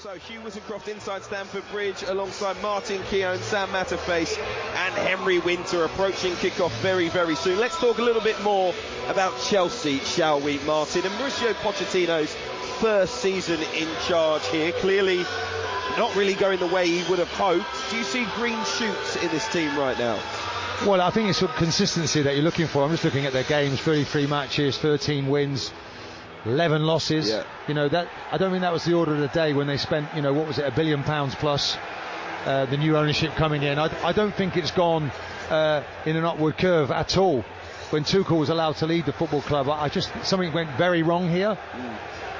So Hugh Whittencroft inside Stamford Bridge alongside Martin Keown, Sam Matterface and Henry Winter approaching kickoff very, very soon. Let's talk a little bit more about Chelsea, shall we, Martin? And Mauricio Pochettino's first season in charge here, clearly not really going the way he would have hoped. Do you see green shoots in this team right now? Well, I think it's sort of consistency that you're looking for. I'm just looking at their games, 33 matches, 13 wins, 11 losses. Yeah. You know, that I don't think that was the order of the day when they spent, you know, what was it, £1 billion plus the new ownership coming in. I don't think it's gone in an upward curve at all. When Tuchel was allowed to lead the football club, something went very wrong here.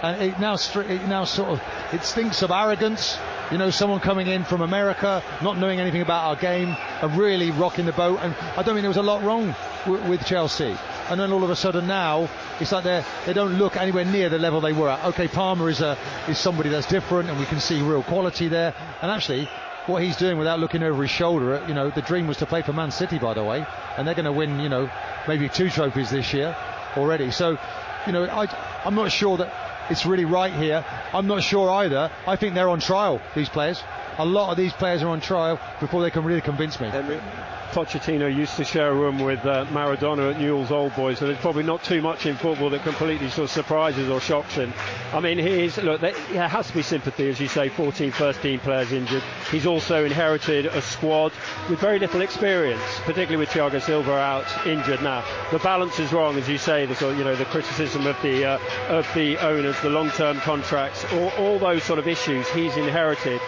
And it now sort of, it stinks of arrogance. You know, someone coming in from America, not knowing anything about our game, and really rocking the boat. And I don't think there was a lot wrong with Chelsea. And then all of a sudden now, it's like they don't look anywhere near the level they were at. Okay, Palmer is somebody that's different, and we can see real quality there. And actually, what he's doing without looking over his shoulder, you know, the dream was to play for Man City, by the way, and they're going to win, you know, maybe 2 trophies this year already. So, you know, I'm not sure that it's really right here. I'm not sure either. I think they're on trial, these players. A lot of these players are on trial before they can really convince me. Henry? Pochettino used to share a room with Maradona at Newell's Old Boys, so there's probably not too much in football that completely sort of surprises or shocks him. I mean, there has to be sympathy, as you say, 14 first-team players injured. He's also inherited a squad with very little experience, particularly with Thiago Silva out injured now. The balance is wrong, as you say, the criticism of the owners, the long-term contracts, all those sort of issues he's inherited.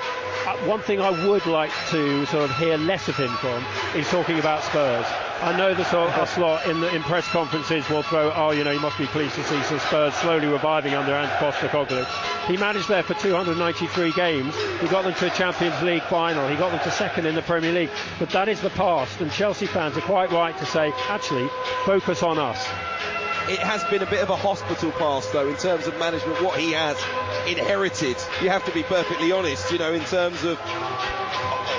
One thing I would like to sort of hear less of him from is talking about Spurs. I know the sort of slot in press conferences will throw, you must be pleased to see some Spurs slowly reviving under Ange Postecoglou. He managed there for 293 games. He got them to a Champions League final. He got them to second in the Premier League. But that is the past, and Chelsea fans are quite right to say, actually, focus on us. It has been a bit of a hospital past, though, in terms of management, what he has inherited. You have to be perfectly honest, you know, in terms of...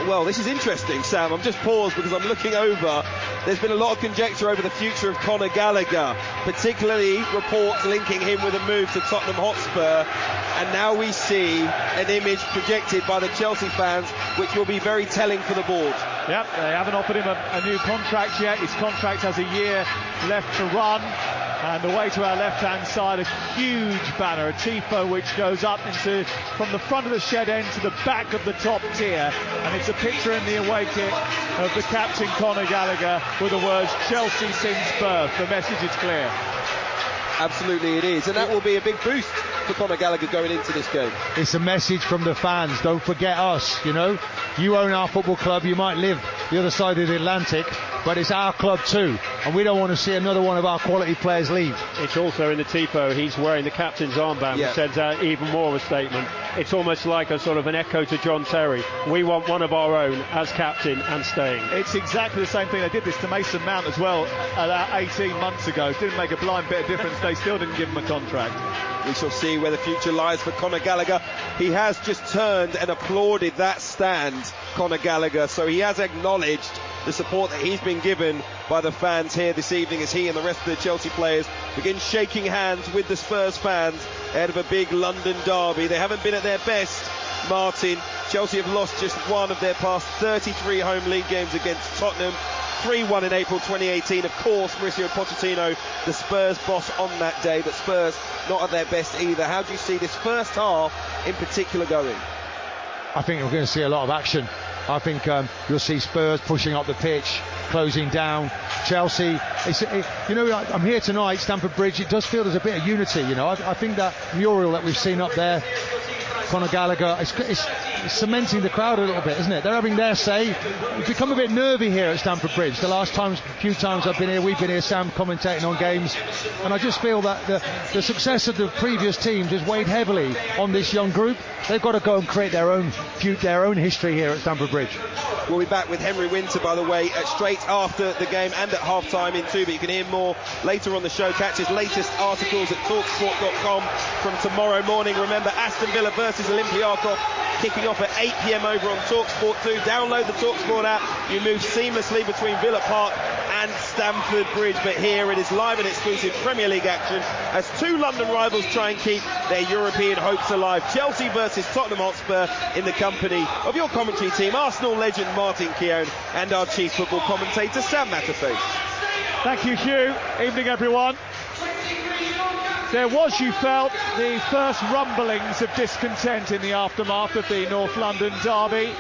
Well, this is interesting, Sam. I'm just paused because I'm looking over. There's been a lot of conjecture over the future of Conor Gallagher, particularly reports linking him with a move to Tottenham Hotspur. And now we see an image projected by the Chelsea fans, which will be very telling for the board. Yep, they haven't offered him a new contract yet. His contract has a year left to run. And away to our left-hand side, a huge banner, a tifo which goes up from the front of the shed end to the back of the top tier. And it's a picture in the away kit of the captain, Conor Gallagher, with the words, Chelsea since birth. The message is clear. Absolutely it is. And that will be a big boost for Conor Gallagher going into this game. It's a message from the fans. Don't forget us, you know. You own our football club. You might live the other side of the Atlantic, but it's our club too, and we don't want to see another one of our quality players leave. It's also in the tifo, he's wearing the captain's armband, which sends out even more of a statement. It's almost like a sort of an echo to John Terry. We want one of our own as captain and staying. It's exactly the same thing. They did this to Mason Mount as well about 18 months ago. Didn't make a blind bit of difference. They still didn't give him a contract. We shall see where the future lies for Conor Gallagher. He has just turned and applauded that stand, Conor Gallagher, so he has acknowledged the support that he's been given by the fans here this evening as he and the rest of the Chelsea players begin shaking hands with the Spurs fans ahead of a big London derby. They haven't been at their best, Martin. Chelsea have lost just one of their past 33 home league games against Tottenham. 3-1 in April 2018. Of course, Mauricio Pochettino, the Spurs boss on that day, but Spurs not at their best either. How do you see this first half in particular going? I think we're going to see a lot of action. I think you'll see Spurs pushing up the pitch, closing down. Chelsea, I'm here tonight, Stamford Bridge. It does feel there's a bit of unity. You know, I think that mural that we've seen up there, Conor Gallagher, it's cementing the crowd a little bit, isn't it? They're having their say. It's become a bit nervy here at Stamford Bridge. The few times I've been here, we've been here, Sam, commentating on games, and I just feel that the success of the previous teams has weighed heavily on this young group. They've got to go and create their own history here at Stamford Bridge. We'll be back with Henry Winter, by the way, straight after the game and at half-time in 2, but you can hear more later on the show. Catch his latest articles at Talksport.com from tomorrow morning. Remember, Aston Villa versus Olympiacos kicking off at 8 p.m. over on Talksport 2. Download the Talksport app. You move seamlessly between Villa Park and Stamford Bridge, but here it is live and exclusive Premier League action as two London rivals try and keep their European hopes alive. Chelsea versus Tottenham Hotspur in the company of your commentary team, Arsenal legend Martin Keown, and our chief football commentator Sam Matterface. Thank you, Hugh. Evening, everyone. There was, you felt, the first rumblings of discontent in the aftermath of the North London derby.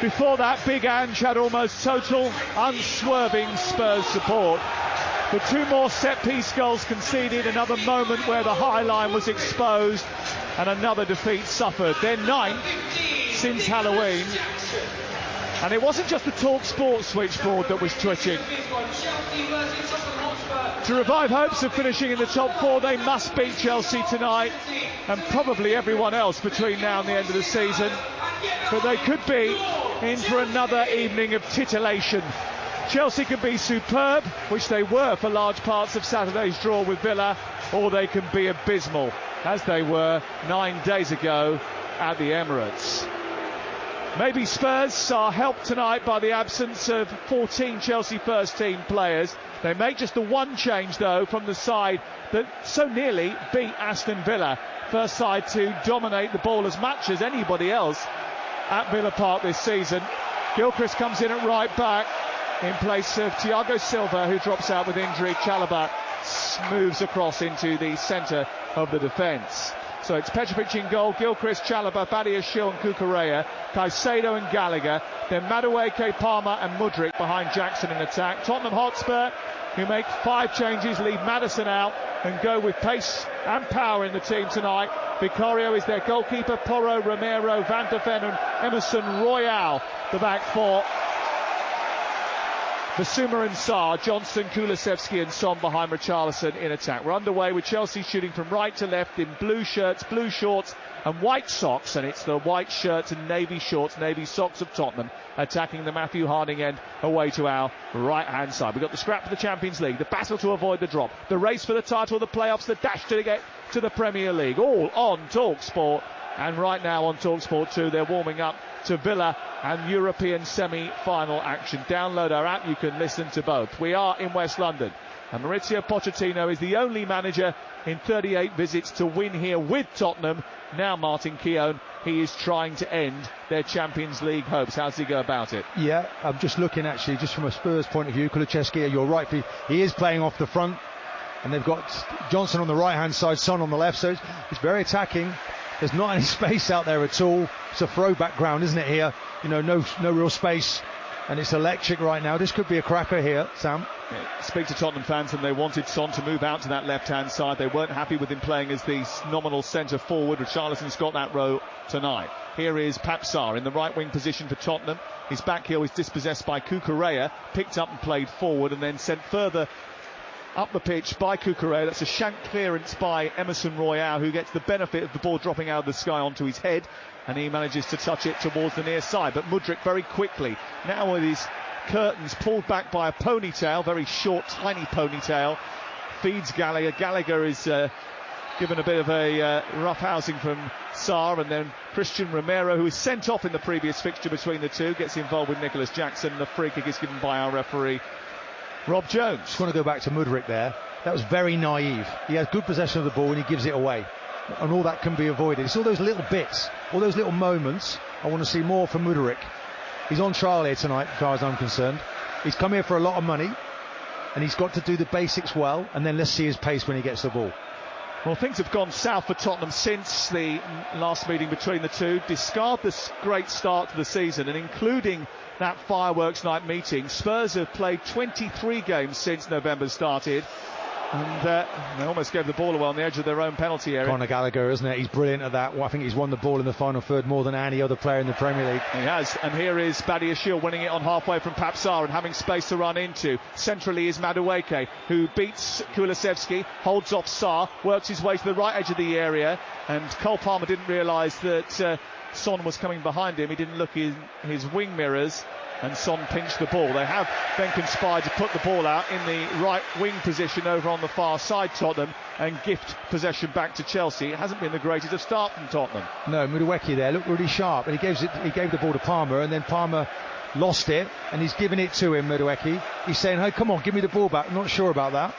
Before that, Big Ange had almost total, unswerving Spurs support. With two more set-piece goals conceded, another moment where the high line was exposed, and another defeat suffered. Their ninth since Halloween. And it wasn't just the Talksport switchboard that was twitching. To revive hopes of finishing in the top four, they must beat Chelsea tonight, and probably everyone else between now and the end of the season. But they could be in for another evening of titillation. Chelsea can be superb, which they were for large parts of Saturday's draw with Villa, or they can be abysmal, as they were 9 days ago at the Emirates. Maybe Spurs are helped tonight by the absence of 14 Chelsea first team players. They make just the one change though from the side that so nearly beat Aston Villa. First side to dominate the ball as much as anybody else at Villa Park this season. Gilchrist comes in at right back in place of Thiago Silva, who drops out with injury. Chalobah moves across into the centre of the defence. So it's Petrovic in goal, Gilchrist, Chalobah, Badiashile and Cucurella, Caicedo and Gallagher, then Madueke, Palmer and Mudryk behind Jackson in attack. Tottenham Hotspur, who make 5 changes, leave Maddison out and go with pace and power in the team tonight. Vicario is their goalkeeper, Porro, Romero, Van der Ven and Emerson Royal, the back four. Basuma and Sarr, Johnson, Kulusevski and Son behind Richarlison in attack. We're underway with Chelsea shooting from right to left in blue shirts, blue shorts and white socks, and it's the white shirts and navy shorts, navy socks of Tottenham attacking the Matthew Harding end away to our right hand side. We've got the scrap for the Champions League, the battle to avoid the drop, the race for the title, the playoffs, the dash to get to the Premier League, all on Talksport. And right now on Talksport 2 they're warming up to Villa and European semi-final action. Download our app, you can listen to both. We are in West London and Maurizio Pochettino is the only manager in 38 visits to win here with Tottenham. Now Martin Keown, he is trying to end their Champions League hopes. How does he go about it? Yeah, I'm just looking actually just from a Spurs point of view. Kulusevski, you're right, he is playing off the front and they've got Johnson on the right hand side, Son on the left, so it's very attacking. There's not any space out there at all. It's a throwback ground, isn't it, here? You know, no real space. And it's electric right now. This could be a cracker here, Sam. Yeah, speak to Tottenham fans and they wanted Son to move out to that left-hand side. They weren't happy with him playing as the nominal centre forward. Richarlison's got that role tonight. Here is Pape Sarr in the right wing position for Tottenham. His back heel is dispossessed by Cucurella, picked up and played forward and then sent further up the pitch by Cucurella. That's a shank clearance by Emerson Royal, who gets the benefit of the ball dropping out of the sky onto his head, and he manages to touch it towards the near side. But Mudryk very quickly, now with his curtains pulled back by a ponytail, very short, tiny ponytail, feeds Gallagher. Gallagher is given a bit of a rough housing from Sarr, and then Christian Romero, who is sent off in the previous fixture between the two, gets involved with Nicholas Jackson, and the free kick is given by our referee Rob Jones. Just want to go back to Mudryk there. That was very naive. He has good possession of the ball and he gives it away. And all that can be avoided. It's all those little bits, all those little moments. I want to see more from Mudryk. He's on trial here tonight, as far as I'm concerned. He's come here for a lot of money and he's got to do the basics well, and then let's see his pace when he gets the ball. Well, things have gone south for Tottenham since the last meeting between the two. Discard this great start to the season, and including that fireworks night meeting, Spurs have played 23 games since November started, and they almost gave the ball away on the edge of their own penalty area. Conor Gallagher, isn't it? He's brilliant at that. Well, I think he's won the ball in the final third more than any other player in the Premier League. He has, and here is Badiashile winning it on halfway from Pape Sarr and having space to run into. Centrally is Madueke, who beats Kulusevski, holds off Sarr, works his way to the right edge of the area, and Cole Palmer didn't realise that Son was coming behind him. He didn't look in his wing mirrors, and Son pinched the ball. They have then conspired to put the ball out in the right wing position over on the far side, Tottenham, and gift possession back to Chelsea. It hasn't been the greatest of start from Tottenham. No, Madueke there looked really sharp, and he gave the ball to Palmer, and then Palmer lost it, and he's giving it to him, Madueke. He's saying, hey, come on, give me the ball back. I'm not sure about that.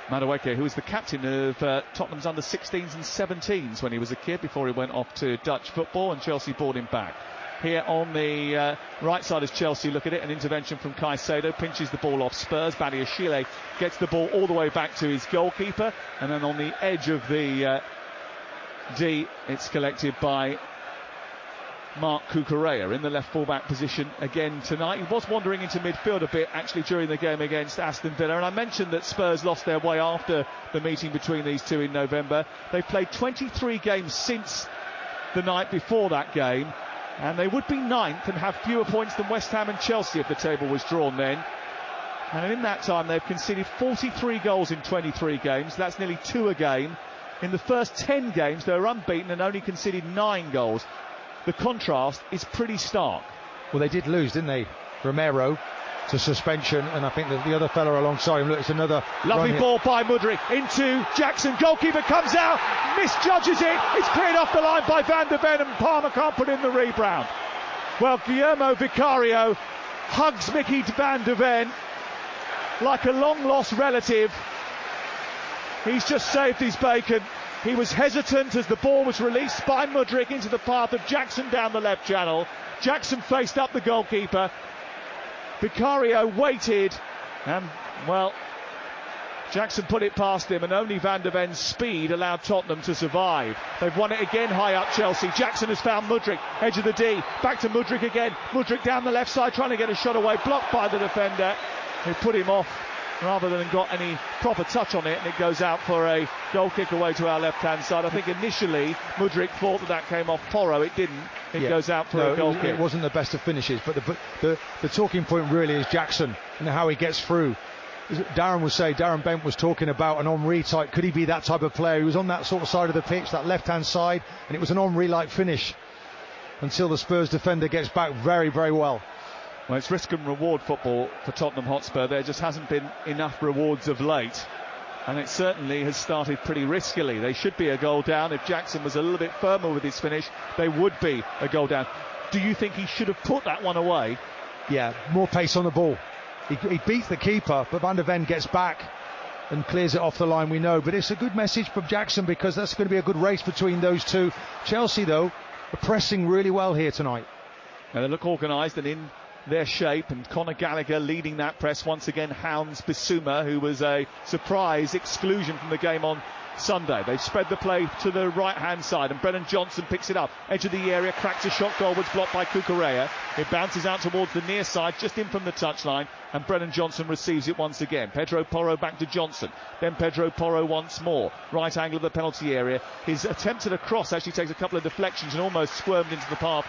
Madueke, who was the captain of Tottenham's under 16s and 17s when he was a kid, before he went off to Dutch football, and Chelsea bought him back. Here on the right side as Chelsea look at it, an intervention from Caicedo, pinches the ball off Spurs. Badiashile gets the ball all the way back to his goalkeeper, and then on the edge of the D, it's collected by Marc Cucurella in the left full-back position again tonight. He was wandering into midfield a bit actually during the game against Aston Villa, and I mentioned that Spurs lost their way after the meeting between these two in November. They've played 23 games since the night before that game, and they would be ninth and have fewer points than West Ham and Chelsea if the table was drawn then. And in that time they've conceded 43 goals in 23 games. That's nearly 2 a game. In the first 10 games they were unbeaten and only conceded 9 goals. The contrast is pretty stark. Well, they did lose, didn't they? Romero to suspension, and I think that the other fella alongside him, look, it's another lovely ball by Mudryk into Jackson. Goalkeeper comes out, misjudges it. It's cleared off the line by Van de Ven, and Palmer can't put in the rebound. Well, Guillermo Vicario hugs Mickey Van de Ven like a long-lost relative. He's just saved his bacon. He was hesitant as the ball was released by Mudryk into the path of Jackson down the left channel. Jackson faced up the goalkeeper. Vicario waited, and, well, Jackson put it past him, and only Van de Ven's speed allowed Tottenham to survive. They've won it again high up Chelsea. Jackson has found Mudryk, edge of the D. Back to Mudryk again. Mudryk down the left side trying to get a shot away, blocked by the defender, who put him off rather than got any proper touch on it, and it goes out for a goal kick away to our left-hand side. I think initially Mudryk thought that came off Porro. It didn't. It goes out for a goal kick. It wasn't the best of finishes, but the talking point really is Jackson and how he gets through. Darren Bent was talking about an Henry type. Could he be that type of player? He was on that sort of side of the pitch, that left-hand side, and it was an Henry-like finish until the Spurs defender gets back very, very well. Well, it's risk and reward football for Tottenham Hotspur. There just hasn't been enough rewards of late, and it certainly has started pretty riskily. They should be a goal down. If Jackson was a little bit firmer with his finish, they would be a goal down. Do you think he should have put that one away? Yeah, more pace on the ball. He beats the keeper, but Van de Ven gets back and clears it off the line, we know. But it's a good message from Jackson, because that's going to be a good race between those two. Chelsea, though, are pressing really well here tonight. Now they look organised and in their shape, and Conor Gallagher leading that press once again. Hounds Bissouma, who was a surprise exclusion from the game on Sunday. They've spread the play to the right hand side, and Brennan Johnson picks it up, edge of the area, cracks a shot goalwards, blocked by Cucurella. It bounces out towards the near side, just in from the touchline, and Brennan Johnson receives it once again. Pedro Porro back to Johnson, then Pedro Porro once more, right angle of the penalty area. His attempt at a cross actually takes a couple of deflections and almost squirmed into the path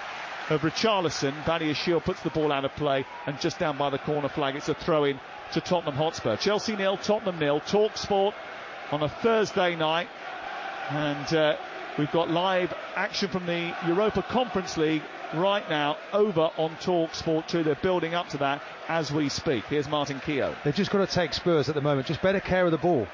of Richarlison. Badiashile puts the ball out of play, and just down by the corner flag, it's a throw-in to Tottenham Hotspur. Chelsea 0, Tottenham 0. Talksport on a Thursday night, and we've got live action from the Europa Conference League right now over on Talksport 2. They're building up to that as we speak. Here's Martin Keown. They've just got to take Spurs at the moment, just better care of the ball.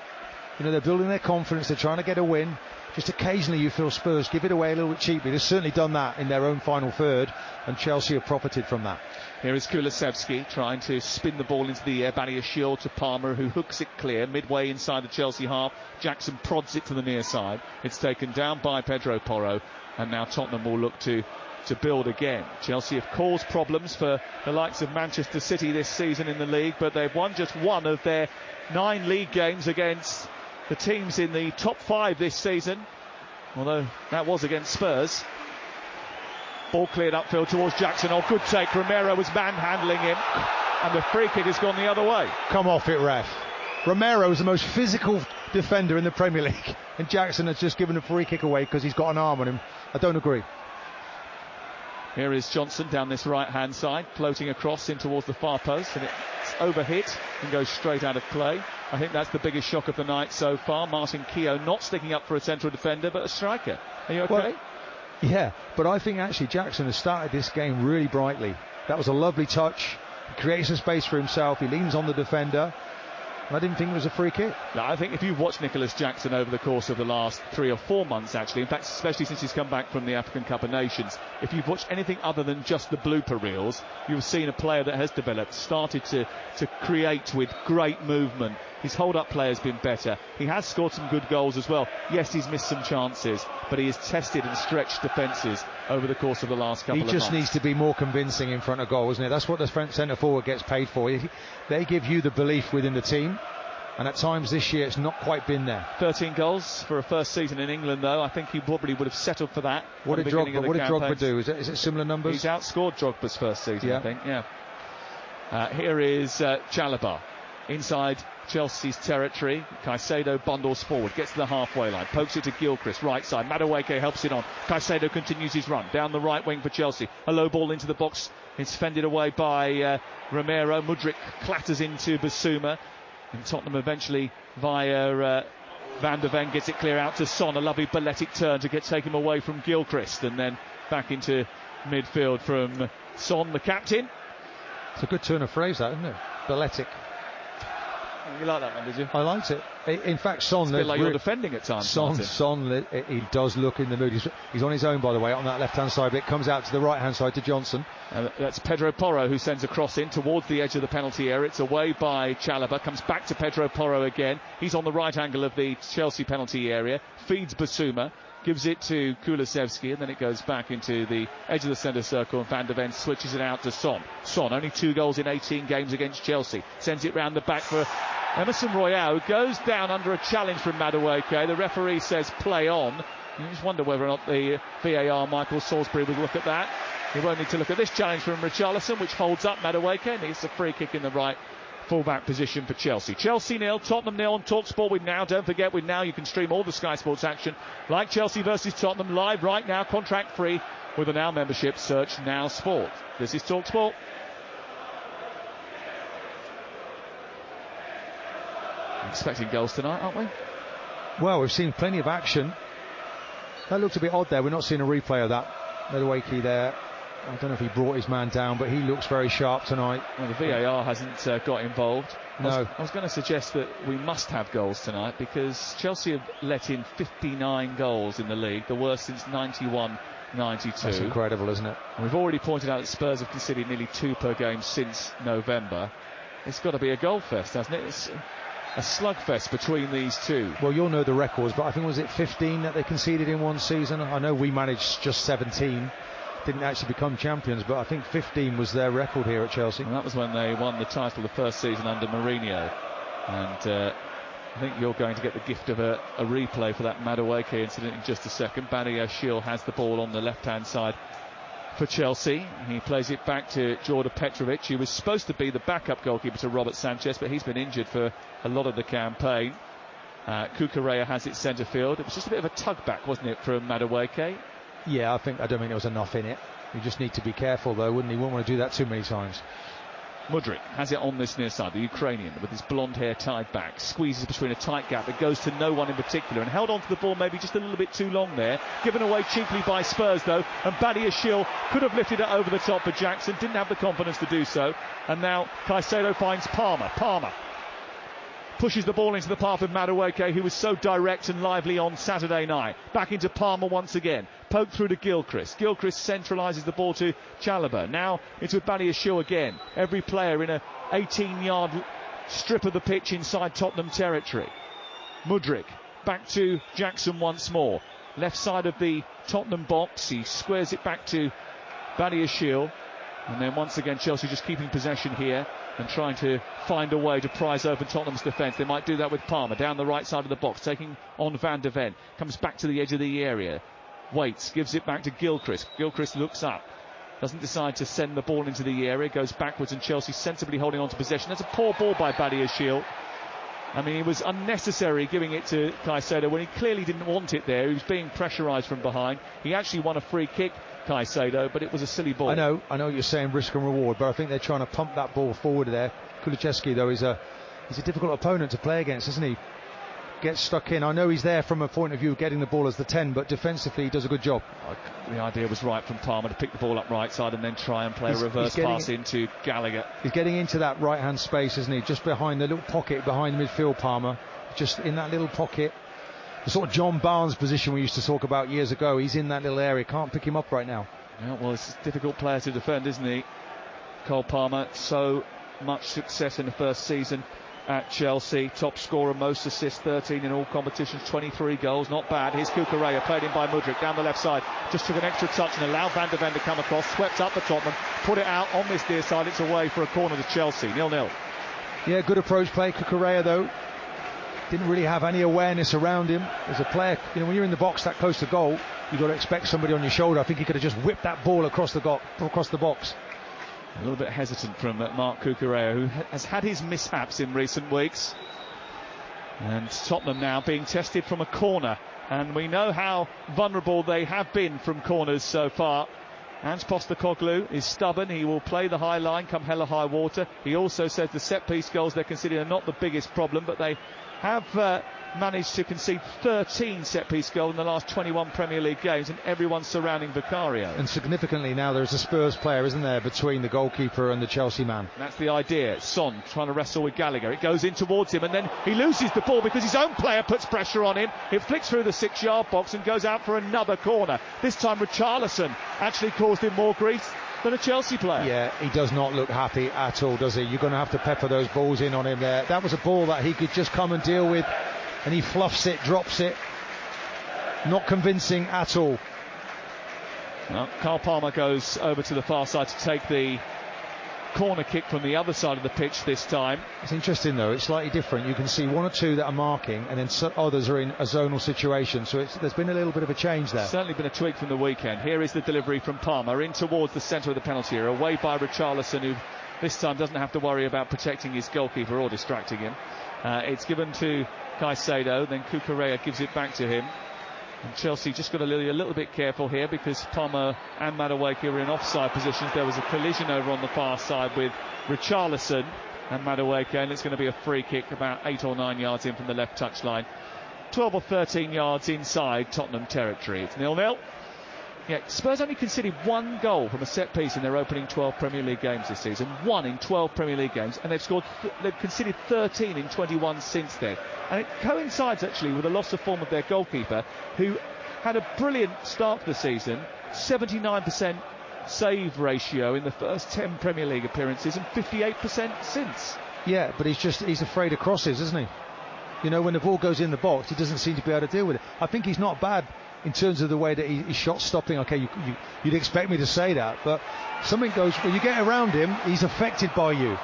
You know, they're building their confidence, they're trying to get a win. Just occasionally you feel Spurs give it away a little bit cheaply. They've certainly done that in their own final third, and Chelsea have profited from that. Here is Kulusevski trying to spin the ball into the air. Badiashile to Palmer, who hooks it clear midway inside the Chelsea half. Jackson prods it to the near side. It's taken down by Pedro Porro, and now Tottenham will look to build again. Chelsea have caused problems for the likes of Manchester City this season in the league, but they've won just one of their 9 league games against the teams in the top 5 this season, although that was against Spurs. Ball cleared upfield towards Jackson. Oh, good take. Romero was manhandling him, and the free kick has gone the other way. Come off it, ref. Romero is the most physical defender in the Premier League, and Jackson has just given a free kick away because he's got an arm on him. I don't agree. Here is Johnson down this right hand side, floating across in towards the far post, and it's overhit and goes straight out of play. I think that's the biggest shock of the night so far. Martin Keown not sticking up for a central defender, but a striker. Are you okay? Well, yeah, but I think actually Jackson has started this game really brightly. That was a lovely touch. He creates some space for himself. He leans on the defender. I didn't think it was a free kick. No, I think if you've watched Nicholas Jackson over the course of the last 3 or 4 months, actually, in fact, especially since he's come back from the African Cup of Nations, if you've watched anything other than just the blooper reels, you've seen a player that has developed, started to create with great movement. His hold-up play has been better. He has scored some good goals as well. Yes, he's missed some chances, but he has tested and stretched defences over the course of the last couple of months. He just needs to be more convincing in front of goal, isn't it? That's what the centre-forward gets paid for. They give you the belief within the team, and at times this year it's not quite been there. 13 goals for a first season in England, though. I think he probably would have settled for that. What did Drogba do? Is it similar numbers? He's outscored Drogba's first season, yeah. I think, yeah. Here is Chalobah inside Chelsea's territory. Caicedo bundles forward, gets to the halfway line, pokes it to Gilchrist, right side. Madueke helps it on. Caicedo continues his run down the right wing for Chelsea. A low ball into the box. It's fended away by Romero. Mudryk clatters into Basuma. And Tottenham eventually via Van der Ven gets it clear out to Son. A lovely balletic turn to take him away from Gilchrist, and then back into midfield from Son, the captain. It's a good turn of phrase, that, isn't it? Balletic. You like that one, did you? I liked it. In fact, Son... It's a bit like you're defending at times, Son, he does look in the mood. He's on his own, by the way, on that left-hand side, but it comes out to the right-hand side to Johnson. That's Pedro Porro who sends a cross in towards the edge of the penalty area. It's away by Chalobah, comes back to Pedro Porro again. He's on the right angle of the Chelsea penalty area, feeds Basuma, gives it to Kulusevski, and then it goes back into the edge of the centre circle, and Van der Ven switches it out to Son. Son, only 2 goals in 18 games against Chelsea, sends it round the back for Emerson Royale, who goes down under a challenge from Madueke. The referee says play on. You just wonder whether or not the VAR, Michael Salisbury, would look at that. He won't need to look at this challenge from Richarlison, which holds up Madueke, and it's a free kick in the right full-back position for Chelsea. Chelsea 0, Tottenham 0 on Talksport with Now. Don't forget, with Now you can stream all the Sky Sports action like Chelsea versus Tottenham live right now, contract free with a Now membership. Search Now Sport. This is Talksport. Expecting goals tonight, aren't we? Well, we've seen plenty of action. That looked a bit odd there. We're not seeing a replay of that. Madueke there. I don't know if he brought his man down, but he looks very sharp tonight. Well, the VAR hasn't got involved. No. I was going to suggest that we must have goals tonight, because Chelsea have let in 59 goals in the league, the worst since 91-92. That's incredible, isn't it? And we've already pointed out that Spurs have conceded nearly 2 per game since November. It's got to be a goal fest, hasn't it? It's a slugfest between these two. Well, you'll know the records, but I think, was it 15 that they conceded in one season? I know we managed just 17. Didn't actually become champions, but I think 15 was their record here at Chelsea. And that was when they won the title the first season under Mourinho. And I think you're going to get the gift of a replay for that Madueke incident in just a second. Badiashile has the ball on the left-hand side for Chelsea. He plays it back to Jordan Petrovic. He was supposed to be the backup goalkeeper to Robert Sanchez, but he's been injured for a lot of the campaign. Cucurella has it centre field. It was just a bit of a tug back, wasn't it, from Madueke? Yeah, I don't think there was enough in it. You just need to be careful, though, wouldn't he? Wouldn't want to do that too many times. Mudryk has it on this near side, the Ukrainian, with his blonde hair tied back, squeezes between a tight gap that goes to no one in particular, and held onto the ball maybe just a little bit too long there. Given away cheaply by Spurs, though, and Badiashile could have lifted it over the top for Jackson, didn't have the confidence to do so. And now Caicedo finds Palmer. Palmer pushes the ball into the path of Madueke, who was so direct and lively on Saturday night. Back into Palmer once again. Poked through to Gilchrist. Gilchrist centralises the ball to Chalobah. Now it's with Badiashile again. Every player in a 18-yard strip of the pitch inside Tottenham territory. Mudryk back to Jackson once more. Left side of the Tottenham box. He squares it back to Badiashile. And then once again Chelsea just keeping possession here and trying to find a way to prise open Tottenham's defence. They might do that with Palmer down the right side of the box, taking on Van der Ven. Comes back to the edge of the area. Waits, gives it back to Gilchrist. Gilchrist looks up. Doesn't decide to send the ball into the area. Goes backwards, and Chelsea sensibly holding on to possession. That's a poor ball by Badiashile. I mean, it was unnecessary giving it to Caicedo when he clearly didn't want it there. He was being pressurised from behind. He actually won a free kick, Caicedo, but it was a silly ball. I know you're saying risk and reward, but I think they're trying to pump that ball forward there. Kulusevski, though, he's a difficult opponent to play against, isn't he? gets stuck in. I know he's there from a point of view of getting the ball as the 10, but defensively he does a good job. The idea was right from Palmer to pick the ball up right side and then try and play a reverse pass into Gallagher. He's getting into that right hand space, isn't he? Just behind the little pocket behind the midfield, Palmer. Just in that little pocket. The sort of John Barnes position we used to talk about years ago. He's in that little area. Can't pick him up right now. Yeah, well, it's a difficult player to defend, isn't he? Cole Palmer, so much success in the first season at Chelsea. Top scorer, most assists, 13 in all competitions, 23 goals, not bad. Here's Kukureya, played in by Mudryk, down the left side. Just took an extra touch and allowed Van de Ven to come across. Swept up for Tottenham, put it out on this near side. It's away for a corner to Chelsea, 0-0. Yeah, good approach play. Kukureya, though, didn't really have any awareness around him. As a player, when you're in the box that close to goal, you've got to expect somebody on your shoulder. I think he could have just whipped that ball across the box. A little bit hesitant from Mark Kukureya, who has had his mishaps in recent weeks. And Tottenham now being tested from a corner. And we know how vulnerable they have been from corners so far. Ange Postecoglou is stubborn. He will play the high line come hell or high water. He also says the set-piece goals they're considering are not the biggest problem, but they have managed to concede 13 set-piece goals in the last 21 Premier League games, and everyone surrounding Vicario. And significantly now there's a Spurs player, isn't there, between the goalkeeper and the Chelsea man. That's the idea. Son trying to wrestle with Gallagher. It goes in towards him, and then he loses the ball because his own player puts pressure on him. It flicks through the 6-yard box and goes out for another corner. This time Richarlison actually caused him more grief than a Chelsea player. Yeah, he does not look happy at all, does he? You're going to have to pepper those balls in on him there. That was a ball that he could just come and deal with, and he fluffs it, drops it. Not convincing at all. Well, Carl Palmer goes over to the far side to take the corner kick from the other side of the pitch this time. It's interesting though, it's slightly different. You can see one or two that are marking, and then others are in a zonal situation, so there's been a little bit of a change there. Certainly been a tweak from the weekend. Here is the delivery from Palmer in towards the centre of the penalty area, away by Richarlison, who this time doesn't have to worry about protecting his goalkeeper or distracting him. It's given to Caicedo, then Kukureya gives it back to him. And Chelsea just got to be a little bit careful here because Palmer and Madueke were in offside positions. There was a collision over on the far side with Richarlison and Madueke, and it's going to be a free kick about 8 or 9 yards in from the left touchline. 12 or 13 yards inside Tottenham territory. It's 0-0. Yeah, Spurs only conceded one goal from a set piece in their opening 12 Premier League games this season. One in 12 Premier League games, and they've conceded 13 in 21 since then. And it coincides actually with the loss of form of their goalkeeper, who had a brilliant start to the season, 79% save ratio in the first 10 Premier League appearances and 58% since. Yeah, but he's afraid of crosses, isn't he? When the ball goes in the box, he doesn't seem to be able to deal with it. I think he's not bad in terms of the way that he's shot stopping. Okay, you'd expect me to say that, but something goes, when you get around him, he's affected by you.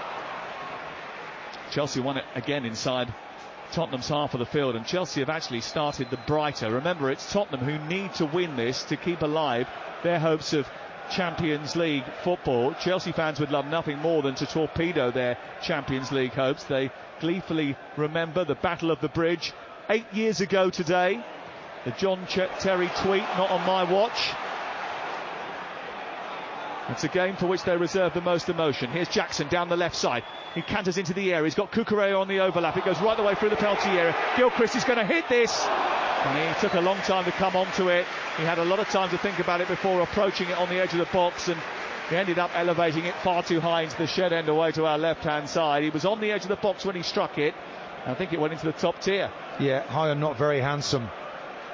Chelsea won it again inside Tottenham's half of the field, and Chelsea have actually started the brighter. Remember, it's Tottenham who need to win this to keep alive their hopes of Champions League football. Chelsea fans would love nothing more than to torpedo their Champions League hopes. They gleefully remember the Battle of the Bridge 8 years ago today. The John Terry tweet, not on my watch. It's a game for which they reserve the most emotion. Here's Jackson down the left side. He canters into the area. He's got Kukureya on the overlap. It goes right the way through the penalty area. Gilchrist is going to hit this. And he took a long time to come onto it. He had a lot of time to think about it before approaching it on the edge of the box, and he ended up elevating it far too high into the shed end away to our left-hand side. He was on the edge of the box when he struck it. I think it went into the top tier. Yeah, high and not very handsome.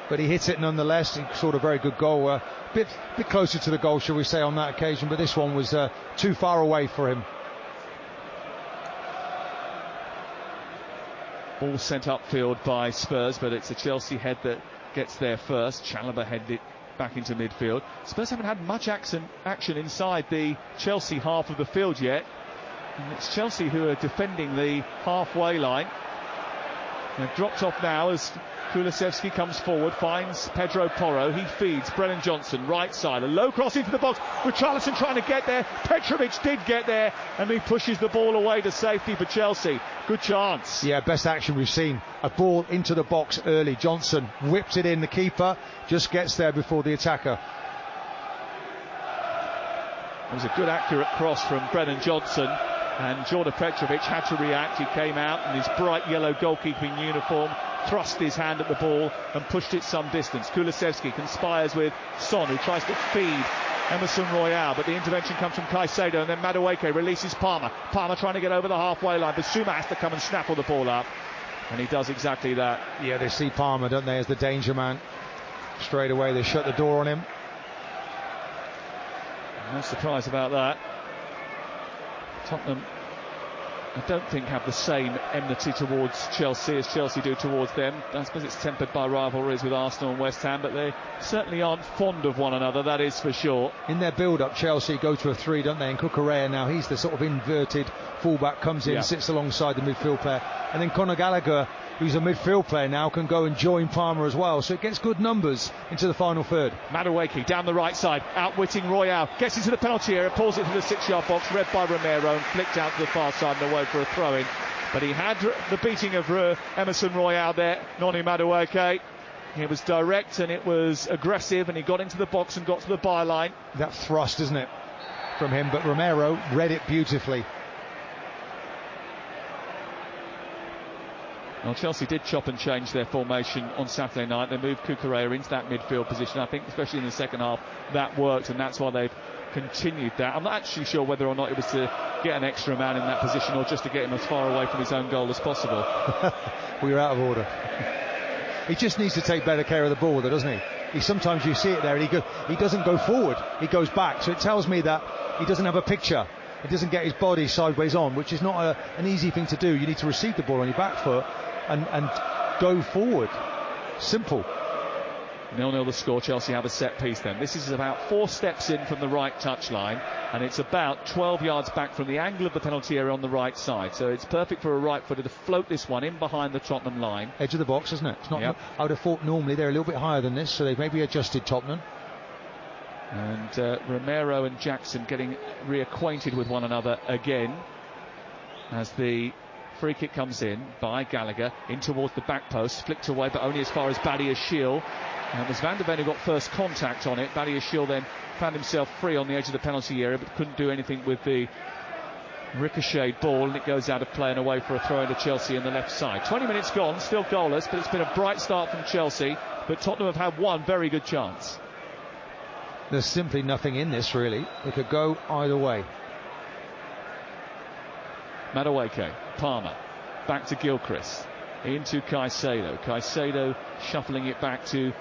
But he hit it nonetheless. He scored a very good goal. A bit closer to the goal, shall we say, on that occasion. But this one was too far away for him. Ball sent upfield by Spurs, but it's a Chelsea head that gets there first. Chalobah headed it back into midfield. Spurs haven't had much action inside the Chelsea half of the field yet. And it's Chelsea who are defending the halfway line. They've dropped off now as Kulusevski comes forward, finds Pedro Porro. He feeds Brennan Johnson, right side. A low cross into the box. Richarlison trying to get there. Petrovic did get there, and he pushes the ball away to safety for Chelsea. Good chance. Yeah, best action we've seen. A ball into the box early. Johnson whips it in. The keeper just gets there before the attacker. It was a good accurate cross from Brennan Johnson. And Jordan Petrovic had to react. He came out in his bright yellow goalkeeping uniform, thrust his hand at the ball and pushed it some distance. Kulusevski conspires with Son, who tries to feed Emerson Royale, but the intervention comes from Caicedo, and then Madueke releases Palmer. Palmer trying to get over the halfway line, but Suma has to come and snaffle the ball up, and he does exactly that. Yeah, they see Palmer, don't they, as the danger man. Straight away they shut the door on him. No surprise about that. Tottenham, I don't think, have the same enmity towards Chelsea as Chelsea do towards them. I suppose it's tempered by rivalries with Arsenal and West Ham, but they certainly aren't fond of one another, that is for sure. In their build-up, Chelsea go to a 3, don't they? And Cucurella now, he's the sort of inverted fullback, comes in, sits alongside the midfield player. And then Conor Gallagher, who's a midfield player now, can go and join Palmer as well. So it gets good numbers into the final third. Madueke down the right side, outwitting Royale, gets into the penalty area, pulls it to the 6-yard box, read by Romero, and flicked out to the far side and away for a throw-in. But he had the beating of Emerson Royale there, Noni Madueke. It was direct and it was aggressive, and he got into the box and got to the byline. That thrust, isn't it, from him? But Romero read it beautifully. Well, Chelsea did chop and change their formation on Saturday night. They moved Cucurella into that midfield position. I think, especially in the second half, that worked, and that's why they've continued that. I'm not actually sure whether or not it was to get an extra man in that position or just to get him as far away from his own goal as possible. We're out of order. He just needs to take better care of the ball, though, doesn't he? Sometimes you see it there, and he doesn't go forward. He goes back. So it tells me that he doesn't have a picture. He doesn't get his body sideways on, which is not an easy thing to do. You need to receive the ball on your back foot and go forward. Simple. 0-0 the score. Chelsea have a set piece then. This is about 4 steps in from the right touchline, and it's about 12 yards back from the angle of the penalty area on the right side. So it's perfect for a right footer to float this one in behind the Tottenham line. Edge of the box, isn't it? It's not. Yep. I would have thought normally they're a little bit higher than this, so they've maybe adjusted Tottenham. And Romero and Jackson getting reacquainted with one another again as the free kick comes in by Gallagher in towards the back post, flicked away but only as far as Badiashile. And it was Van der Ven who got first contact on it. Badiashile then found himself free on the edge of the penalty area but couldn't do anything with the ricocheted ball, and it goes out of play and away for a throw into Chelsea on the left side. 20 minutes gone, still goalless, but it's been a bright start from Chelsea, but Tottenham have had one very good chance. There's simply nothing in this, really. It could go either way. Madueke, Palmer, back to Gilchrist, into Caicedo. Caicedo shuffling it back to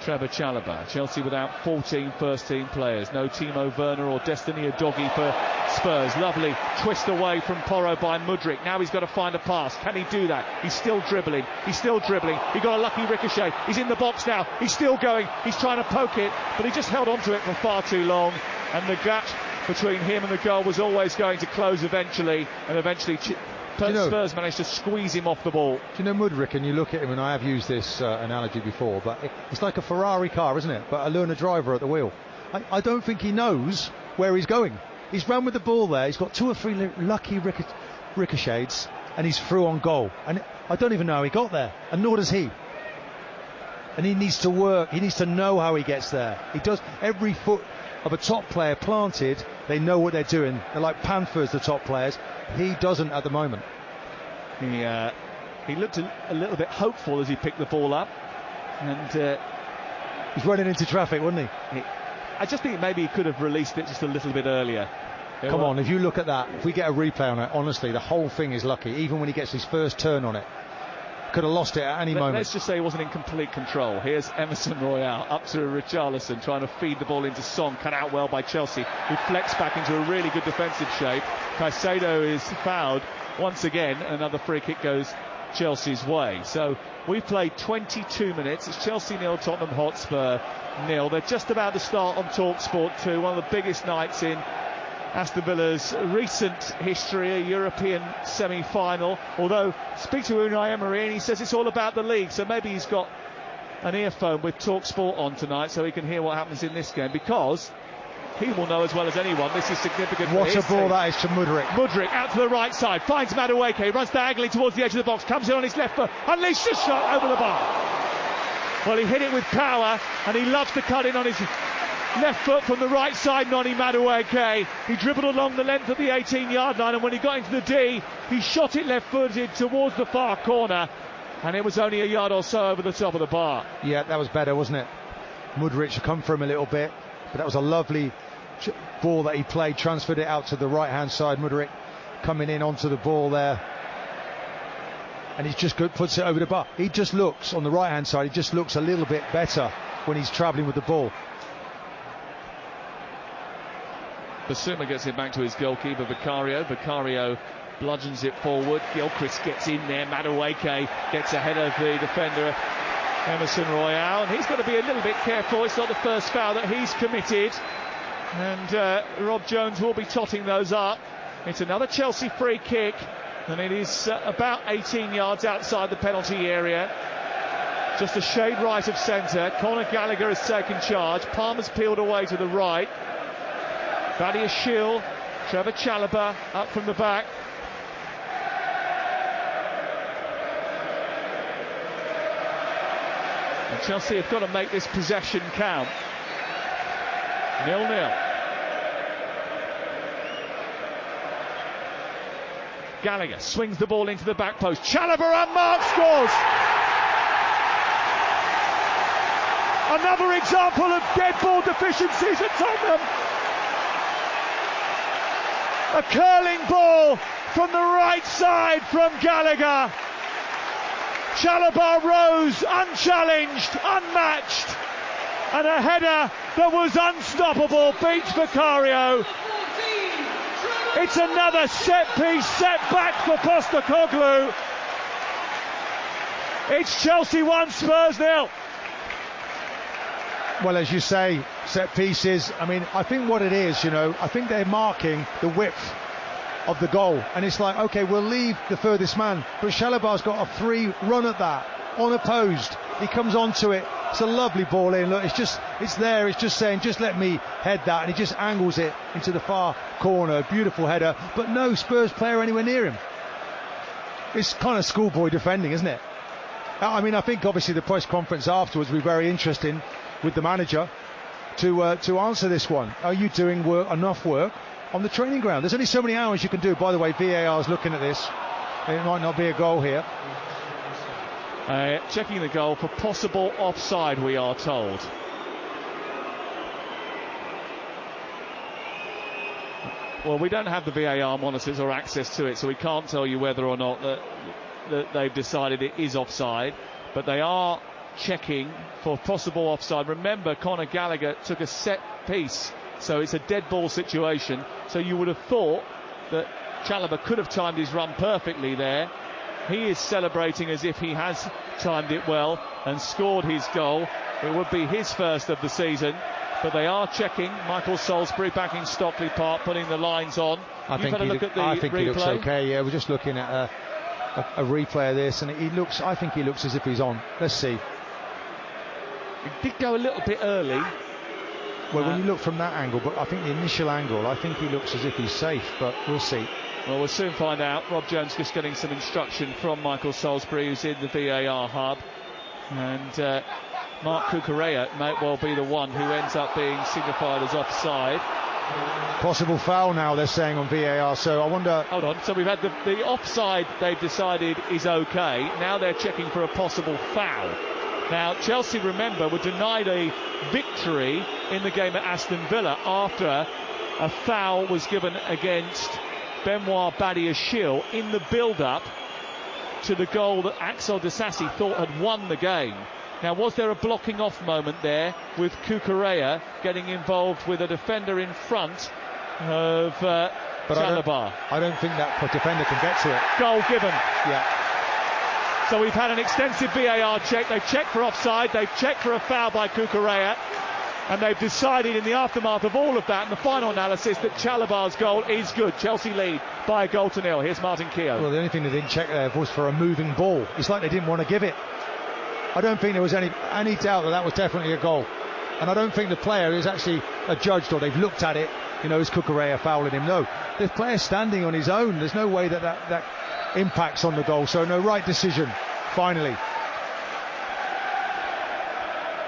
Trevor Chalobah. Chelsea without 14 first-team players. No Timo Werner or Destiny Udogie for Spurs. Lovely twist away from Porro by Mudryk. Now he's got to find a pass. Can he do that? He's still dribbling. He's still dribbling. He got a lucky ricochet. He's in the box now. He's still going. He's trying to poke it, but he just held on to it for far too long. And the gap between him and the goal was always going to close eventually. And eventually Spurs managed to squeeze him off the ball. Do you know Mudryk, and you look at him, and I have used this analogy before, but it's like a Ferrari car, isn't it? But a learner driver at the wheel. I don't think he knows where he's going. He's run with the ball there. He's got 2 or 3 lucky ricochets, and he's through on goal. And I don't even know how he got there, and nor does he. And he needs to work. He needs to know how he gets there. He does. Every foot of a top player planted, they know what they're doing. They're like Panthers, the top players. He doesn't at the moment. He looked a little bit hopeful as he picked the ball up, and he's running into traffic, wasn't he? I just think maybe he could have released it just a little bit earlier. Come on, if you look at that, if we get a replay on it, honestly, the whole thing is lucky. Even when he gets his first turn on it, could have lost it at any moment. Let's just say he wasn't in complete control. Here's Emerson Royale up to Richarlison, trying to feed the ball into Son, cut out well by Chelsea, who flex back into a really good defensive shape. Caicedo is fouled once again. Another free kick goes Chelsea's way. So we've played 22 minutes. It's Chelsea 0, Tottenham Hotspur 0. They're just about to start on Talksport 2, one of the biggest nights in Aston Villa's recent history, a European semi-final. Although, speak to Unai Emery and he says it's all about the league, so maybe he's got an earphone with Talksport on tonight so he can hear what happens in this game, because he will know as well as anyone this is significant. What a ball that is to Mudryk. Mudryk out to the right side, finds Madueke, runs diagonally towards the edge of the box, comes in on his left foot, unleashed a shot over the bar. Well, he hit it with power, and he loves to cut in on his Left foot from the right side, Noni Madueke. He dribbled along the length of the 18-yard line, and when he got into the D, he shot it left-footed towards the far corner, and it was only a yard or so over the top of the bar. Yeah, that was better, wasn't it? Mudryk come for him a little bit, but that was a lovely ball that he played, transferred it out to the right-hand side. Mudryk coming in onto the ball there, and he just puts it over the bar. He just looks, on the right-hand side, he just looks a little bit better when he's travelling with the ball. Basuma gets it back to his goalkeeper, Vicario bludgeons it forward. Gilchrist gets in there. Madueke gets ahead of the defender, Emerson Royale, and he's got to be a little bit careful. It's not the first foul that he's committed, and Rob Jones will be totting those up. It's another Chelsea free kick, and it is about 18 yards outside the penalty area, just a shade right of centre. Conor Gallagher has taken charge. Palmer's peeled away to the right. Badia Shiel, Trevor Chalobah up from the back. And Chelsea have got to make this possession count. 0-0. Gallagher swings the ball into the back post. Chalobah unmarked, scores! Another example of dead ball deficiencies at Tottenham. A curling ball from the right side from Gallagher. Chalobah rose unchallenged, unmatched, and a header that was unstoppable beats Vicario. It's another set piece, set back for Postecoglou. It's Chelsea 1, Spurs 0. Well, as you say, set pieces. I mean, I think what it is, I think they're marking the width of the goal, and it's like, okay, we'll leave the furthest man, but Chalobah's got a free run at that, unopposed. He comes onto it. It's a lovely ball in. Look, it's there. It's just saying, just let me head that, and he just angles it into the far corner. Beautiful header, but no Spurs player anywhere near him. It's kind of schoolboy defending, isn't it? I mean, I think obviously the press conference afterwards will be very interesting with the manager to answer this one. Are you doing enough work on the training ground? There's only so many hours you can do. By the way, VAR's looking at this. It might not be a goal here. Checking the goal for possible offside, we are told. Well, we don't have the VAR monitors or access to it, so we can't tell you whether or not that they've decided it is offside, but they are checking for possible offside. Remember, Conor Gallagher took a set piece, so it's a dead ball situation, so you would have thought that Chalobah could have timed his run perfectly there. He is celebrating as if he has timed it well and scored his goal. It would be his first of the season, but they are checking. Michael Salisbury back in Stockley Park, putting the lines on. I think he looks okay. Yeah, we're just looking at a replay of this, and I think he looks as if he's on. Let's see. He did go a little bit early. Well, when you look from that angle, but I think the initial angle, I think he looks as if he's safe, but we'll see. Well, we'll soon find out. Rob Jones just getting some instruction from Michael Salisbury, who's in the VAR hub. And Mark Cucurella might well be the one who ends up being signified as offside. Possible foul now, they're saying on VAR, so I wonder... Hold on, so we've had the offside they've decided is okay. Now they're checking for a possible foul. Now, Chelsea, remember, were denied a victory in the game at Aston Villa after a foul was given against Benoit Badiashile in the build-up to the goal that Axel Disasi thought had won the game. Now, was there a blocking off moment there with Cucurella getting involved with a defender in front of Chalobah? I don't think that defender can get to it. Goal given. Yeah. So we've had an extensive VAR check. They've checked for offside. They've checked for a foul by Cucurella. And they've decided in the aftermath of all of that, and the final analysis, that Chalobah's goal is good. Chelsea lead by a goal to nil. Here's Martin Keown. Well, the only thing they didn't check there was for a moving ball. It's like they didn't want to give it. I don't think there was any doubt that was definitely a goal. And I don't think the player is actually adjudged, or they've looked at it, is Cucurella fouling him? No. The player's standing on his own. There's no way that impacts on the goal. So no, right decision, finally.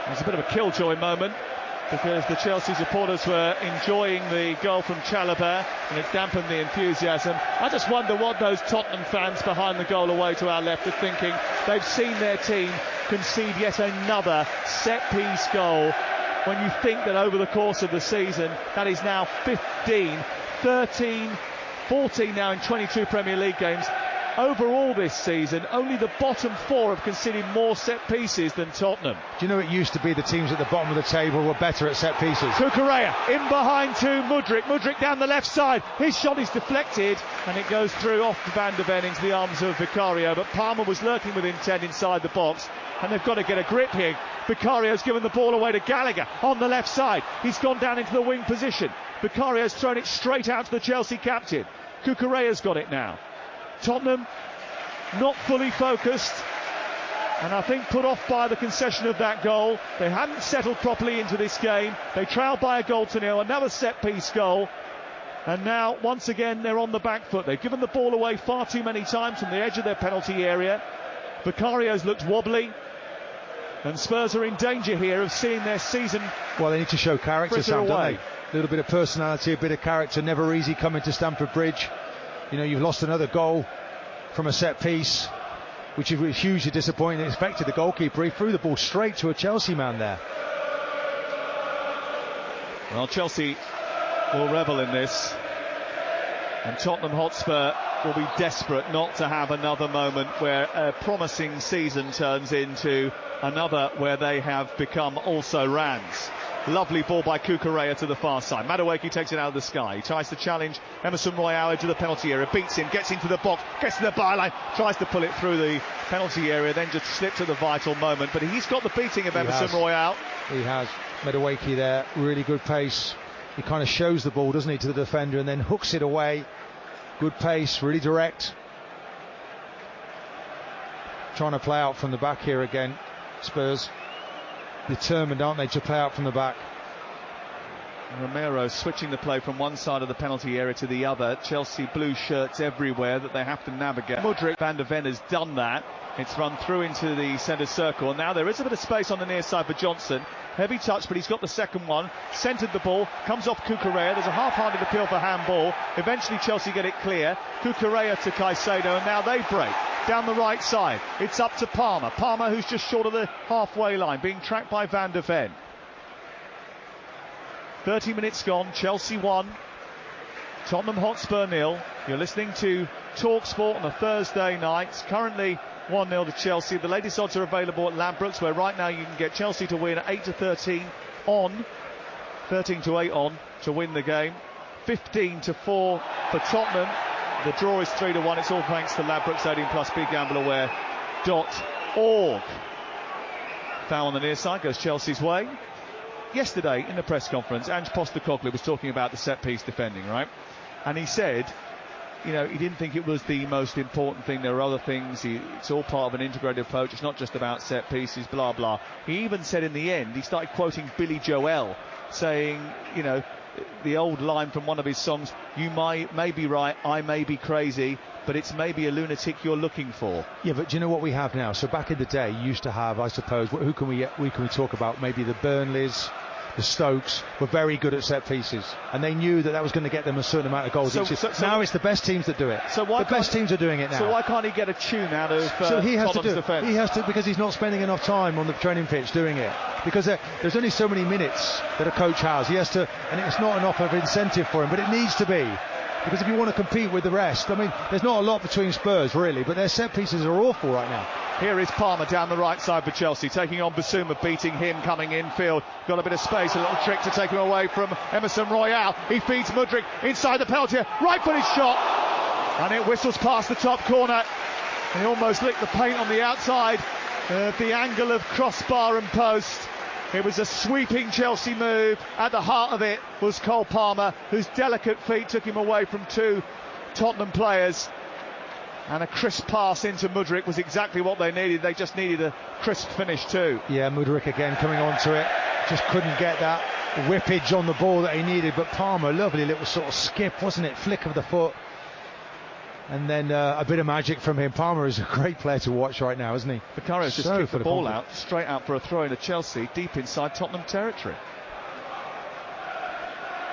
There's a bit of a killjoy moment because the Chelsea supporters were enjoying the goal from Chalobah and it dampened the enthusiasm. I just wonder what those Tottenham fans behind the goal away to our left are thinking. They've seen their team concede yet another set-piece goal. When you think that over the course of the season, that is now 15, 13, 14 now in 22 Premier League games. Overall this season, only the bottom four have conceded more set pieces than Tottenham. Do you know it used to be the teams at the bottom of the table were better at set pieces? Cucurella in behind to Mudryk. Mudryk down the left side. His shot is deflected and it goes through off Van de Ven into the arms of Vicario. But Palmer was lurking with intent inside the box and they've got to get a grip here. Vicario's given the ball away to Gallagher on the left side. He's gone down into the wing position. Vicario's thrown it straight out to the Chelsea captain. Cucurella's got it now. Tottenham not fully focused and I think put off by the concession of that goal. They hadn't settled properly into this game. They trailed by a goal to nil, another set piece goal, and now once again they're on the back foot. They've given the ball away far too many times from the edge of their penalty area. Vicario's looked wobbly and Spurs are in danger here of seeing their season. Well, they need to show character, Sam, don't they? A little bit of personality, a bit of character. Never easy coming to Stamford Bridge. You know, you've lost another goal from a set piece, which is hugely disappointing. Expected the goalkeeper, he threw the ball straight to a Chelsea man there. Well, Chelsea will revel in this, and Tottenham Hotspur will be desperate not to have another moment where a promising season turns into another where they have become also Rans. Lovely ball by Cucurella to the far side. Madueke takes it out of the sky. He tries to challenge Emerson Royale into the penalty area. Beats him, gets into the box, gets to the byline, tries to pull it through the penalty area, then just slips at the vital moment. But he's got the beating of Emerson Royale. He has. Madueke there, really good pace. He kind of shows the ball, doesn't he, to the defender and then hooks it away. Good pace, really direct. Trying to play out from the back here again, Spurs. Determined, aren't they, to play out from the back. Romero switching the play from one side of the penalty area to the other. Chelsea blue shirts everywhere that they have to navigate. Mudryk, Van de Ven has done that. It's run through into the centre circle. Now there is a bit of space on the near side for Johnson. Heavy touch, but he's got the second one. Centred the ball, comes off Cucurella. There's a half-handed appeal for handball. Eventually Chelsea get it clear. Cucurella to Caicedo, and now they break. Down the right side, it's up to Palmer. Palmer, who's just short of the halfway line, being tracked by Van de Ven. 30 minutes gone, Chelsea 1, Tottenham Hotspur 0. You're listening to Talksport on a Thursday night. Currently 1-0 to Chelsea. The latest odds are available at Ladbrokes, where right now you can get Chelsea to win 8-13 on, 13-8 on to win the game. 15-4 for Tottenham. The draw is 3-1. It's all thanks to Ladbrokes 18+, BeGambleAware.org. Foul on the near side goes Chelsea's way. Yesterday in the press conference, Ange Postecoglou was talking about the set-piece defending, right? And he said, you know, he didn't think it was the most important thing. There are other things. It's all part of an integrated approach. It's not just about set pieces, blah, blah. He even said in the end, he started quoting Billy Joel, saying, you know, the old line from one of his songs, you may be right, I may be crazy, but it's maybe a lunatic you're looking for. Yeah, but do you know what we have now? So back in the day, you used to have, I suppose, who can we talk about? Maybe the Burnleys, the Stokes were very good at set pieces, and they knew that was going to get them a certain amount of goals. So now it's the best teams that do it. So the best teams are doing it now. So why can't he get a tune out of so he has Tottenham's defence? He has to, because he's not spending enough time on the training pitch doing it. Because there's only so many minutes that a coach has. He has to, and it's not enough of incentive for him, but it needs to be. Because if you want to compete with the rest, I mean, there's not a lot between Spurs really, but their set pieces are awful right now. Here is Palmer down the right side for Chelsea, taking on Basuma, beating him, coming infield. Got a bit of space, a little trick to take him away from Emerson Royale. He feeds Mudryk inside the penalty, right-footed shot, and it whistles past the top corner. He almost licked the paint on the outside of the angle of crossbar and post. It was a sweeping Chelsea move. At the heart of it was Cole Palmer, whose delicate feet took him away from two Tottenham players. And a crisp pass into Mudryk was exactly what they needed. They just needed a crisp finish too. Yeah, Mudryk again coming onto it. Just couldn't get that whippage on the ball that he needed. But Palmer, lovely little sort of skip, wasn't it? Flick of the foot. And then a bit of magic from him. Palmer is a great player to watch right now, isn't he? Vicario's just kicked the ball out, straight out for a throw into Chelsea, deep inside Tottenham territory.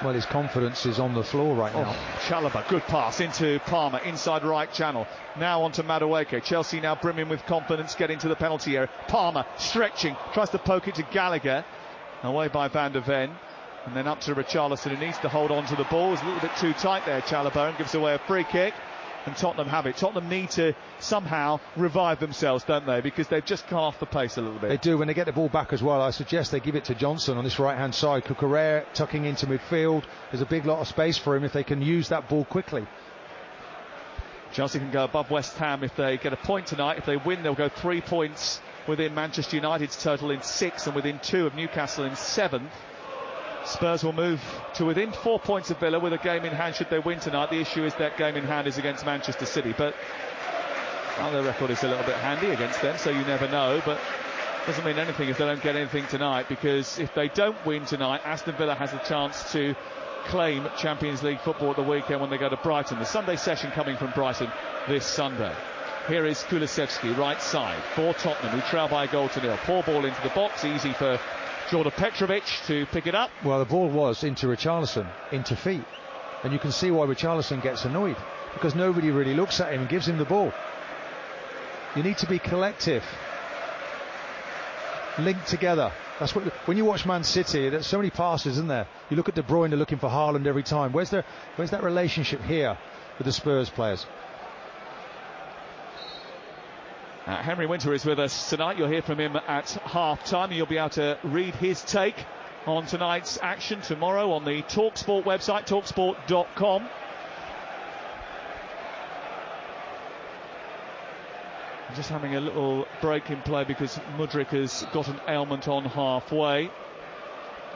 Well, his confidence is on the floor right now. Chalobah, good pass into Palmer, inside right channel. Now onto Madueke. Chelsea now brimming with confidence, getting to the penalty area. Palmer stretching, tries to poke it to Gallagher. Away by Van der Ven. And then up to Richarlison, who needs to hold on to the ball. It's a little bit too tight there, Chalobah, and gives away a free kick. And Tottenham have it. Tottenham need to somehow revive themselves, don't they? Because they've just come off the pace a little bit. They do. When they get the ball back as well, I suggest they give it to Johnson on this right-hand side. Cucurella tucking into midfield. There's a big lot of space for him if they can use that ball quickly. Chelsea can go above West Ham if they get a point tonight. If they win, they'll go 3 points within Manchester United's total in 6 and within 2 of Newcastle in 7th. Spurs will move to within 4 points of Villa with a game in hand should they win tonight. The issue is that game in hand is against Manchester City, but their record is a little bit handy against them, so you never know. But doesn't mean anything if they don't get anything tonight, because if they don't win tonight, Aston Villa has a chance to claim Champions League football at the weekend when they go to Brighton. The Sunday session coming from Brighton this Sunday. Here is Kulusevski, right side for Tottenham, who trail by a goal to nil. Poor ball into the box, easy for Jordan Petrovic to pick it up. Well, the ball was into Richarlison, into feet. And you can see why Richarlison gets annoyed, because nobody really looks at him and gives him the ball. You need to be collective, linked together. That's what, when you watch Man City, there's so many passes, isn't there? You look at De Bruyne, they're looking for Haaland every time. Where's that relationship here with the Spurs players? Henry Winter is with us tonight. You'll hear from him at half-time. You'll be able to read his take on tonight's action tomorrow on the Talksport website, talksport.com. Just having a little break in play because Mudryk has got an ailment on halfway.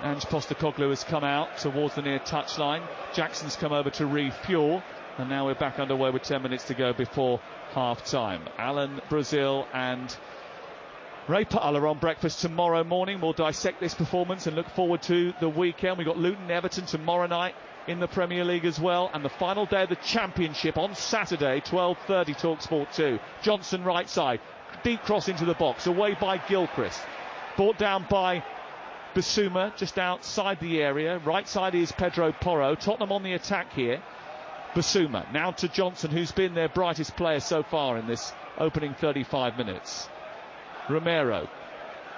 Ange Postecoglou has come out towards the near touchline. Jackson's come over to refuel. And now we're back underway with 10 minutes to go before half-time. Alan Brazil and Ray Puttle are on breakfast tomorrow morning. We'll dissect this performance and look forward to the weekend. We've got Luton Everton tomorrow night in the Premier League as well. And the final day of the Championship on Saturday, 12:30, Talksport 2. Johnson right side. Deep cross into the box. Away by Gilchrist. Brought down by Bissouma just outside the area. Right side is Pedro Porro. Tottenham on the attack here. Bissouma now to Johnson, who's been their brightest player so far in this opening 35 minutes. Romero,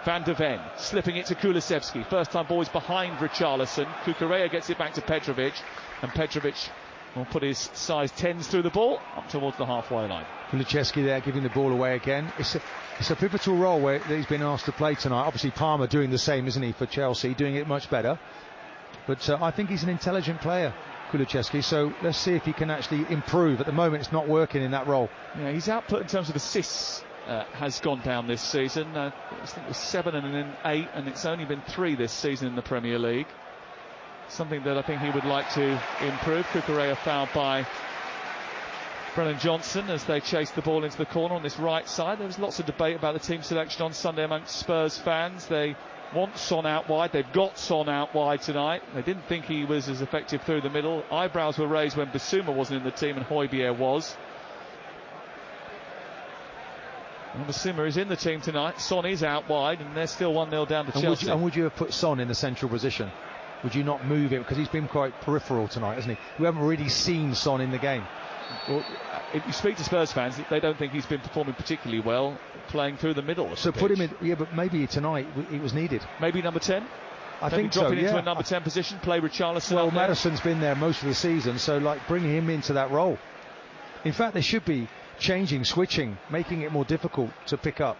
Van der Ven slipping it to Kulusevski. First time ball is behind Richarlison. Cucurella gets it back to Petrovic, and Petrovic will put his size 10s through the ball up towards the halfway line. Kulusevski there giving the ball away again. It's a pivotal role where he's been asked to play tonight. Obviously Palmer doing the same, isn't he, for Chelsea, doing it much better. But I think he's an intelligent player, Kulusevski, so let's see if he can actually improve. At the moment it's not working in that role. Yeah, his output in terms of assists has gone down this season. I think it was 7 and then 8, and it's only been 3 this season in the Premier League. Something that I think he would like to improve. Cucurella fouled by Brennan Johnson as they chased the ball into the corner on this right side. There was lots of debate about the team selection on Sunday amongst Spurs fans. They want Son out wide. They've got Son out wide tonight. They didn't think he was as effective through the middle. Eyebrows were raised when Bissouma wasn't in the team and Højbjerg was. And Bissouma is in the team tonight. Son is out wide, and they're still 1-0 down to Chelsea. Would you have put Son in the central position? Would you not move him? Because he's been quite peripheral tonight, hasn't he? We haven't really seen Son in the game. Well, if you speak to Spurs fans, they don't think he's been performing particularly well playing through the middle. So put him in, yeah, but maybe tonight it was needed. Maybe number 10? I think so, dropping yeah. into a number 10 position, play Richarlison. Well, Maddison's been there most of the season, so bring him into that role. In fact, they should be changing, switching, making it more difficult to pick up.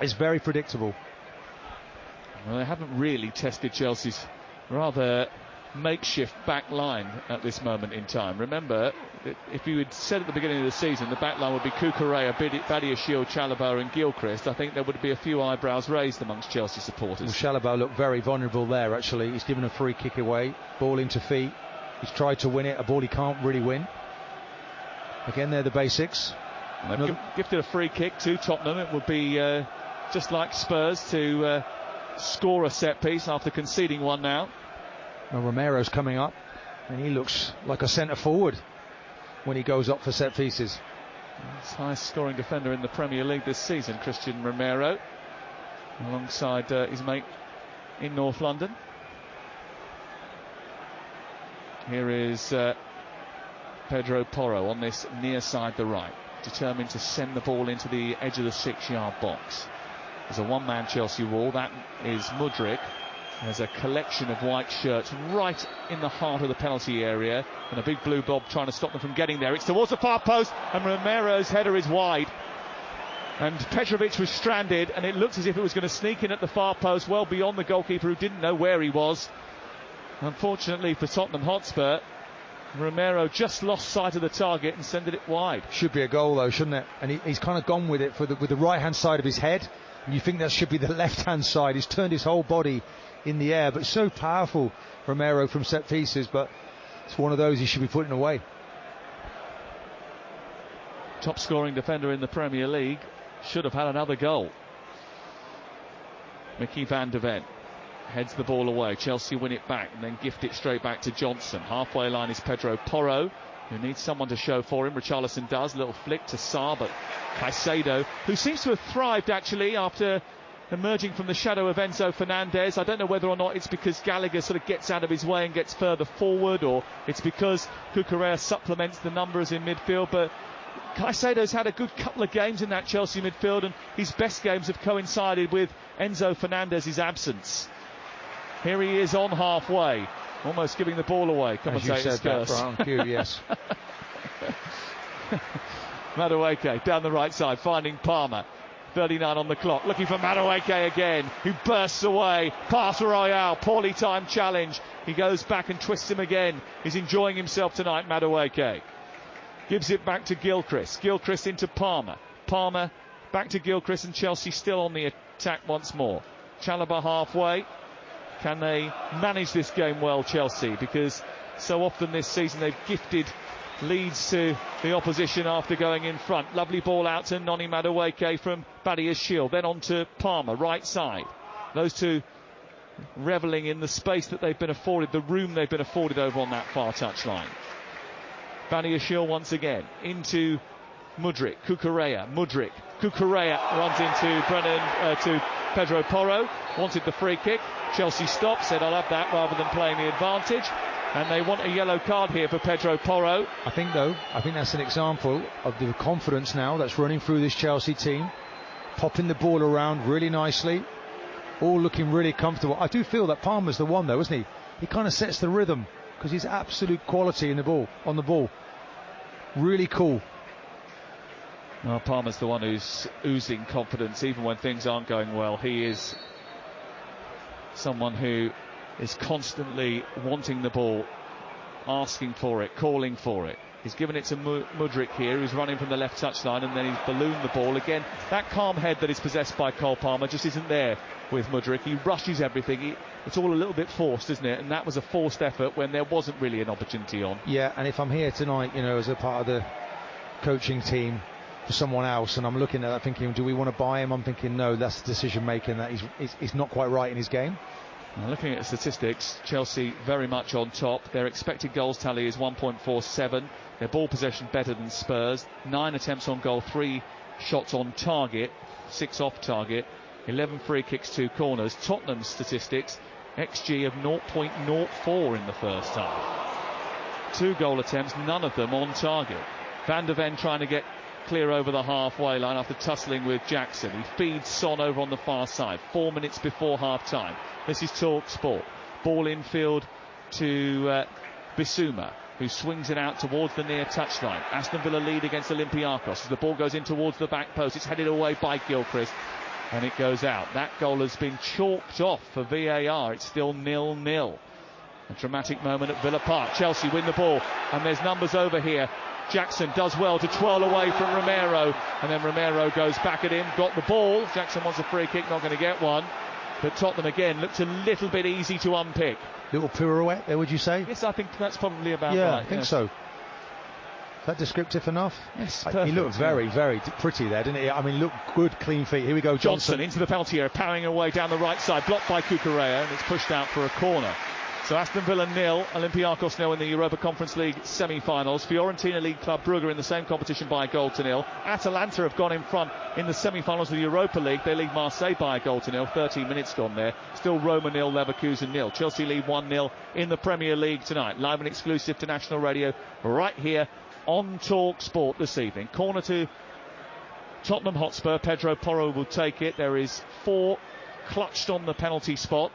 It's very predictable. Well, they haven't really tested Chelsea's rather makeshift back line at this moment in time. Remember, if you had said at the beginning of the season the back line would be Cucurella, Badiashile, Chalobah and Gilchrist, I think there would be a few eyebrows raised amongst Chelsea supporters. Well, Chalobah looked very vulnerable there, actually. He's given a free kick away, ball into feet. He's tried to win it, a ball he can't really win. Again, they're the basics. They've gifted a free kick to Tottenham. It would be just like Spurs to score a set piece after conceding one now. Well, Romero's coming up, and he looks like a centre forward when he goes up for set pieces. He's highest scoring defender in the Premier League this season, Christian Romero, alongside his mate in North London. Here is Pedro Porro on this near side, the right, determined to send the ball into the edge of the 6-yard box. There's a one-man Chelsea wall. That is Mudryk. There's a collection of white shirts right in the heart of the penalty area, and a big blue bob trying to stop them from getting there. It's towards the far post, and Romero's header is wide. And Petrovic was stranded, and it looked as if it was going to sneak in at the far post, well beyond the goalkeeper, who didn't know where he was. Unfortunately for Tottenham Hotspur, Romero just lost sight of the target and sent it wide. Should be a goal though, shouldn't it? And he's kind of gone with it with the right hand side of his head, and you think that should be the left hand side. He's turned his whole body in the air, but so powerful, Romero, from set pieces, but it's one of those he should be putting away. Top scoring defender in the Premier League, should have had another goal. Mickey van de Ven heads the ball away. Chelsea win it back and then gift it straight back to Johnson. Halfway line is Pedro Porro, who needs someone to show for him. Richarlison does. Little flick to Sarr, but Caicedo, who seems to have thrived actually after emerging from the shadow of Enzo Fernandez. I don't know whether or not it's because Gallagher sort of gets out of his way and gets further forward, or it's because Cucurella supplements the numbers in midfield, but Caicedo's had a good couple of games in that Chelsea midfield, and his best games have coincided with Enzo Fernandez's absence. Here he is on halfway, almost giving the ball away. Commentator's curse. On cue, yes. Madueke down the right side, finding Palmer. 39 on the clock, looking for Madueke again, who bursts away. Pass Royale, poorly timed challenge. He goes back and twists him again. He's enjoying himself tonight, Madueke. Gives it back to Gilchrist. Gilchrist into Palmer. Palmer back to Gilchrist, and Chelsea still on the attack once more. Chalobah halfway. Can they manage this game well, Chelsea? Because so often this season they've gifted leads to the opposition after going in front. Lovely ball out to Noni Madueke from Badiashile. Then on to Palmer, right side. Those two revelling in the space that they've been afforded, the room they've been afforded over on that far touchline. Badiashile once again into Mudryk, Cucurella, Mudryk, Cucurella runs into to Pedro Porro, wanted the free kick. Chelsea stopped, said I'll have that rather than playing the advantage, and they want a yellow card here for Pedro Porro. I think that's an example of the confidence now that's running through this Chelsea team, popping the ball around really nicely, all looking really comfortable. I do feel that Palmer's the one though, isn't he? He kind of sets the rhythm because he's absolute quality on the ball. Really cool. Well, Palmer's the one who's oozing confidence even when things aren't going well. He is someone who is constantly wanting the ball, asking for it, calling for it. He's given it to Mudryk here, who's running from the left touchline, and then he's ballooned the ball again. That calm head that is possessed by Cole Palmer just isn't there with Mudryk. He rushes everything. It's all a little bit forced, isn't it? And that was a forced effort when there wasn't really an opportunity on. Yeah, and if I'm here tonight, as a part of the coaching team for someone else, and I'm looking at that thinking, do we want to buy him? I'm thinking, no, that's the decision making that he's not quite right in his game. Now, looking at the statistics, Chelsea very much on top. Their expected goals tally is 1.47. Their ball possession better than Spurs. 9 attempts on goal, 3 shots on target, 6 off target, 11 free kicks, 2 corners. Tottenham's statistics, XG of 0.04 in the first half. 2 goal attempts, none of them on target. Van de Ven trying to get clear over the halfway line after tussling with Jackson. He feeds Son over on the far side 4 minutes before half time. This is Talksport. Ball infield to Bissouma, who swings it out towards the near touchline. Aston Villa lead against Olympiacos as the ball goes in towards the back post. It's headed away by Gilchrist and it goes out. That goal has been chalked off for VAR. It's still 0-0. A dramatic moment at Villa Park. Chelsea win the ball and there's numbers over here. Jackson does well to twirl away from Romero, and then Romero goes back at him, got the ball. Jackson wants a free kick, not going to get one. But Tottenham again looks a little bit easy to unpick. Little pirouette there, would you say? Yes, I think that's probably about right. Yeah, I think so. Is that descriptive enough? Yes, perfect. He looked very, very pretty there, didn't he? I mean, look, good, clean feet. Here we go, Johnson. Into the penalty area, powering away down the right side, blocked by Cucurella, and it's pushed out for a corner. So Aston Villa 0, Olympiacos 0 in the Europa Conference League semi-finals. Fiorentina lead Club Brugge in the same competition by 1-0. Atalanta have gone in front in the semi-finals of the Europa League. They lead Marseille by 1-0. 13 minutes gone there. Still Roma 0, Leverkusen 0. Chelsea lead 1-0 in the Premier League tonight. Live and exclusive to National Radio right here on Talksport this evening. Corner to Tottenham Hotspur. Pedro Porro will take it. There is 4 clutched on the penalty spot,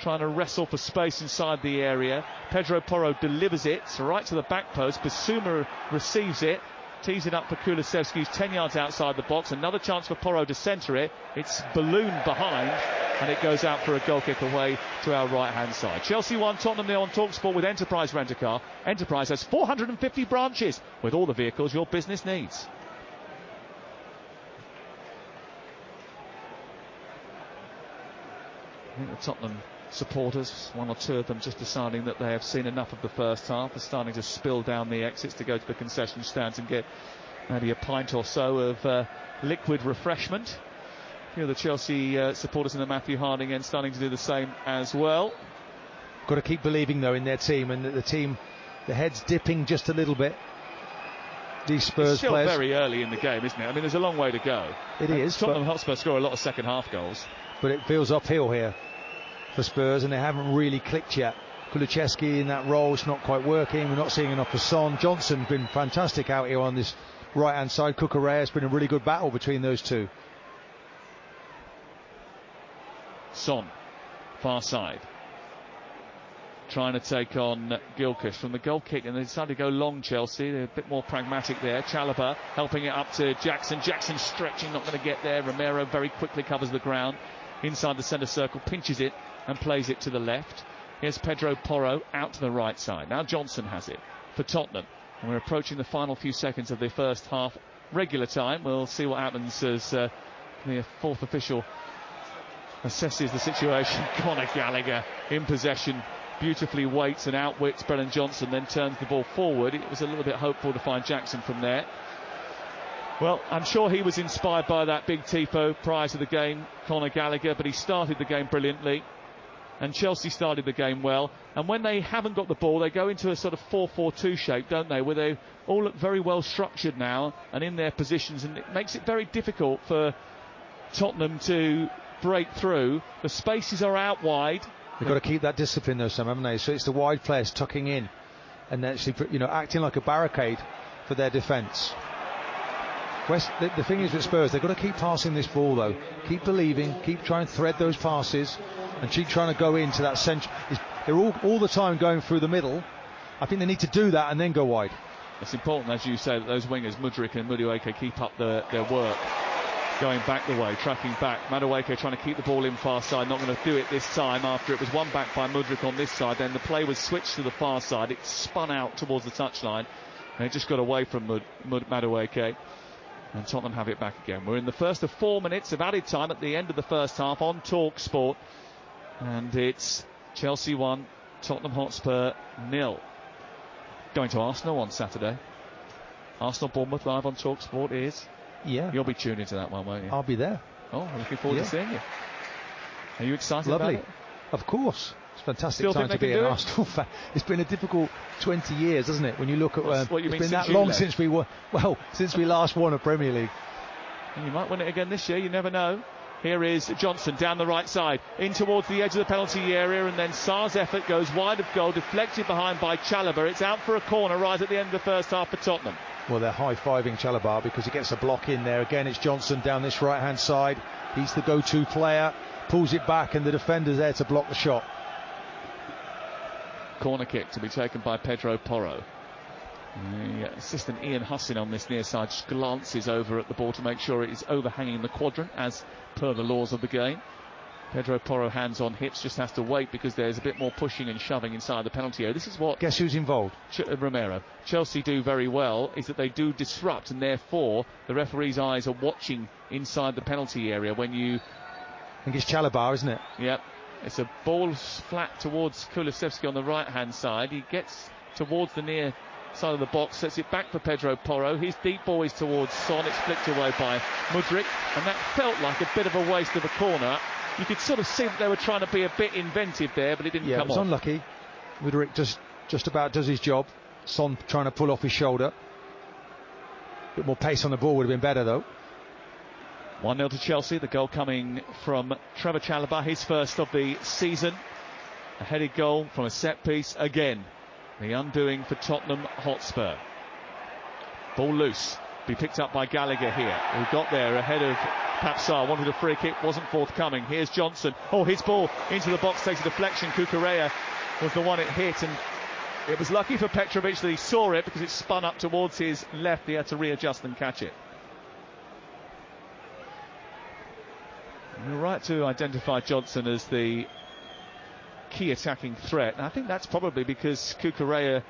trying to wrestle for space inside the area. Pedro Porro delivers it right to the back post. Bissouma receives it, tees it up for Kulusevski, 10 yards outside the box. Another chance for Porro to centre it. It's ballooned behind, and it goes out for a goal kick away to our right-hand side. Chelsea 1, Tottenham 0 on Talksport with Enterprise Rent-A-Car. Enterprise has 450 branches with all the vehicles your business needs. I think the Tottenham supporters, 1 or 2 of them, just deciding that they have seen enough of the first half. They're starting to spill down the exits to go to the concession stands and get maybe a pint or so of liquid refreshment. A few of the Chelsea supporters in the Matthew Harding end starting to do the same as well. Got to keep believing though in their team, and that the team, the head's dipping just a little bit. These Spurs it's still players, very early in the game, isn't it? I mean, there's a long way to go. It is. Tottenham Hotspur score a lot of second half goals, but it feels uphill here for Spurs, and they haven't really clicked yet. Kulusevski in that role, it's not quite working. We're not seeing enough of Son. Johnson's been fantastic out here on this right hand side. Cucurella, it's been a really good battle between those two. Son, far side, trying to take on Gilchrist from the goal kick, and they decided to go long. Chelsea, they're a bit more pragmatic there. Chalobah helping it up to Jackson. Jackson stretching, not going to get there. Romero very quickly covers the ground inside the centre circle, pinches it and plays it to the left. Here's Pedro Porro out to the right side. Now Johnson has it for Tottenham, and we're approaching the final few seconds of the first half regular time. We'll see what happens as the 4th official assesses the situation. Conor Gallagher in possession, beautifully waits and outwits Brennan Johnson, then turns the ball forward. It was a little bit hopeful to find Jackson from there. Well, I'm sure he was inspired by that big tifo prior to the game, Conor Gallagher, but he started the game brilliantly, and Chelsea started the game well. And when they haven't got the ball, they go into a sort of 4-4-2 shape, don't they, where they all look very well structured now and in their positions, and it makes it very difficult for Tottenham to break through. The spaces are out wide. They've got to keep that discipline though, Sam, haven't they? So it's the wide players tucking in and actually, acting like a barricade for their defence. The thing is with Spurs, they've got to keep passing this ball though. Keep believing, keep trying to thread those passes, and keep trying to go into that centre. They're all the time going through the middle. I think they need to do that and then go wide. It's important, as you say, that those wingers, Mudryk and Madueke, keep up their work. Going back the way, tracking back. Madueke trying to keep the ball in far side, not going to do it this time after it was won back by Mudryk on this side. Then the play was switched to the far side. It spun out towards the touchline, and it just got away from Madueke. And Tottenham have it back again. We're in the first of 4 minutes of added time at the end of the first half on Talksport. And it's Chelsea 1, Tottenham Hotspur 0. Going to Arsenal on Saturday. Arsenal-Bournemouth live on Talksport is... Yeah. You'll be tuned into that one, won't you? I'll be there. Oh, looking forward to seeing you. Are you excited Lovely. about it? Of course. It's a fantastic Still time to be an Arsenal fan. It's been a difficult 20 years, hasn't it? When you look at what you it's mean been that you long left? since since we last won a Premier League. And you might win it again this year, you never know. Here is Johnson down the right side, in towards the edge of the penalty area, and then Sarr's effort goes wide of goal, deflected behind by Chalobah. It's out for a corner right at the end of the first half for Tottenham. Well, they're high-fiving Chalobah because he gets a block in there. Again, it's Johnson down this right-hand side. He's the go-to player, pulls it back, and the defender's there to block the shot. Corner kick to be taken by Pedro Porro. The assistant Ian Hussin on this near side just glances over at the ball to make sure it is overhanging the quadrant as per the laws of the game. Pedro Porro, hands on hips, just has to wait because there's a bit more pushing and shoving inside the penalty area. This is what... Guess who's involved? Romero. Chelsea do very well is that they do disrupt, and therefore the referee's eyes are watching inside the penalty area when you... I think it's Chalobah, isn't it? Yep. It's a ball flat towards Kulusevski on the right-hand side. He gets towards the near side of the box, sets it back for Pedro Porro. His deep ball is towards Son. It's flicked away by Mudryk, and that felt like a bit of a waste of a corner. You could sort of see that they were trying to be a bit inventive there, but it didn't come off. Yeah, it was unlucky. Mudryk just about does his job. Son trying to pull off his shoulder. A bit more pace on the ball would have been better though. 1-0 to Chelsea, the goal coming from Trevor Chalobah, his first of the season. A headed goal from a set piece again. The undoing for Tottenham Hotspur. Ball loose, be picked up by Gallagher here, who got there ahead of Papsar, wanted a free kick, wasn't forthcoming. Here's Johnson, his ball into the box, takes a deflection. Kukurea was the one it hit, and it was lucky for Petrovic that he saw it, because it spun up towards his left. He had to readjust and catch it. You're right to identify Johnson as the key attacking threat, and I think that's probably because Kukurea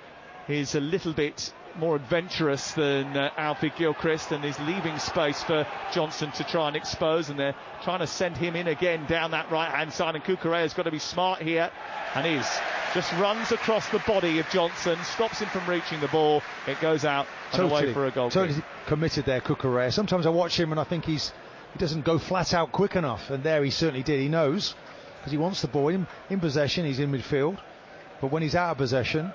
is a little bit more adventurous than Alfie Gilchrist, and is leaving space for Johnson to try and expose, and they're trying to send him in again down that right hand side, and Kukurea's got to be smart here, and just runs across the body of Johnson, stops him from reaching the ball. It goes out and away for a goal. Totally committed there, Kukurea. Sometimes I watch him and I think he doesn't go flat out quick enough, and there he certainly did. He knows, because he wants the ball in possession. He's in midfield, but when he's out of possession,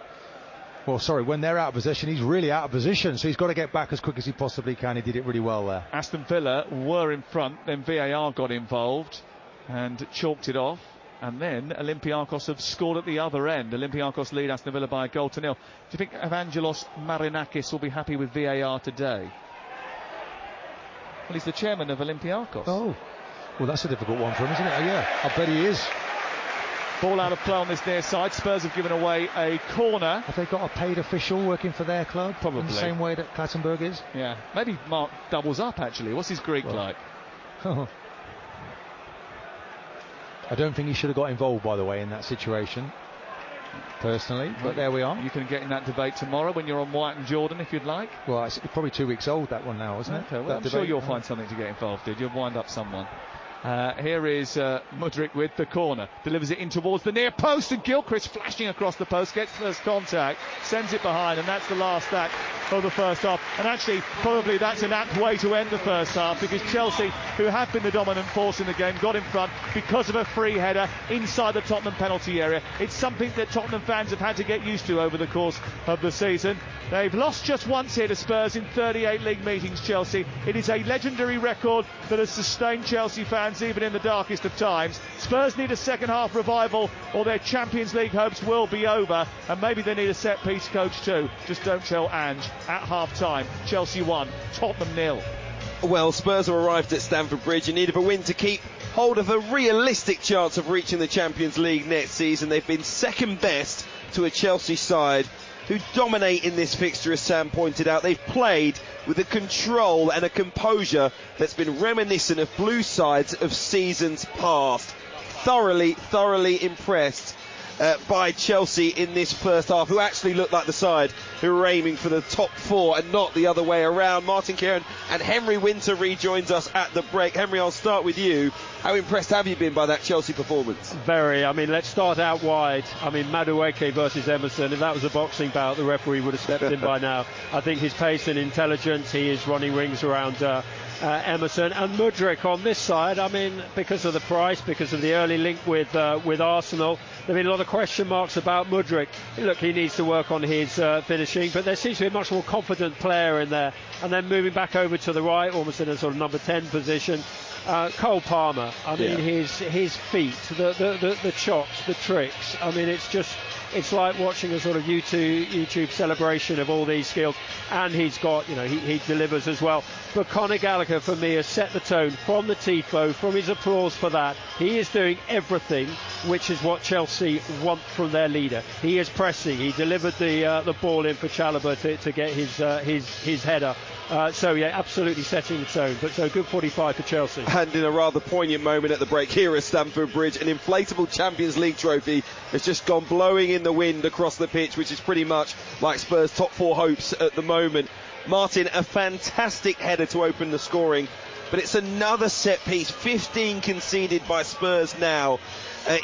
when they're out of possession, he's really out of position, so he's got to get back as quick as he possibly can. He did it really well there. Aston Villa were in front, then VAR got involved and chalked it off, and then Olympiacos have scored at the other end. Olympiacos lead Aston Villa by 1-0. Do you think Evangelos Marinakis will be happy with VAR today? Well, he's the chairman of Olympiacos. Oh, well, that's a difficult one for him, isn't it? Oh, yeah, I bet he is. Ball out of play on this near side. Spurs have given away a corner. Have they got a paid official working for their club? Probably. In the same way that Clattenburg is? Yeah. Maybe Mark doubles up, actually. What's his Greek like? I don't think he should have got involved, by the way, in that situation, personally, but there we are. You can get in that debate tomorrow when you're on White and Jordan, if you'd like. Well, it's probably 2 weeks old, that one now, isn't it? Okay, well, I'm sure you'll find something to get involved in. You'll wind up someone. Here is Mudryk with the corner, delivers it in towards the near post, and Gilchrist flashing across the post, gets first contact, sends it behind, and that's the last act of the first half. And actually, probably that's an apt way to end the first half, because Chelsea, who have been the dominant force in the game, got in front because of a free header inside the Tottenham penalty area. It's something that Tottenham fans have had to get used to over the course of the season. They've lost just once here to Spurs in 38 league meetings, Chelsea. It is a legendary record that has sustained Chelsea fans even in the darkest of times. Spurs need a second half revival, or their Champions League hopes will be over, and maybe they need a set piece coach too. Just don't tell Ange. At half time, Chelsea 1, Tottenham 0. Well, Spurs have arrived at Stamford Bridge in need of a win to keep hold of a realistic chance of reaching the Champions League next season. They've been second best to a Chelsea side who dominate in this fixture, as Sam pointed out. They've played with a control and a composure that's been reminiscent of blue sides of seasons past. Thoroughly impressed by Chelsea in this first half, who actually looked like the side who were aiming for the top four and not the other way around. Martin Keown and Henry Winter rejoins us at the break. Henry, I'll start with you. How impressed have you been by that Chelsea performance? Very. I mean, let's start out wide. I mean, Madueke versus Emerson, if that was a boxing bout, the referee would have stepped in by now. I think his pace and intelligence, he is running rings around Emerson. And Mudryk on this side, I mean, because of the price, because of the early link with Arsenal, there have been a lot of question marks about Mudryk. Look, he needs to work on his finishing, but there seems to be a much more confident player in there. And then moving back over to the right, almost in a sort of number 10 position, Cole Palmer. I mean, his feet, the chops, the tricks. I mean, it's like watching a sort of YouTube celebration of all these skills. And he's got, he delivers as well. But Conor Gallagher, for me, has set the tone from the tifo, from his applause for that. He is doing everything, which is what Chelsea want from their leader. He is pressing. He delivered the ball in for Chalobah to get his header. So, absolutely setting the tone. But so good 45 for Chelsea. And in a rather poignant moment at the break here at Stamford Bridge, an inflatable Champions League trophy has just gone blowing in the wind across the pitch, which is pretty much like Spurs' top four hopes at the moment. Martin, a fantastic header to open the scoring, but it's another set piece. 15 conceded by Spurs now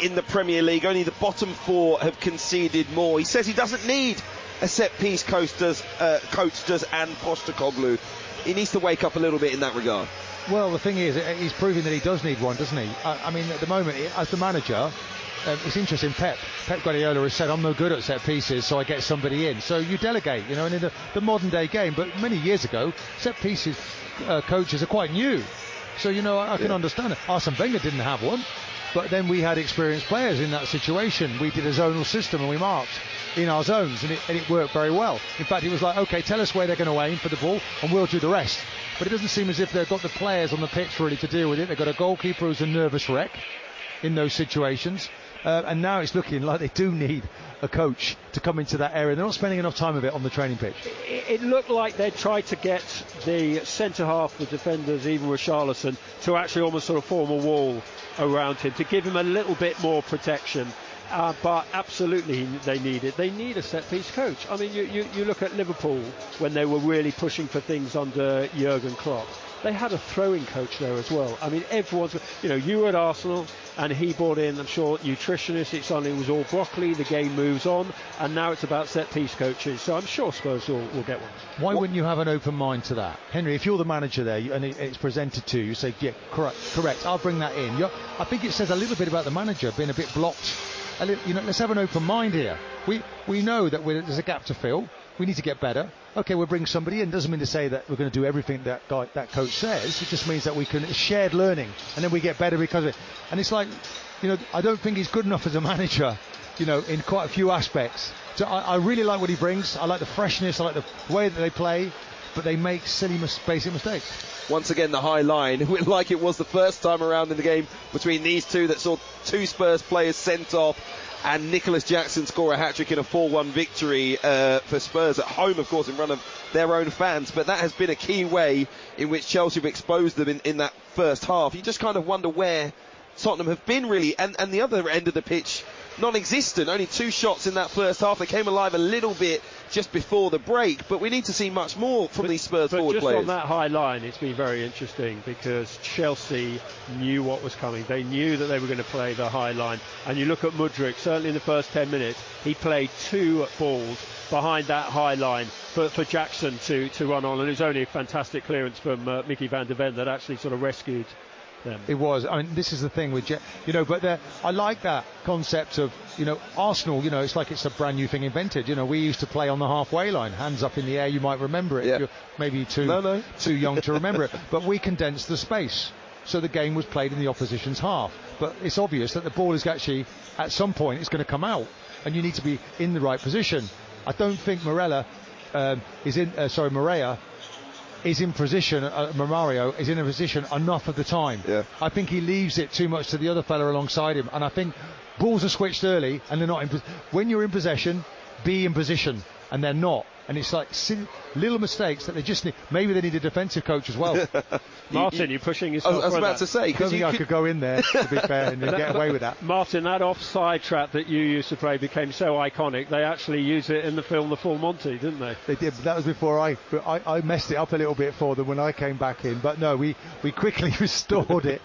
in the Premier League. Only the bottom four have conceded more. He says he doesn't need a set piece coach does and Postecoglou. He needs to wake up a little bit in that regard. Well, the thing is, he's proving that he does need one, doesn't he? I mean, at the moment, as the manager, it's interesting. Pep Guardiola has said, I'm no good at set pieces, so I get somebody in. So you delegate, and in the modern day game, but many years ago, set pieces coaches are quite new. So, I can understand it. Arsene Wenger didn't have one, but then we had experienced players in that situation. We did a zonal system and we marked in our zones, and it worked very well. In fact, it was like, okay, tell us where they're going to aim for the ball and we'll do the rest. But it doesn't seem as if they've got the players on the pitch really to deal with it. They've got a goalkeeper who's a nervous wreck in those situations. And now it's looking like they do need a coach to come into that area. They're not spending enough time of it on the training pitch. It looked like they tried to get the centre half, the defenders, even with Richarlison, to actually almost sort of form a wall around him to give him a little bit more protection. But absolutely they need it. They need a set-piece coach. I mean, you look at Liverpool when they were really pushing for things under Jurgen Klopp. They had a throwing coach there as well. I mean, everyone's, you were at Arsenal and he brought in, I'm sure, nutritionists. It suddenly was all broccoli, the game moves on, and now it's about set-piece coaches. So I'm sure Spurs will get one. Why wouldn't you have an open mind to that? Henry, if you're the manager there and it's presented to you, you say, yeah, correct, I'll bring that in. I think it says a little bit about the manager being a bit blocked. Let's have an open mind here. We know that there's a gap to fill. We need to get better. Okay, we'll bring somebody in. Doesn't mean to say that we're going to do everything that coach says. It just means that we can shared learning, and then we get better because of it. And it's like, I don't think he's good enough as a manager, in quite a few aspects. So I really like what he brings. I like the freshness. I like the way that they play, but they make silly, basic mistakes. Once again, the high line, like it was the first time around in the game between these two, that saw two Spurs players sent off, and Nicholas Jackson score a hat-trick in a 4-1 victory for Spurs at home, of course, in front of their own fans. But that has been a key way in which Chelsea have exposed them in that first half. You just kind of wonder where Tottenham have been, really. And the other end of the pitch, non-existent. Only 2 shots in that first half. They came alive a little bit just before the break, but we need to see much more from these Spurs forward players. But just on that high line, it's been very interesting because Chelsea knew what was coming. They knew that they were going to play the high line. And you look at Mudryk, certainly in the first 10 minutes, he played 2 balls behind that high line for Jackson to run on, and it was only a fantastic clearance from Mickey van der Ven that actually sort of rescued them. It was. I mean, this is the thing with but I like that concept of Arsenal. It's like it's a brand new thing invented. We used to play on the halfway line, hands up in the air. You might remember it. Yeah. If you're maybe too young to remember it. But we condensed the space, so the game was played in the opposition's half. But it's obvious that the ball is actually at some point it's going to come out, and you need to be in the right position. I don't think Moreira is in position. Mario is in a position enough of the time. Yeah. I think he leaves it too much to the other fella alongside him, and I think balls are switched early, and they're not in. When you're in possession, be in position, and they're not. And it's like little mistakes that they just need. Maybe they need a defensive coach as well. Martin, you're pushing yourself. I was about to say, I don't think I could go in there, to be fair, and get away with that. Martin, that offside trap that you used to play became so iconic. They actually used it in the film The Full Monty, didn't they? They did. But that was before I messed it up a little bit for them when I came back in. But no, we quickly restored it.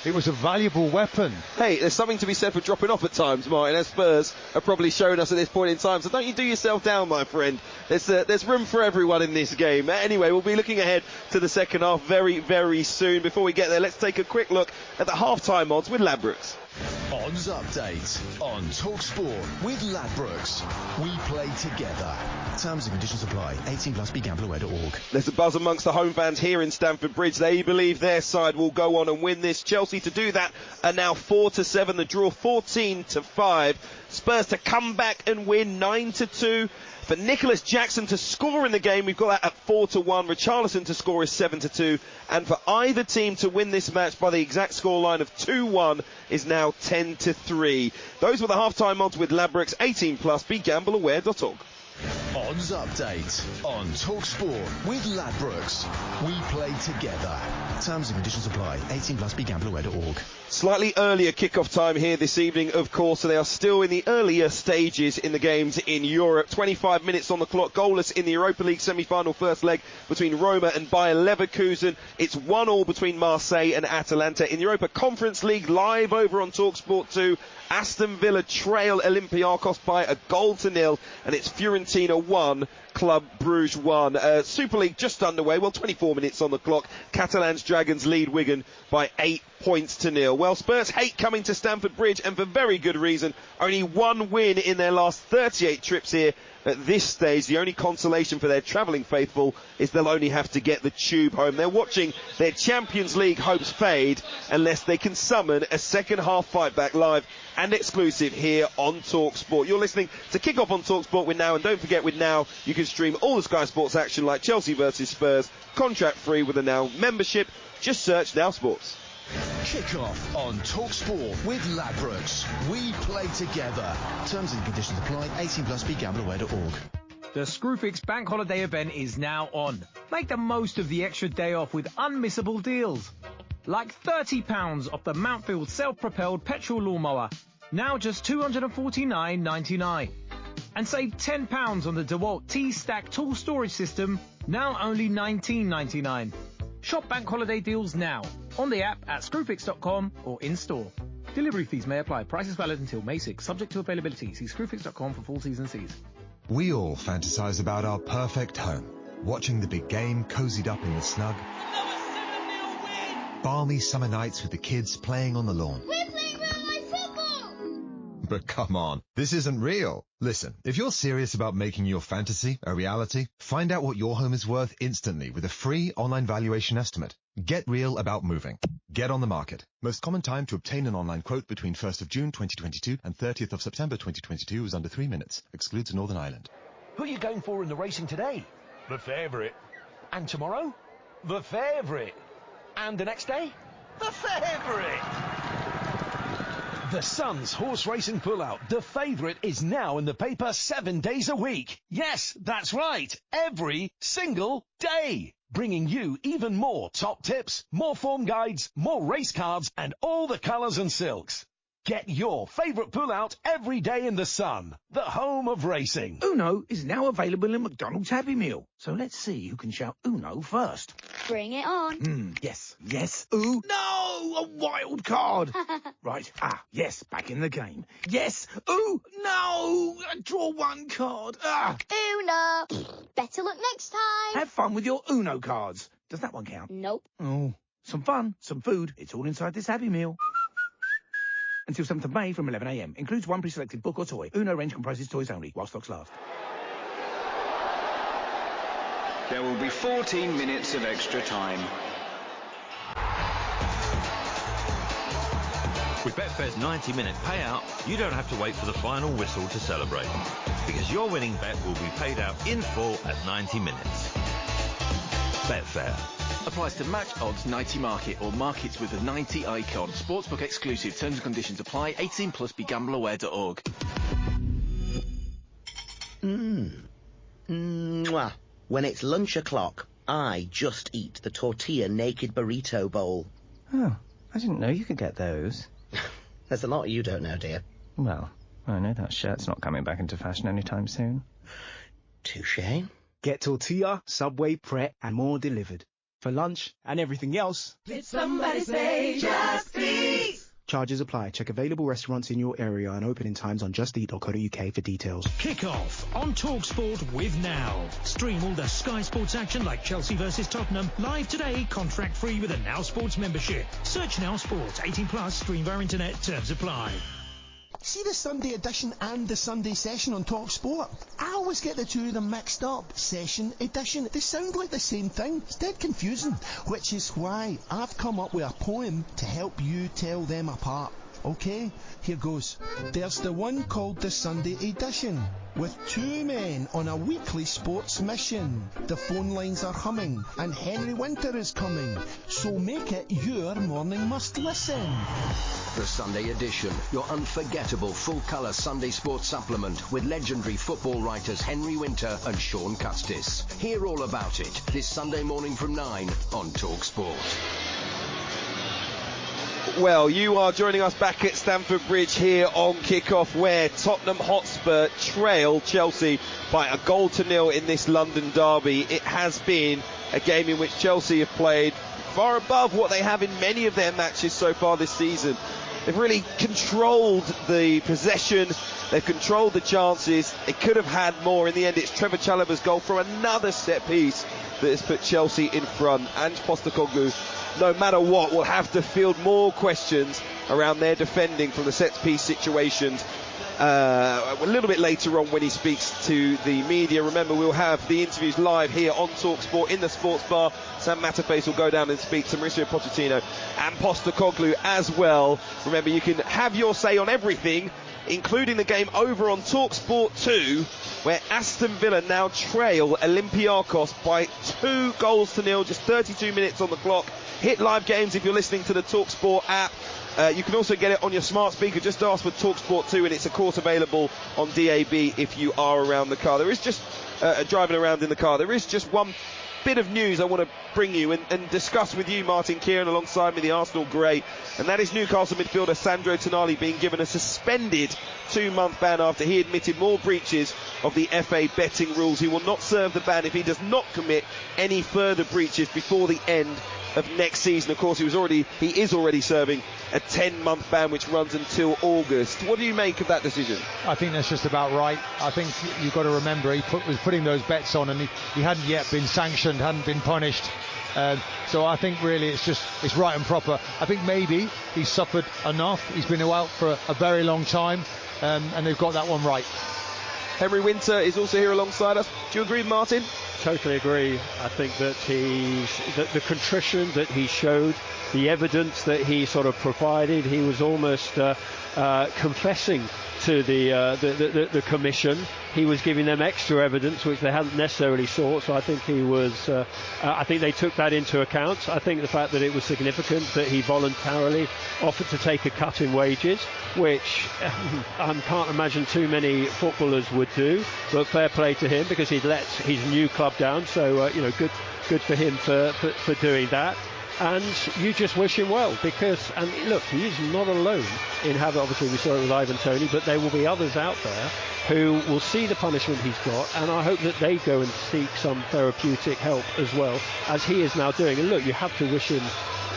It was a valuable weapon. Hey, there's something to be said for dropping off at times, Martin, as Spurs have probably shown us at this point in time. So don't you do yourself down, my friend. There's room for everyone in this game. Anyway, we'll be looking ahead to the second half very, very soon. Before we get there, let's take a quick look at the half-time odds with Ladbrokes. Odds update on Talksport with Ladbrokes. We play together. Terms and conditions apply. 18 plus. BeGambleAware.org. There's a buzz amongst the home fans here in Stamford Bridge. They believe their side will go on and win this. Chelsea to do that are now 4-7. The draw 14-5. Spurs to come back and win 9-2. For Nicholas Jackson to score in the game, we've got that at 4-1. Richarlison to score is 7-2. And for either team to win this match by the exact scoreline of 2-1 is now 10-3. Those were the half-time odds with Ladbrokes. 18 plus. BeGambleAware.org. Odds update on Talksport with Ladbrokes. We play together. Terms and conditions apply. 18 plus. BeGambleAware.org. Slightly earlier kick-off time here this evening, of course, so they are still in the earlier stages in the games in Europe. 25 minutes on the clock, goalless in the Europa League semi-final first leg between Roma and Bayer Leverkusen. It's 1-1 between Marseille and Atalanta. In the Europa Conference League, live over on Talksport 2, Aston Villa trail Olympiacos by 1-0, and it's Fiorentina 1, Club Brugge 1. Super League just underway, 24 minutes on the clock. Catalans Dragons lead Wigan by 8 points-0. Well, Spurs hate coming to Stamford Bridge, and for very good reason. Only one win in their last 38 trips here at this stage. The only consolation for their travelling faithful is they'll only have to get the tube home. They're watching their Champions League hopes fade unless they can summon a second-half fight back live and exclusive here on Talksport. You're listening to Kick Off on Talksport with Now, and don't forget, with Now you can stream all the Sky Sports action like Chelsea versus Spurs, contract-free with a Now membership. Just search Now Sports. Kick-Off on Talksport with Ladbrokes. We play together. Terms and conditions apply. 18 plus. BeGambleAware.org. The Screwfix Bank Holiday event is now on. Make the most of the extra day off with unmissable deals. Like £30 off the Mountfield self-propelled petrol lawnmower. Now just $249.99. And save £10 on the DeWalt T-Stack tool storage system. Now only $19.99. Shop bank holiday deals now. On the app at screwfix.com or in-store. Delivery fees may apply. Prices valid until May 6. Subject to availability. See screwfix.com for full T's and C's. We all fantasize about our perfect home. Watching the big game cozied up in the snug. Balmy summer nights with the kids playing on the lawn. We're playing real-life football! But come on, this isn't real. Listen, if you're serious about making your fantasy a reality, find out what your home is worth instantly with a free online valuation estimate. Get real about moving. Get on the market. Most common time to obtain an online quote between 1st of June 2022 and 30th of September 2022 is under 3 minutes. Excludes Northern Ireland. Who are you going for in the racing today? The favourite. And tomorrow? The favourite. And the next day? The favourite. The Sun's horse racing pullout, The Favourite, is now in the paper 7 days a week. Yes, that's right. Every single day. Bringing you even more top tips, more form guides, more race cards, and all the colours and silks. Get your favourite pullout every day in the Sun, the home of racing. Uno is now available in McDonald's Happy Meal. So let's see who can shout Uno first. Bring it on. Yes, no, a wild card. Right, yes, back in the game. Yes, no, draw one card. Uno. Better luck next time. Have fun with your Uno cards. Does that one count? Nope. Oh, some fun, some food. It's all inside this Happy Meal. Until 7th of May from 11 a.m. Includes one pre-selected book or toy. Uno range comprises toys only, while stocks last. There will be 14 minutes of extra time. With Betfair's 90-minute payout, you don't have to wait for the final whistle to celebrate. Because your winning bet will be paid out in full at 90 minutes. Betfair. Applies to match odds 90 market or markets with a 90 icon. Sportsbook exclusive. Terms and conditions apply. 18 plus. BeGambleAware.org. Mwah. When it's lunch o'clock, I just eat the tortilla naked burrito bowl. Oh, I didn't know you could get those. There's a lot you don't know, dear. Well, I know that shirt's not coming back into fashion anytime soon. Touché. Get tortilla, Subway, Pret, and more delivered. For lunch and everything else. Did somebody say just eat? Charges apply. Check available restaurants in your area and opening times on justeat.co.uk for details. Kick off on Talksport with Now. Stream all the Sky Sports action like Chelsea versus Tottenham live today, contract free with a Now Sports membership. Search Now Sports. 18 plus. Stream via internet. Terms apply. See the Sunday edition and the Sunday session on Talksport? I always get the two of them mixed up. Session, edition, they sound like the same thing. It's dead confusing, which is why I've come up with a poem to help you tell them apart. Okay, here goes. There's the one called the Sunday edition, with two men on a weekly sports mission. The phone lines are humming, and Henry Winter is coming, so make it your morning must listen. The Sunday edition, your unforgettable full-colour Sunday sports supplement with legendary football writers Henry Winter and Sean Custis. Hear all about it this Sunday morning from 9 on Talksport. Well, you are joining us back at Stamford Bridge here on Kickoff, where Tottenham Hotspur trail Chelsea by 1-0 in this London derby. It has been a game in which Chelsea have played far above what they have in many of their matches so far this season. They've really controlled the possession. They've controlled the chances. They could have had more. In the end, it's Trevor Chalobah's goal from another set piece that has put Chelsea in front. And Postecoglou, no matter what, will have to field more questions around their defending from the set piece situations a little bit later on when he speaks to the media. Remember, we'll have the interviews live here on Talksport in the sports bar. Sam Matterface will go down and speak to Mauricio Pochettino and Postecoglou as well. Remember, you can have your say on everything, including the game over on Talksport 2, where Aston Villa now trail Olympiacos by 2-0, just 32 minutes on the clock. Hit live games if you're listening to the Talksport app. You can also get it on your smart speaker. Just ask for Talksport 2, and it's of course available on DAB if you are around the car. There is just driving around in the car. There is just one bit of news I want to bring you and discuss with you, Martin Keown, alongside me, the Arsenal great, and that is Newcastle midfielder Sandro Tonali being given a suspended 2-month ban after he admitted more breaches of the FA betting rules. He will not serve the ban if he does not commit any further breaches before the end of next season. Of course, he is already serving a 10-month ban which runs until August. What do you make of that decision? I think that's just about right. I think you've got to remember he was putting those bets on, and he hadn't yet been sanctioned, hadn't been punished. So I think really it's right and proper. I think maybe he's suffered enough. He's been out for a very long time, and they've got that one right. Henry Winter is also here alongside us. Do you agree with Martin? Totally agree. I think that the contrition that he showed, the evidence that he sort of provided, he was almost confessing to the commission. He was giving them extra evidence which they hadn't necessarily sought. So I think he was. I think they took that into account. I think the fact that it was significant that he voluntarily offered to take a cut in wages, which I can't imagine too many footballers would do. But fair play to him, because he'd let his new club down. So good for him for doing that. And you just wish him well, because, and look, he is not alone in having, obviously we saw it with Ivan Toney, but there will be others out there who will see the punishment he's got, and I hope that they go and seek some therapeutic help as well, as he is now doing. And look, you have to wish him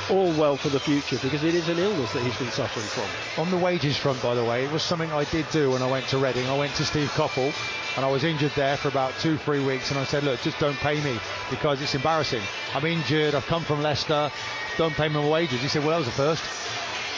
all well for the future, because it is an illness that he's been suffering from. On the wages front, by the way, it was something I did do when I went to Reading. I went to Steve Coppell, and I was injured there for about 2-3 weeks, and I said, look, just don't pay me, because it's embarrassing. I'm injured, I've come from Leicester, don't pay me my wages. He said, well, that was a first.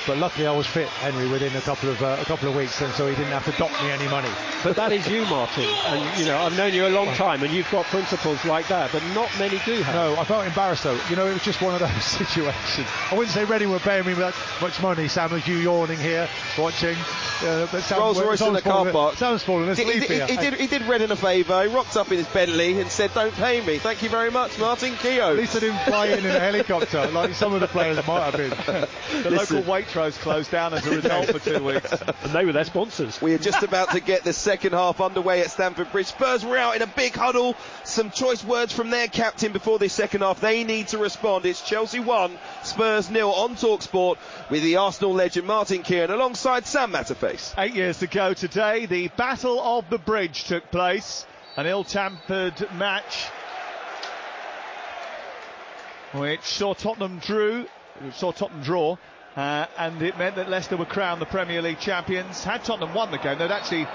But luckily I was fit, Henry, within a couple of weeks, and so he didn't have to dock me any money. But that is you, Martin, and I've known you a long time, and you've got principles like that, but not many do have. No, I felt embarrassed though. It was just one of those situations. I wouldn't say Reading were paying me much money, Sam, as you yawning here, watching. But Rolls Royce in the car park. Sam's falling asleep here. He did Reading a favour. He rocked up in his Bentley and said, don't pay me. Thank you very much, Martin Keown. At least I didn't fly in a helicopter like some of the players might have been. The local Waitrose closed down as a result for 2 weeks. And they were their sponsors. We are just about to get the second half underway at Stamford Bridge. Spurs were out in a big huddle. Some choice words from their captain before this second half. They need to respond. It's Chelsea 1, Spurs 0 on Talksport with the Arsenal legend Martin Keown alongside Sam Matterface. 8 years ago today, the Battle of the Bridge took place. An ill-tempered match which saw Tottenham draw. And it meant that Leicester were crowned the Premier League champions. Had Tottenham won the game, they'd actually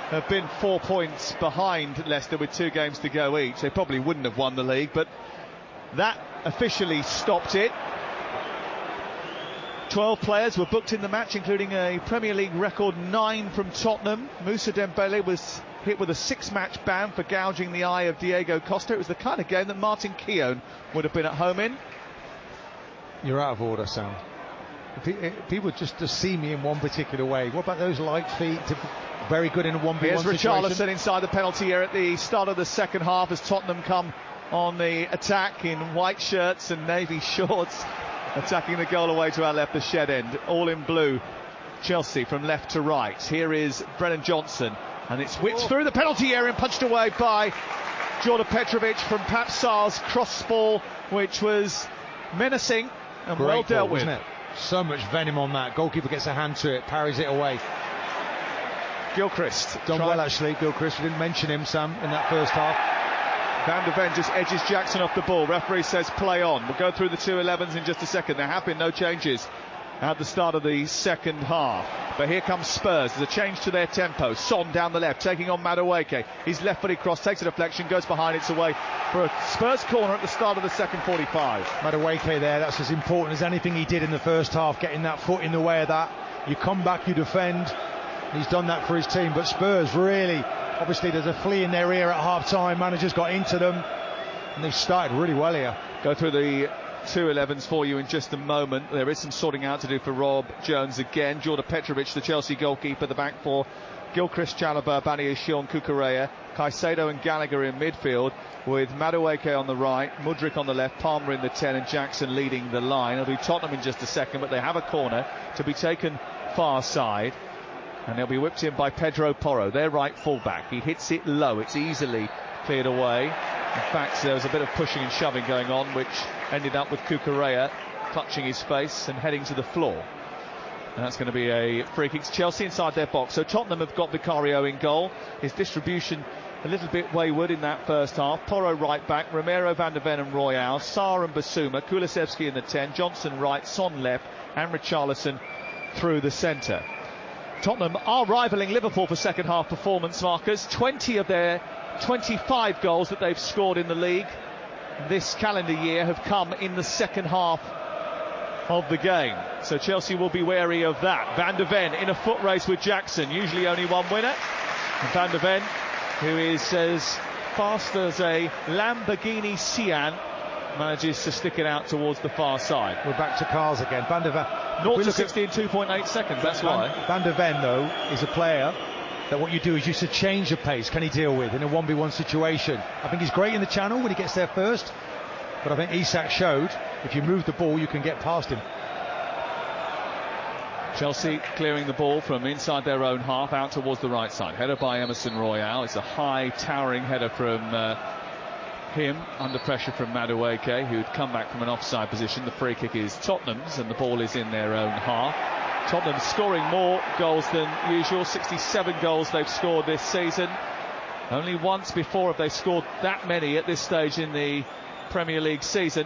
have been 4 points behind Leicester with 2 games to go each. They probably wouldn't have won the league, but that officially stopped it. 12 players were booked in the match, including a Premier League record 9 from Tottenham. Moussa Dembele was hit with a 6-match ban for gouging the eye of Diego Costa. It was the kind of game that Martin Keown would have been at home in. You're out of order, Sam. People just see me in one particular way. What about those light feet? Very good in a 1v1 Here's situation. Richarlison inside the penalty area at the start of the second half as Tottenham come on the attack in white shirts and navy shorts, attacking the goal away to our left, the shed end. All in blue, Chelsea from left to right. Here is Brennan Johnson, and it's whipped through the penalty area and punched away by Jordan Petrovic from Pap Sarr's cross ball, which was menacing and Great well dealt ball, with. Wasn't it? So much venom on that. Goalkeeper gets a hand to it, parries it away. Gilchrist done well, actually. Gilchrist, we didn't mention him, Sam, in that first half. Van de Ven just edges Jackson off the ball. Referee says play on. We'll go through the 2 11s in just a second. There have been no changes at the start of the second half. But here comes Spurs. There's a change to their tempo. Son down the left, taking on Madueke. His left-footed cross takes a deflection, goes behind, it's away for a Spurs corner at the start of the second 45. Madueke there, that's as important as anything he did in the first half, getting that foot in the way of that. You come back, you defend. He's done that for his team, but Spurs really, obviously there's a flea in their ear at half-time. Managers got into them, and they've started really well here. Go through the 2-11s for you in just a moment. There is some sorting out to do for Rob Jones again. Jordan Petrovic, the Chelsea goalkeeper, the back four. Gilchrist, Chalobah, Bania, Sean, Cucurella, Caicedo and Gallagher in midfield, with Madueke on the right, Mudryk on the left, Palmer in the 10 and Jackson leading the line. It'll be Tottenham in just a second, but they have a corner to be taken far side. And they'll be whipped in by Pedro Porro, their right fullback. He hits it low, it's easily cleared away. In fact, there was a bit of pushing and shoving going on, which ended up with Cucurella clutching his face and heading to the floor. And that's going to be a free kick. Chelsea inside their box. So Tottenham have got Vicario in goal. His distribution a little bit wayward in that first half. Porro right back, Romero, Van der Ven and Royale, Sarr and Basuma, Kulusevski in the 10, Johnson right, Son left and Richarlison through the centre. Tottenham are rivalling Liverpool for second half performance markers. 20 of their 25 goals that they've scored in the league this calendar year have come in the second half of the game. So Chelsea will be wary of that. Van der Ven in a foot race with Jackson, usually only one winner. And Van der Ven, who is as fast as a Lamborghini Sian, manages to stick it out towards the far side. We're back to cars again. Van der Ven 0 to 60 in 2.8 seconds, that's why. Van der Ven, though, is a player that what you do is you should change the pace. Can he deal with in a 1v1 situation? I think he's great in the channel when he gets there first, but I think Isak showed if you move the ball you can get past him. Chelsea clearing the ball from inside their own half out towards the right side. Header by Emerson Royale. It's a high towering header from him, under pressure from Madueke, who'd come back from an offside position. The free kick is Tottenham's and the ball is in their own half. Tottenham scoring more goals than usual. 67 goals they've scored this season. Only once before have they scored that many at this stage in the Premier League season.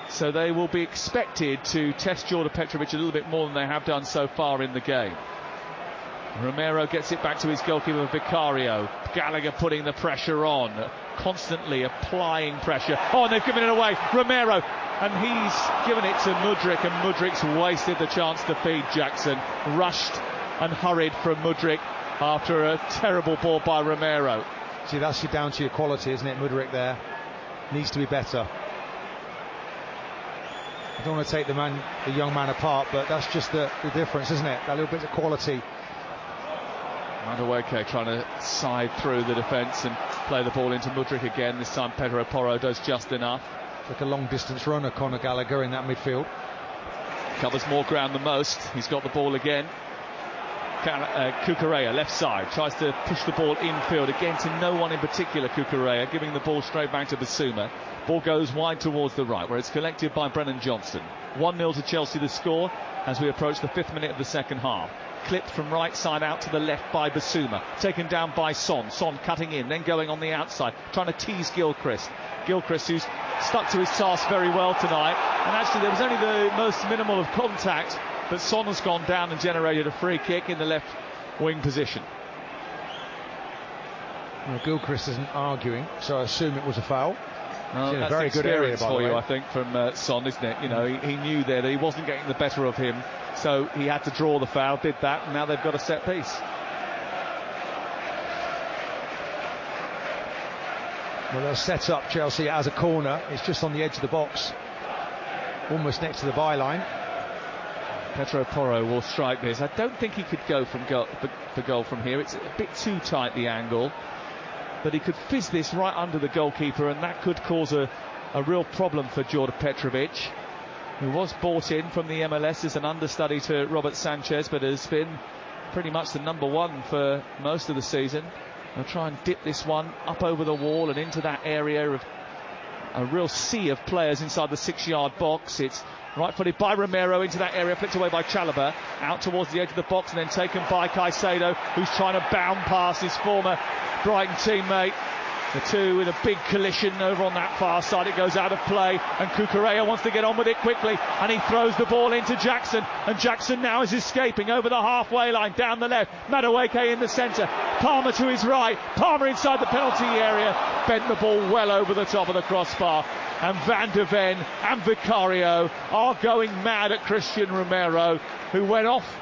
So they will be expected to test Jordan Petrovic a little bit more than they have done so far in the game. Romero gets it back to his goalkeeper Vicario. Gallagher putting the pressure on, constantly applying pressure. Oh, and they've given it away. Romero, and he's given it to Mudryk, and Mudryk's wasted the chance to feed Jackson. Rushed and hurried from Mudryk after a terrible ball by Romero. See, that's down to your quality, isn't it? Mudryk there needs to be better. I don't want to take the young man apart, but that's just the difference, isn't it? That little bit of quality. Madueke trying to side through the defence and play the ball into Mudryk again. This time Pedro Porro does just enough. Like a long distance runner, Conor Gallagher in that midfield. Covers more ground than most. He's got the ball again. Cucurella left side tries to push the ball infield again to no one in particular. Cucurella giving the ball straight back to Basuma. Ball goes wide towards the right where it's collected by Brennan Johnson. 1-0 to Chelsea the score as we approach the 5th minute of the second half. Clipped from right side out to the left by Basuma, taken down by Son cutting in, then going on the outside, trying to tease Gilchrist, who's stuck to his task very well tonight, and actually there was only the most minimal of contact, but Son has gone down and generated a free kick in the left wing position. Well, Gilchrist isn't arguing, so I assume it was a foul. Well, that's a very good area for you, I think, from Son, isn't it? You know, he knew there that he wasn't getting the better of him, so he had to draw the foul, did that, and now they've got a set piece. Well, they'll set up Chelsea as a corner. It's just on the edge of the box, almost next to the byline. Pedro Porro will strike this. I don't think he could go for goal from here. It's a bit too tight, the angle. But he could fizz this right under the goalkeeper, and that could cause a real problem for Jordan Petrovic, who was bought in from the MLS as an understudy to Robert Sanchez, but has been pretty much the number one for most of the season. They'll try and dip this one up over the wall and into that area of a real sea of players inside the 6-yard box. It's right-footed by Romero into that area, flicked away by Chalobah, out towards the edge of the box and then taken by Caicedo, who's trying to bound past his former Brighton teammate. The two in a big collision over on that far side. It goes out of play, and Cucurella wants to get on with it quickly, and he throws the ball into Jackson, and Jackson now is escaping over the halfway line, down the left. Madueke in the centre, Palmer to his right, Palmer inside the penalty area, bent the ball well over the top of the crossbar, and Van de Ven and Vicario are going mad at Christian Romero, who went off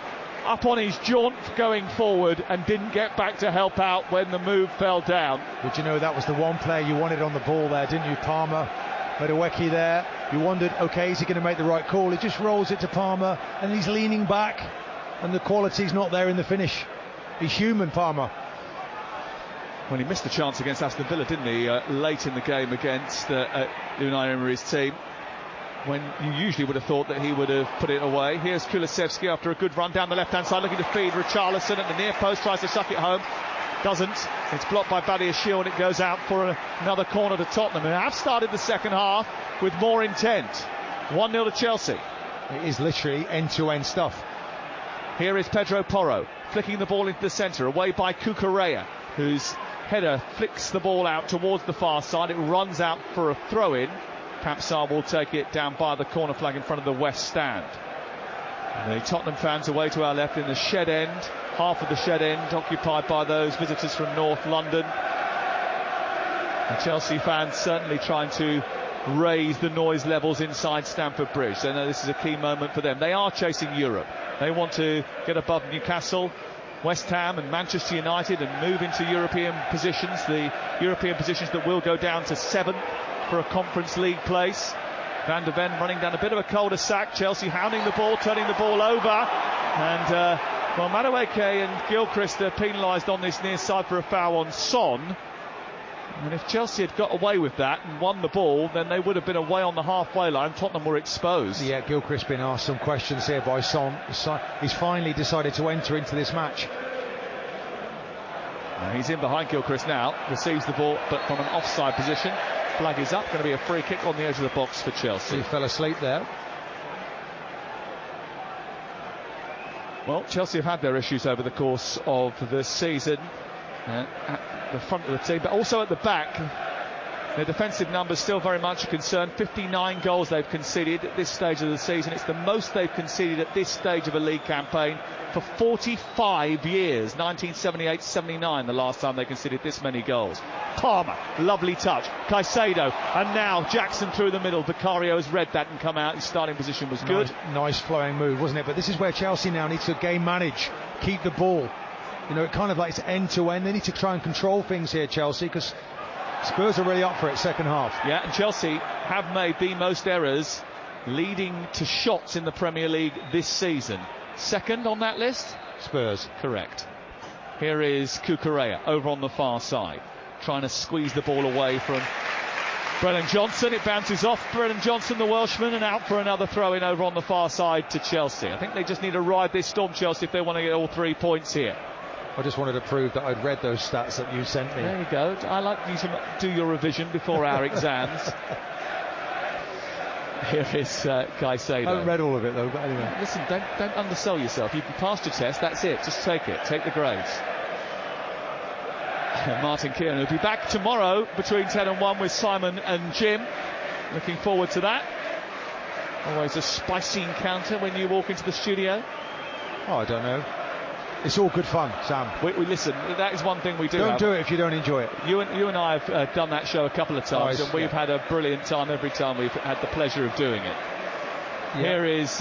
up on his jaunt going forward and didn't get back to help out when the move fell down. But you know, that was the one player you wanted on the ball there, didn't you? Palmer, Madueke there. You wondered, okay, is he going to make the right call? He just rolls it to Palmer, and he's leaning back, and the quality's not there in the finish. He's human, Palmer. Well, he missed the chance against Aston Villa, didn't he, late in the game against Unai Emery's team, when you usually would have thought that he would have put it away. Here's Kulusevski after a good run down the left-hand side, looking to feed Richarlison at the near post, tries to suck it home, doesn't. It's blocked by Badiashile, and it goes out for another corner to Tottenham, who have started the second half with more intent. 1-0 to Chelsea. It is literally end-to-end stuff. Here is Pedro Porro, flicking the ball into the centre, away by Cucurella, whose header flicks the ball out towards the far side. It runs out for a throw-in. Pampsar will take it down by the corner flag in front of the West Stand. And the Tottenham fans away to our left in the shed end, half of the shed end occupied by those visitors from North London. The Chelsea fans certainly trying to raise the noise levels inside Stamford Bridge. They know this is a key moment for them. They are chasing Europe. They want to get above Newcastle, West Ham and Manchester United and move into European positions, the European positions that will go down to 7th for a Conference League place. Van de Ven running down a bit of a cul-de-sac. Chelsea hounding the ball, turning the ball over, and Madueke and Gilchrist are penalised on this near side for a foul on Son. And if Chelsea had got away with that and won the ball, then they would have been away on the halfway line. Tottenham were exposed. Yeah, Gilchrist been asked some questions here by Son. He's finally decided to enter into this match. Now he's in behind Gilchrist now, receives the ball but from an offside position. Flag is up, going to be a free kick on the edge of the box for Chelsea. He fell asleep there. Well, Chelsea have had their issues over the course of the season at the front of the team, but also at the back. Their defensive numbers still very much a concern. 59 goals they've conceded at this stage of the season. It's the most they've conceded at this stage of a league campaign for 45 years. 1978-79 the last time they conceded this many goals. Palmer, lovely touch. Caicedo, and now Jackson through the middle. Vicario has read that and come out. His starting position was good. Nice flowing move, wasn't it? But this is where Chelsea now needs to game manage, keep the ball. You know, it kind of like it's end to end. They need to try and control things here, Chelsea, because Spurs are really up for it second half. Yeah, and Chelsea have made the most errors leading to shots in the Premier League this season. Second on that list? Spurs. Correct. Here is Cucurella over on the far side, trying to squeeze the ball away from Brennan Johnson. It bounces off Brennan Johnson, the Welshman, and out for another throw-in over on the far side to Chelsea. I think they just need to ride this storm, Chelsea, if they want to get all 3 points here. I just wanted to prove that I'd read those stats that you sent me. There you go. I like you to do your revision before our exams. Here is Caicedo. I haven't read all of it though, but anyway. Listen, don't undersell yourself. You passed your test, that's it. Just take it. Take the grades. Martin Keown will be back tomorrow between 10 and 1 with Simon and Jim. Looking forward to that. Always a spicy encounter when you walk into the studio. Oh, I don't know. It's all good fun, Sam. We listen, that is one thing we do. Don't do it if you don't enjoy it. You and I have done that show a couple of times, and we've had a brilliant time every time we've had the pleasure of doing it. Yeah. Here is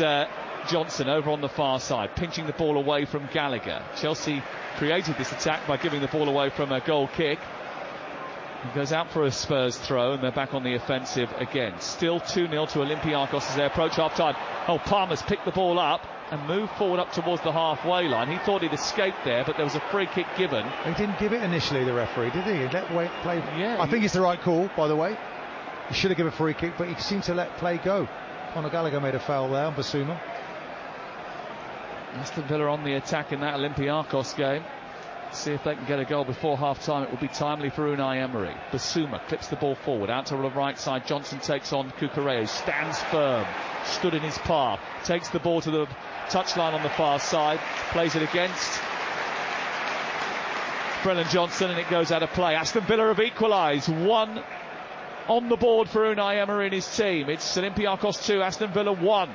Johnson over on the far side, pinching the ball away from Gallagher. Chelsea created this attack by giving the ball away from a goal kick. He goes out for a Spurs throw, and they're back on the offensive again. Still 2-0 to Olympiacos as they approach half-time. Oh, Palmer's picked the ball up and moved forward up towards the halfway line. He thought he'd escaped there, but there was a free kick given. He didn't give it initially, the referee, did he? He let play. Yeah, I think it's the right call, by the way. He should have given a free kick, but he seemed to let play go. Conor Gallagher made a foul there on Basuma. Aston Villa on the attack in that Olympiacos game. See if they can get a goal before half-time. It will be timely for Unai Emery. Basuma clips the ball forward, out to the right side. Johnson takes on Cucurella, stands firm, stood in his path, takes the ball to the touchline on the far side, plays it against Brennan Johnson, and it goes out of play. Aston Villa have equalised. 1 on the board for Unai Emery and his team. It's Olympiacos 2, Aston Villa 1.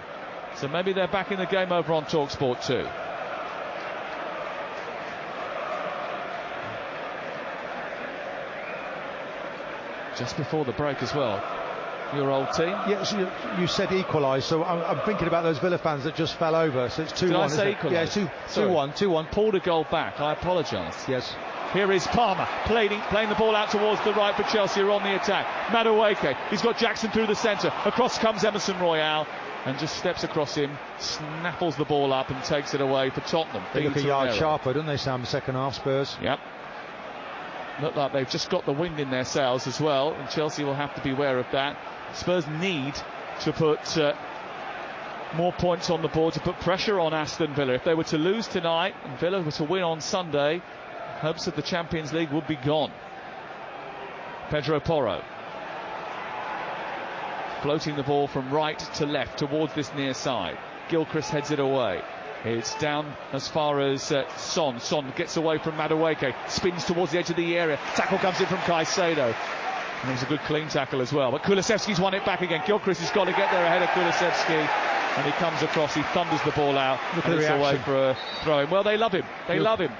So maybe they're back in the game over on Talksport 2. Just before the break as well. Your old team? Yes, you said equalised, so I'm thinking about those Villa fans that just fell over. So it's 2-1. Did I say equalised? Yeah, 2-1. Pulled a goal back. I apologise. Yes. Here is Palmer playing the ball out towards the right for Chelsea, who are on the attack. Madueke, he's got Jackson through the centre. Across comes Emerson Royale and just steps across him, snaffles the ball up and takes it away for Tottenham. They look a yard sharper, don't they, Sam? Second half, Spurs. Yep. Look like they've just got the wind in their sails as well, and Chelsea will have to be aware of that. Spurs need to put more points on the board to put pressure on Aston Villa. If they were to lose tonight and Villa were to win on Sunday, hopes of the Champions League would be gone. Pedro Porro floating the ball from right to left towards this near side. Gilchrist heads it away. It's down as far as Son. Son gets away from Madueke, spins towards the edge of the area. Tackle comes in from Caicedo. And it was a good clean tackle as well. But Kulusevski's won it back again. Gilchrist has got to get there ahead of Kulusevski. And he comes across, he thunders the ball out. Look and at the it's reaction. away for a throw-in. Well, they love him. They love him.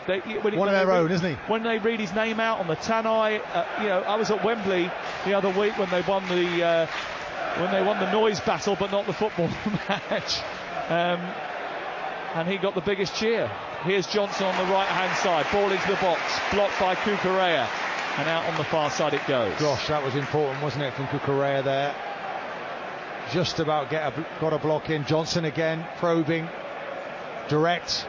One of their own, isn't he? When they read his name out on the Tannoy, I was at Wembley the other week when they won the noise battle, but not the football match. And he got the biggest cheer. Here's Johnson on the right-hand side. Ball into the box. Blocked by Cucurella. And out on the far side it goes. Gosh, that was important, wasn't it, from Cucurella there? Just about got a block in. Johnson again, probing. Direct.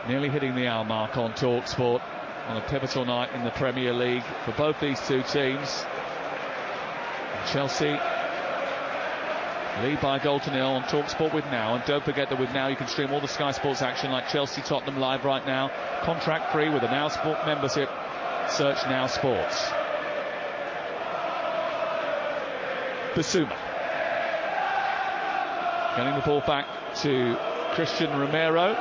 Nearly hitting the hour mark on Talksport on a pivotal night in the Premier League for both these two teams. And Chelsea lead by a goal to 0 on Talksport with Now. And don't forget that with Now you can stream all the Sky Sports action like Chelsea Tottenham live right now. Contract free with a Now Sport membership. Search Now Sports. Basuma getting the ball back to Christian Romero.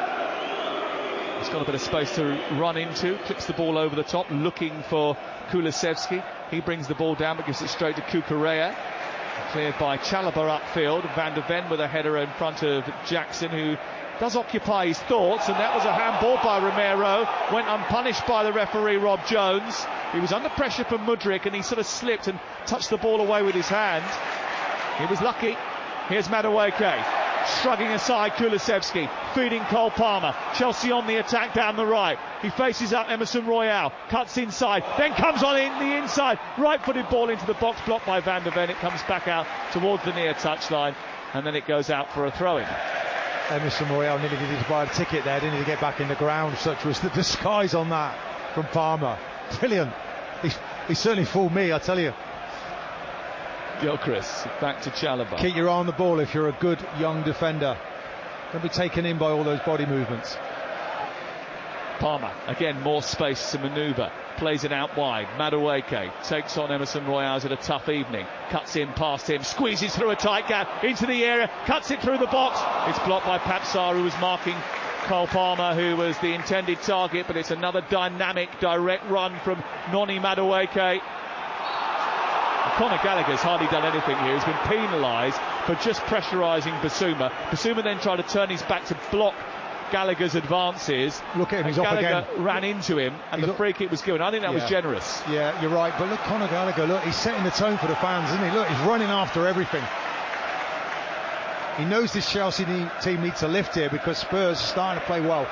He's got a bit of space to run into. Clips the ball over the top, looking for Kulusevski. He brings the ball down but gives it straight to Cucurella. Cleared by Chalobah upfield. Van de Ven with a header in front of Jackson, who does occupy his thoughts, and that was a handball by Romero. Went unpunished by the referee, Rob Jones. He was under pressure from Mudryk and he sort of slipped and touched the ball away with his hand. He was lucky. Here's Madueke shrugging aside Kulusevski, feeding Cole Palmer. Chelsea on the attack down the right. He faces up Emerson Royale, cuts inside, then comes on in the inside. Right-footed ball into the box, blocked by Van de Ven. It comes back out towards the near touchline, and then it goes out for a throw-in. Emerson Royale nearly did buy a ticket there, didn't he, to get back in the ground? Such was the disguise on that from Palmer. Brilliant. He certainly fooled me, I tell you. Gilchrist back to Chalobah. Keep your eye on the ball if you're a good young defender. Don't be taken in by all those body movements. Palmer, again, more space to manoeuvre. Plays it out wide. Madueke takes on Emerson Royale at a tough evening. Cuts in past him, squeezes through a tight gap into the area, cuts it through the box. It's blocked by Papsar, who was marking Cole Palmer, who was the intended target, but it's another dynamic, direct run from Noni Madueke. Conor Gallagher's hardly done anything here. He's been penalised for just pressurising Basuma. Basuma then tried to turn his back to block Gallagher's advances. Look at him, he's Gallagher off again. Ran into him, and the free kick was given. I think that was generous. Yeah, you're right. But look, Conor Gallagher, look, he's setting the tone for the fans, isn't he? Look, he's running after everything. He knows this Chelsea team needs to lift here because Spurs are starting to play well.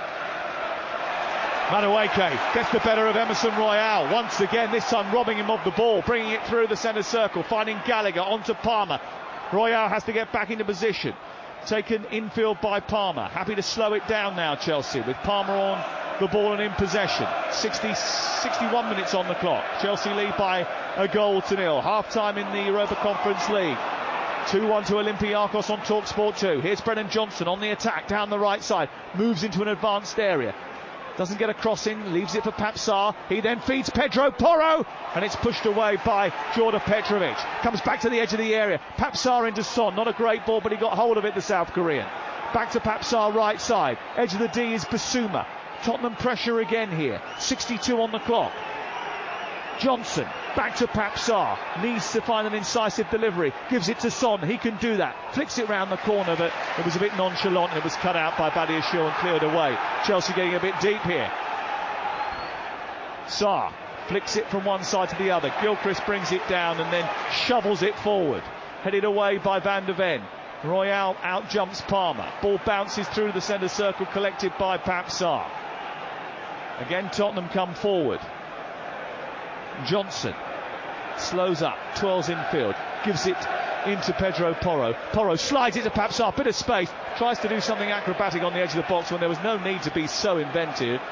Madueke gets the better of Emerson Royale once again, this time robbing him of the ball, bringing it through the centre circle, finding Gallagher onto Palmer. Royale has to get back into position. Taken infield by Palmer. Happy to slow it down now, Chelsea, with Palmer on the ball and in possession. 61 minutes on the clock. Chelsea lead by a goal to 0. Half-time in the Europa Conference League. 2-1 to Olympiacos on Talksport 2. Here's Brennan Johnson on the attack down the right side. Moves into an advanced area. Doesn't get a crossing, leaves it for Papsar. He then feeds Pedro Porro, and it's pushed away by Jorda Petrovic. Comes back to the edge of the area. Papsar into Son. Not a great ball, but he got hold of it, the South Korean. Back to Papsar, right side. Edge of the D is Bissouma. Tottenham pressure again here. 62 on the clock. Johnson, back to Papsar, needs to find an incisive delivery, gives it to Son, he can do that, flicks it round the corner, but it was a bit nonchalant and it was cut out by Badiashile and cleared away. Chelsea getting a bit deep here. Sarr flicks it from one side to the other, Gilchrist brings it down and then shovels it forward, headed away by Van de Ven. Royale out jumps Palmer, ball bounces through the centre circle, collected by Papsar. Again Tottenham come forward. Johnson slows up, twirls infield, gives it into Pedro Porro. Porro slides it to Papsar, bit of space, tries to do something acrobatic on the edge of the box when there was no need to be so inventive.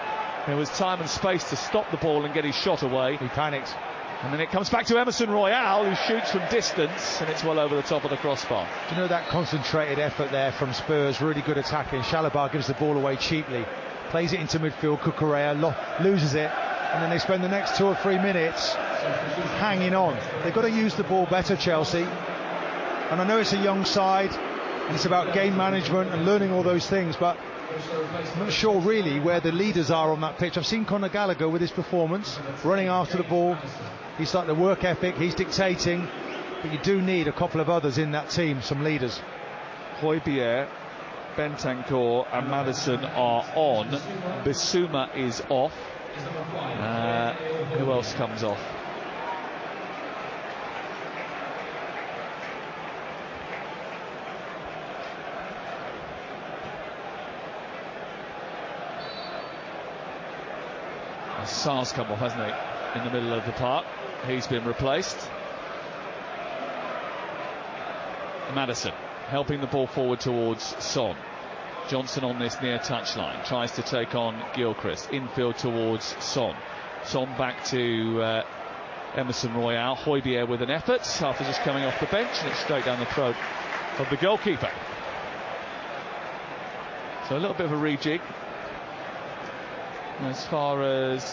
There was time and space to stop the ball and get his shot away. He panicked. And then it comes back to Emerson Royale, who shoots from distance, and it's well over the top of the crossbar. Do you know that concentrated effort there from Spurs, really good attacking. Chalobah gives the ball away cheaply, plays it into midfield, Cucurella loses it, and then they spend the next 2 or 3 minutes hanging on. They've got to use the ball better, Chelsea. And I know it's a young side, and it's about game management and learning all those things, but I'm not sure really where the leaders are on that pitch. I've seen Conor Gallagher with his performance, running after the ball. He's like the work ethic, he's dictating, but you do need a couple of others in that team, some leaders. Højbjerg, Bentancur and Maddison are on. Bissouma is off. Who else comes off? Sarr's come off, hasn't he? In the middle of the park. He's been replaced. Maddison helping the ball forward towards Son. Johnson on this near touchline, tries to take on Gilchrist, infield towards Son. Son back to Emerson Royale. Højbjerg with an effort after just coming off the bench, and it's straight down the throat of the goalkeeper. So a little bit of a rejig as far as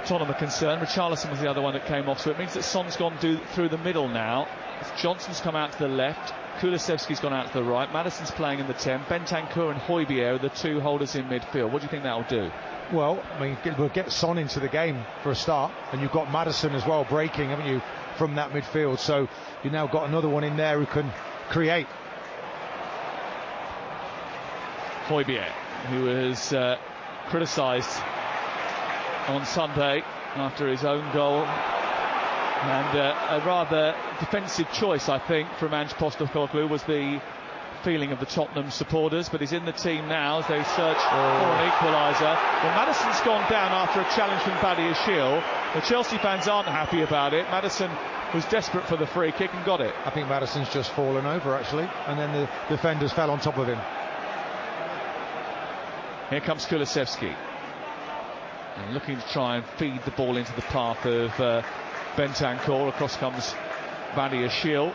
Tottenham are concerned. Richarlison was the other one that came off, so it means that Son's gone through the middle now. Johnson's come out to the left, Kulusevski's gone out to the right, Maddison's playing in the 10, Bentancur and Højbjerg are the two holders in midfield. What do you think that'll do? Well, I mean, we'll get Son into the game for a start, and you've got Maddison as well breaking, haven't you, from that midfield, so you've now got another one in there who can create. Højbjerg, who was criticised on Sunday after his own goal, and a rather defensive choice, I think, from Ange Postecoglou was the feeling of the Tottenham supporters, but he's in the team now as they search for an equaliser. Well, Maddison's gone down after a challenge from Badiashile. The Chelsea fans aren't happy about it. Maddison was desperate for the free kick and got it. I think Maddison's just fallen over, actually, and then the defenders fell on top of him. Here comes Kulusevski, and looking to try and feed the ball into the path of Bentancur. Across comes Badiashile,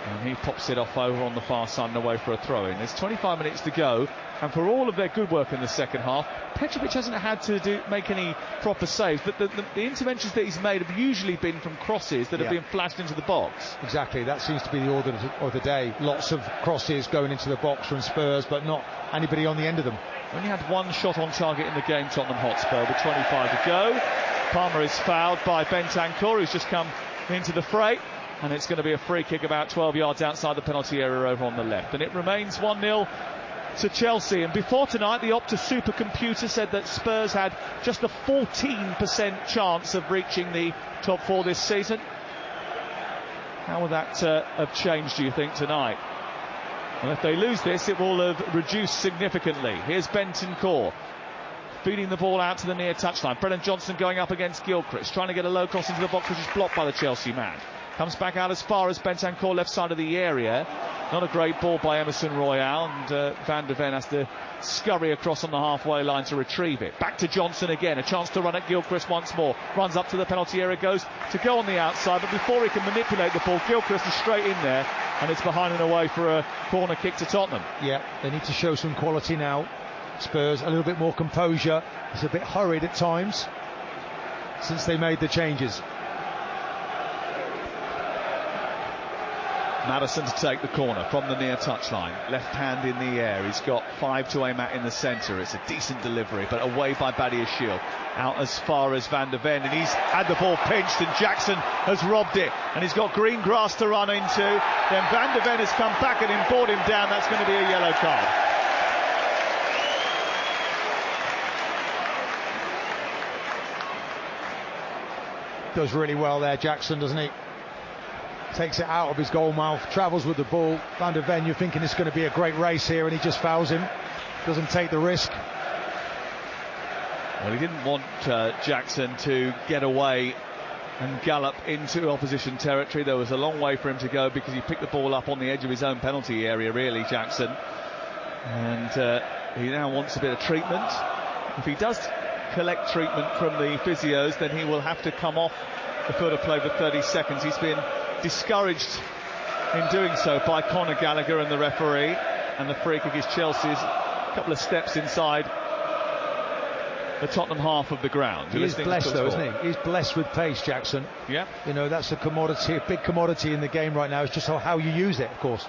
and he pops it off over on the far side and away for a throw-in. There's 25 minutes to go, and for all of their good work in the second half, Petrovic hasn't had to make any proper saves, but the interventions that he's made have usually been from crosses that have been flashed into the box. Exactly, that seems to be the order of the day. Lots of crosses going into the box from Spurs, but not anybody on the end of them. Only had one shot on target in the game, Tottenham Hotspur, with 25 to go. Palmer is fouled by Bentancur, who's just come into the fray, and it's going to be a free kick about 12 yards outside the penalty area over on the left, and it remains 1-0 to Chelsea. And before tonight, the Opta supercomputer said that Spurs had just a 14% chance of reaching the top 4 this season. How will that have changed, do you think, tonight? Well, if they lose this, it will have reduced significantly. Here's Bentancur feeding the ball out to the near touchline. Brennan Johnson going up against Gilchrist, trying to get a low cross into the box, which is blocked by the Chelsea man. Comes back out as far as Bentancur, left side of the area. Not a great ball by Emerson Royale, and Van de Ven has to scurry across on the halfway line to retrieve it. Back to Johnson again, a chance to run at Gilchrist once more. Runs up to the penalty area, goes to go on the outside, but before he can manipulate the ball, Gilchrist is straight in there, and it's behind and away for a corner kick to Tottenham. Yeah, they need to show some quality now. Spurs, a little bit more composure. It's a bit hurried at times since they made the changes. Maddison to take the corner from the near touchline. Left hand in the air. He's got 5 to aim at in the centre. It's a decent delivery, but away by Badiashile. Out as far as Van der Ven, and he's had the ball pinched, and Jackson has robbed it. And he's got green grass to run into. Then Van der Ven has come back and brought him down. That's going to be a yellow card. Does really well there, Jackson, doesn't he? Takes it out of his goal mouth, travels with the ball. Van der Ven, you're thinking it's going to be a great race here, and he just fouls him. Doesn't take the risk. Well, he didn't want Jackson to get away and gallop into opposition territory. There was a long way for him to go because he picked the ball up on the edge of his own penalty area, really, Jackson. And he now wants a bit of treatment. If he does collect treatment from the physios, then he will have to come off the field of play for 30 seconds. He's been discouraged in doing so by Conor Gallagher and the referee, and the free kick is Chelsea's, a couple of steps inside the Tottenham half of the ground. He is blessed though, isn't he? He's blessed with pace, Jackson. Yeah. You know, that's a commodity, a big commodity in the game right now. It's just how you use it, of course.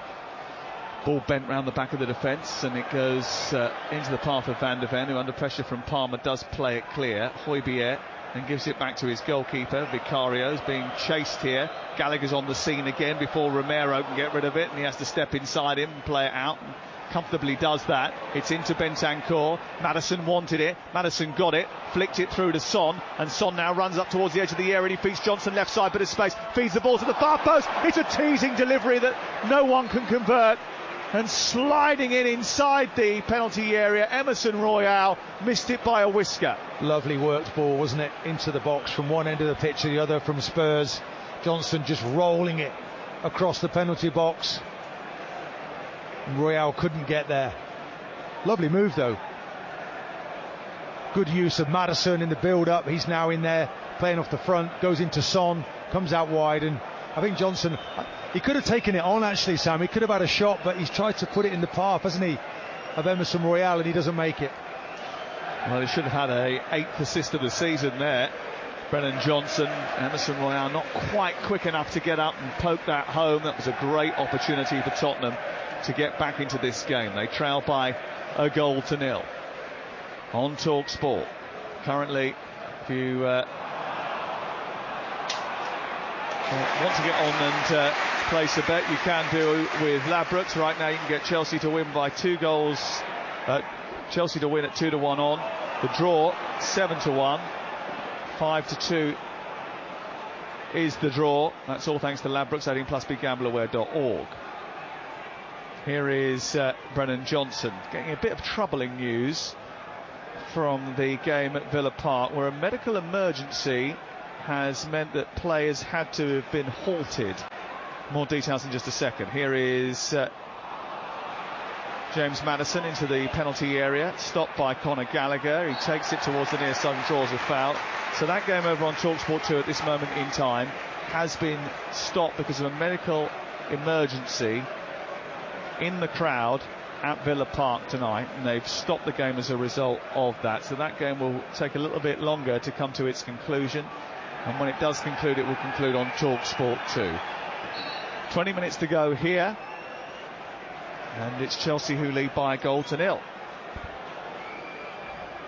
Ball bent round the back of the defence, and it goes into the path of Van der Ven, who under pressure from Palmer does play it clear. Højbjerg and gives it back to his goalkeeper. Vicario's being chased here. Gallagher's on the scene again before Romero can get rid of it, and he has to step inside him and play it out. And comfortably does that. It's into Bentancur. Maddison wanted it. Maddison got it. Flicked it through to Son. And Son now runs up towards the edge of the area, and he feeds Johnson left side, bit of space. Feeds the ball to the far post. It's a teasing delivery that no one can convert. And sliding in inside the penalty area, Emerson Royale missed it by a whisker. Lovely worked ball, wasn't it? Into the box from one end of the pitch to the other from Spurs. Johnson just rolling it across the penalty box. Royale couldn't get there. Lovely move though. Good use of Maddison in the build-up. He's now in there playing off the front, goes into Son, comes out wide, and I think Johnson, he could have taken it on actually, Sam. He could have had a shot, but he's tried to put it in the path, hasn't he, of Emerson Royale, and he doesn't make it. Well, he should have had a 8th assist of the season there. Brennan Johnson, Emerson Royale not quite quick enough to get up and poke that home. That was a great opportunity for Tottenham to get back into this game. They trail by a goal to nil. On Talksport. Currently, if you want to get on and place a bet, you can do with Ladbrokes. Right now you can get Chelsea to win by 2 goals. Chelsea to win at 2-1 on. The draw 7-1. 5-2 is the draw. That's all thanks to Ladbrokes. 18+ BeGambleAware.org. Here is Brennan Johnson getting a bit of troubling news from the game at Villa Park, where a medical emergency has meant that players had to have been halted. More details in just a second. Here is James Maddison into the penalty area, stopped by Conor Gallagher. He takes it towards the near side and draws a foul. So that game over on Talksport 2 at this moment in time has been stopped because of a medical emergency in the crowd at Villa Park tonight, and they've stopped the game as a result of that. So that game will take a little bit longer to come to its conclusion, and when it does conclude, it will conclude on Talksport 2. 20 minutes to go here, and it's Chelsea who lead by a goal to nil.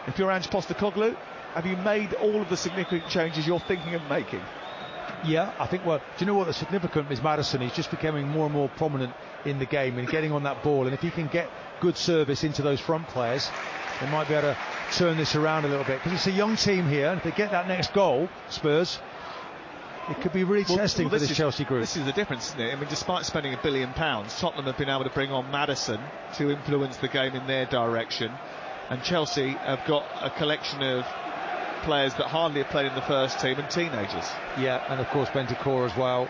If you're Ange Postecoglou, have you made all of the significant changes you're thinking of making? Yeah, I think, well, do you know what the significant is? Maddison, he's just becoming more and more prominent in the game and getting on that ball, and if he can get good service into those front players, they might be able to turn this around a little bit, because it's a young team here, and if they get that next goal, Spurs, it could be really testing for this Chelsea group. This is the difference, isn't it? I mean, despite spending £1 billion, Tottenham have been able to bring on Maddison to influence the game in their direction, and Chelsea have got a collection of players that hardly have played in the first team and teenagers. Yeah, and of course Bentancur as well.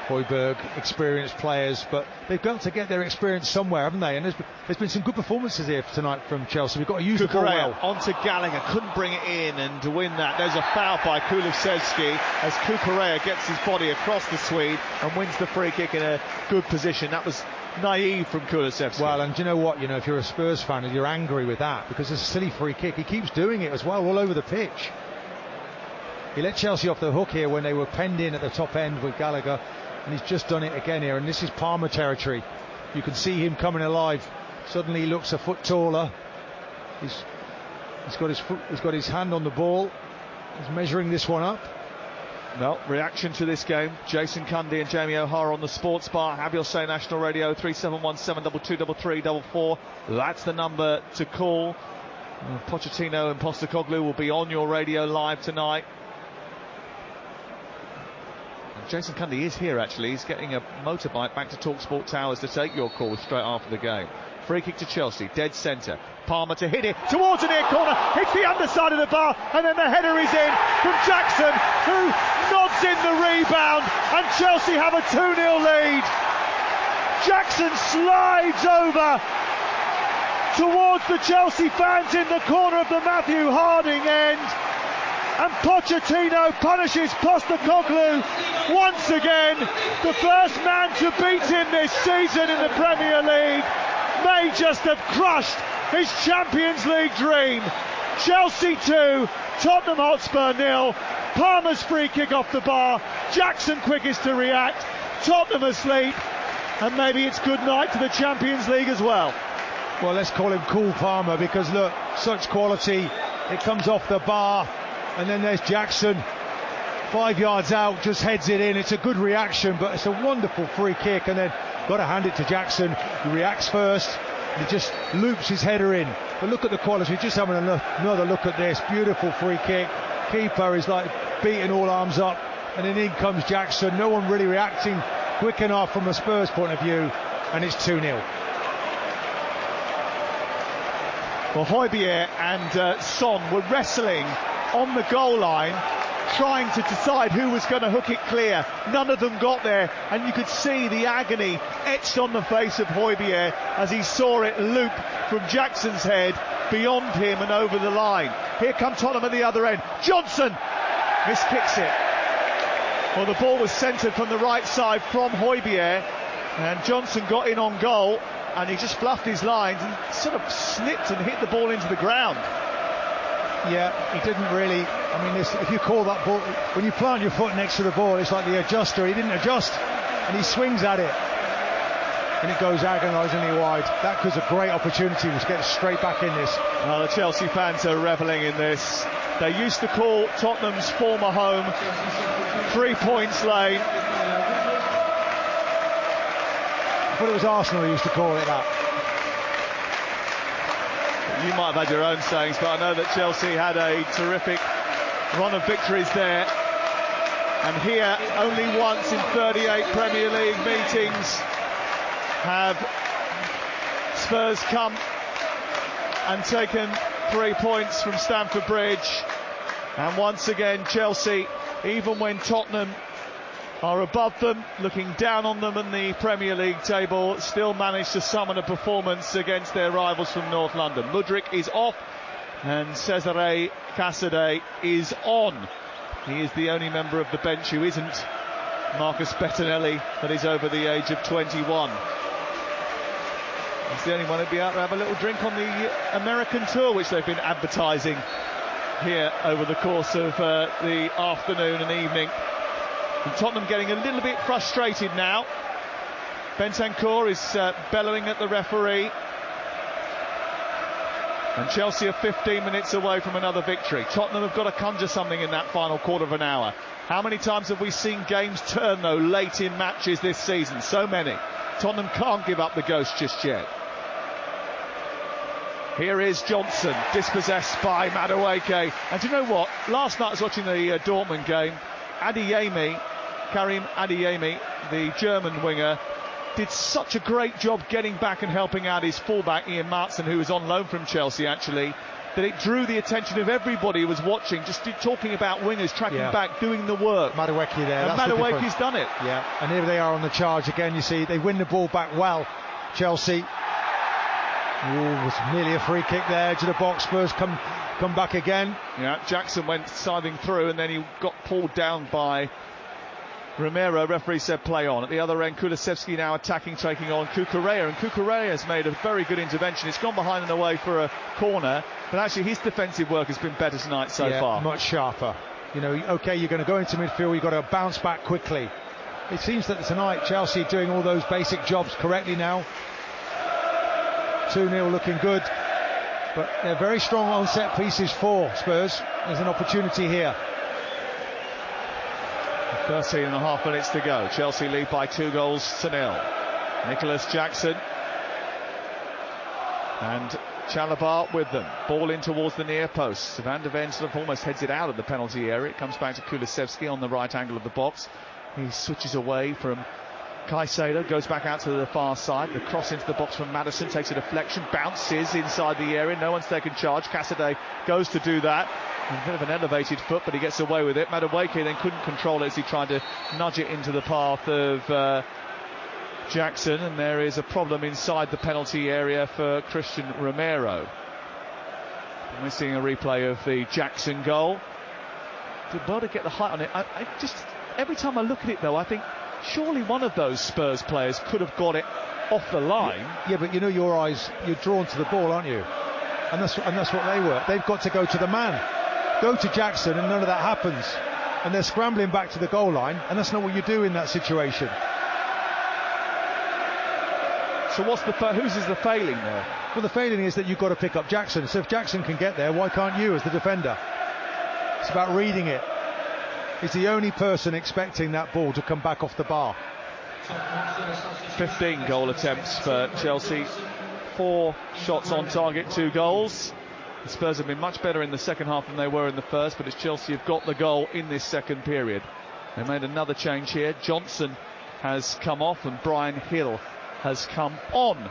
Højbjerg, experienced players, but they've got to get their experience somewhere, haven't they? And there's been some good performances here tonight from Chelsea. We've got to use the ball well. Onto Gallagher, couldn't bring it in, and to win that, there's a foul by Kulusevski as Kukurea gets his body across the Swede and wins the free kick in a good position. That was naive from Kulusevski. Well, and do you know what? You know, if you're a Spurs fan and you're angry with that, because it's a silly free kick, he keeps doing it as well, all over the pitch. He let Chelsea off the hook here when they were penned in at the top end with Gallagher. and he's just done it again here, and this is Palmer territory. You can see him coming alive. Suddenly he looks a foot taller. He's got his hand on the ball. He's measuring this one up. Well, reaction to this game. Jason Cundy and Jamie O'Hara on the sports bar. Have your say, National Radio 37172233344. That's the number to call. Pochettino and Postecoglou will be on your radio live tonight. And Jason Cundy is here actually. He's getting a motorbike back to Talksport Towers to take your call straight after the game. Free kick to Chelsea, dead centre. Palmer to hit it towards the near corner, hits the underside of the bar, and then the header is in from Jackson, who nods in the rebound, and Chelsea have a 2-0 lead. Jackson slides over towards the Chelsea fans in the corner of the Matthew Harding end, and Pochettino punishes Postecoglou once again. The first man to beat him this season in the Premier League may just have crushed his Champions League dream. Chelsea 2, Tottenham Hotspur 0. Palmer's free kick off the bar. Jackson quickest to react. Tottenham asleep, and maybe it's good night to the Champions League as well. Well, let's call him Cool Palmer, because look, such quality. It comes off the bar, and then there's Jackson 5 yards out, just heads it in. It's a good reaction, but it's a wonderful free kick, and then got to hand it to Jackson. He reacts first, and he just loops his header in. But look at the quality. Just having another look at this beautiful free kick. Keeper is like beating all arms up, and then in comes Jackson. No one really reacting quick enough from a Spurs point of view, and it's 2-0. Well, Højbjerg and Son were wrestling on the goal line, trying to decide who was going to hook it clear. None of them got there, and you could see the agony etched on the face of Højbjerg as he saw it loop from Jackson's head beyond him and over the line. Here come Tottenham at the other end. Johnson miskicks it. Well, the ball was centred from the right side from Højbjerg, and Johnson got in on goal, and he just fluffed his lines and sort of slipped and hit the ball into the ground. Yeah, he didn't really. I mean, if you call that ball, when you plant your foot next to the ball, it's like the adjuster. He didn't adjust, and he swings at it, and it goes agonisingly wide. That was a great opportunity to get straight back in this. Well, the Chelsea fans are revelling in this. They used to call Tottenham's former home 3 Points Lane. I thought it was Arsenal who used to call it that. You might have had your own sayings, but I know that Chelsea had a terrific run of victories there. And here, only once in 38 Premier League meetings have Spurs come and taken 3 points from Stamford Bridge. And once again, Chelsea, even when Tottenham are above them, looking down on them in the Premier League table, still managed to summon a performance against their rivals from North London. Mudryk is off, and Cesare Casadei is on. He is the only member of the bench who isn't Marcus Bettinelli, that is over the age of 21. He's the only one who'd be out to have a little drink on the American tour, which they've been advertising here over the course of the afternoon and evening. And Tottenham getting a little bit frustrated now. Bentancur is bellowing at the referee. And Chelsea are 15 minutes away from another victory. Tottenham have got to conjure something in that final quarter of an hour. How many times have we seen games turn, though, late in matches this season? So many. Tottenham can't give up the ghost just yet. Here is Johnson, dispossessed by Madueke. And do you know what? Last night I was watching the Dortmund game. Karim Adeyemi, the German winger, did such a great job getting back and helping out his fullback Ian Maatsen, who was on loan from Chelsea actually, that it drew the attention of everybody who was watching, just talking about wingers tracking back, doing the work. Madueke there. And Madueke's done it. Yeah, and here they are on the charge again. You see, they win the ball back well, Chelsea. Ooh, was merely a free kick there to the box. Spurs come back again. Yeah, Jackson went scything through, and then he got pulled down by Romero. Referee said play on. At the other end, Kulusevski now attacking, taking on Cucurella, and Cucurella has made a very good intervention. It's gone behind and away for a corner, but actually his defensive work has been better tonight so far. Much sharper. You know, okay, you're going to go into midfield, you've got to bounce back quickly. it seems that tonight Chelsea doing all those basic jobs correctly now. 2-0 looking good, but they're very strong on set pieces for Spurs. There's an opportunity here. 13.5 minutes to go. Chelsea lead by 2-0. Nicholas Jackson and Chalobah with them. Ball in towards the near post. Van der Ven sort of almost heads it out of the penalty area. It comes back to Kulusevski on the right angle of the box. He switches away from Caicedo, goes back out to the far side. The cross into the box from Maddison takes a deflection, bounces inside the area. No one's taken charge. Cassidy goes to do that. A bit of an elevated foot, but he gets away with it. Madueke then couldn't control it as he tried to nudge it into the path of Jackson, and there is a problem inside the penalty area for Christian Romero. And we're seeing a replay of the Jackson goal. Did well to get the height on it. I just, every time I look at it though, I think surely one of those Spurs players could have got it off the line. Yeah, but you know, your eyes, you're drawn to the ball, aren't you? And that's what they were. They've got to go to the man. Go to Jackson, and none of that happens. And they're scrambling back to the goal line, and that's not what you do in that situation. So whose is the failing there? Well, the failing is that you've got to pick up Jackson. So if Jackson can get there, why can't you as the defender? It's about reading it. He's the only person expecting that ball to come back off the bar. 15 goal attempts for Chelsea. 4 shots on target, 2 goals. The Spurs have been much better in the second half than they were in the first, but it's Chelsea have got the goal in this second period. They made another change here. Johnson has come off and Brian Hill has come on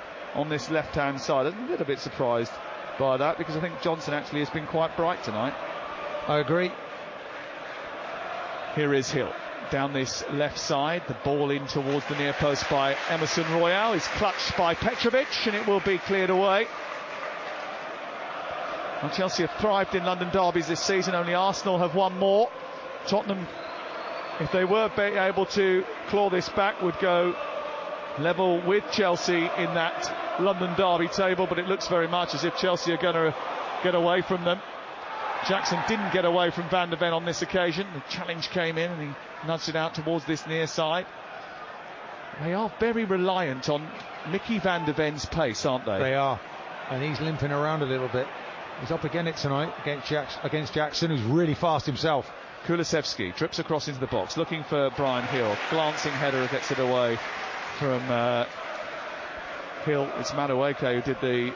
this left-hand side. I'm a little bit surprised by that because I think Johnson actually has been quite bright tonight. I agree. Here is Hill down this left side. The ball in towards the near post by Emerson Royale is clutched by Petrovic and it will be cleared away. Well, Chelsea have thrived in London derbies this season. Only Arsenal have won more. Tottenham, if they were able to claw this back, would go level with Chelsea in that London derby table, but it looks very much as if Chelsea are going to get away from them. Jackson didn't get away from Van der Ven on this occasion. The challenge came in and he nudged it out towards this near side. They are very reliant on Mickey Van der Ven's pace, aren't they? They are, and he's limping around a little bit. He's up again it tonight against Jackson, who's really fast himself. Kulusevski drips across into the box, looking for Brian Hill. Glancing header gets it away from Hill. It's Madueke who did the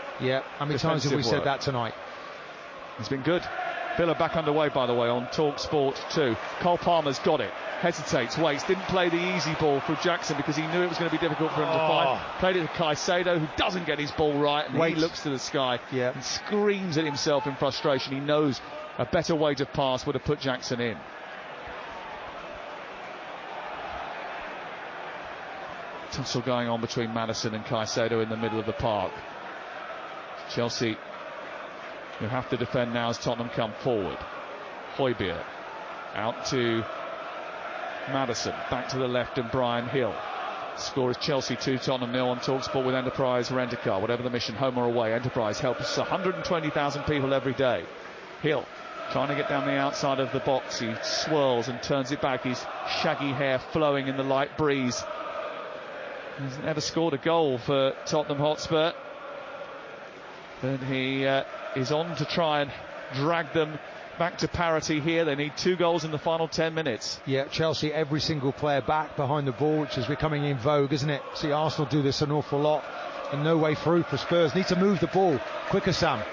how many times have we said that tonight? It's been good. Villa back underway, by the way, on Talksport 2. Cole Palmer's got it. Hesitates, waits, didn't play the easy ball for Jackson because he knew it was going to be difficult for him to find. Played it to Caicedo, who doesn't get his ball right, and he looks to the sky and screams at himself in frustration. He knows a better way to pass would have put Jackson in. Tussle going on between Maddison and Caicedo in the middle of the park. Chelsea who have to defend now as Tottenham come forward. Højbjerg out to Maddison, back to the left and Brian Hill. Score is Chelsea 2, Tottenham 0 on Talksport with Enterprise Rent-A-Car. Whatever the mission, home or away, Enterprise helps 120,000 people every day. Hill trying to get down the outside of the box. He swirls and turns it back. His shaggy hair flowing in the light breeze. He's never scored a goal for Tottenham Hotspur, but he is on to try and drag them back to parity here. They need 2 goals in the final 10 minutes. Yeah, Chelsea, every single player back behind the ball, which is becoming in vogue, isn't it? See, Arsenal do this an awful lot, and no way through for Spurs. Need to move the ball quicker, Sam.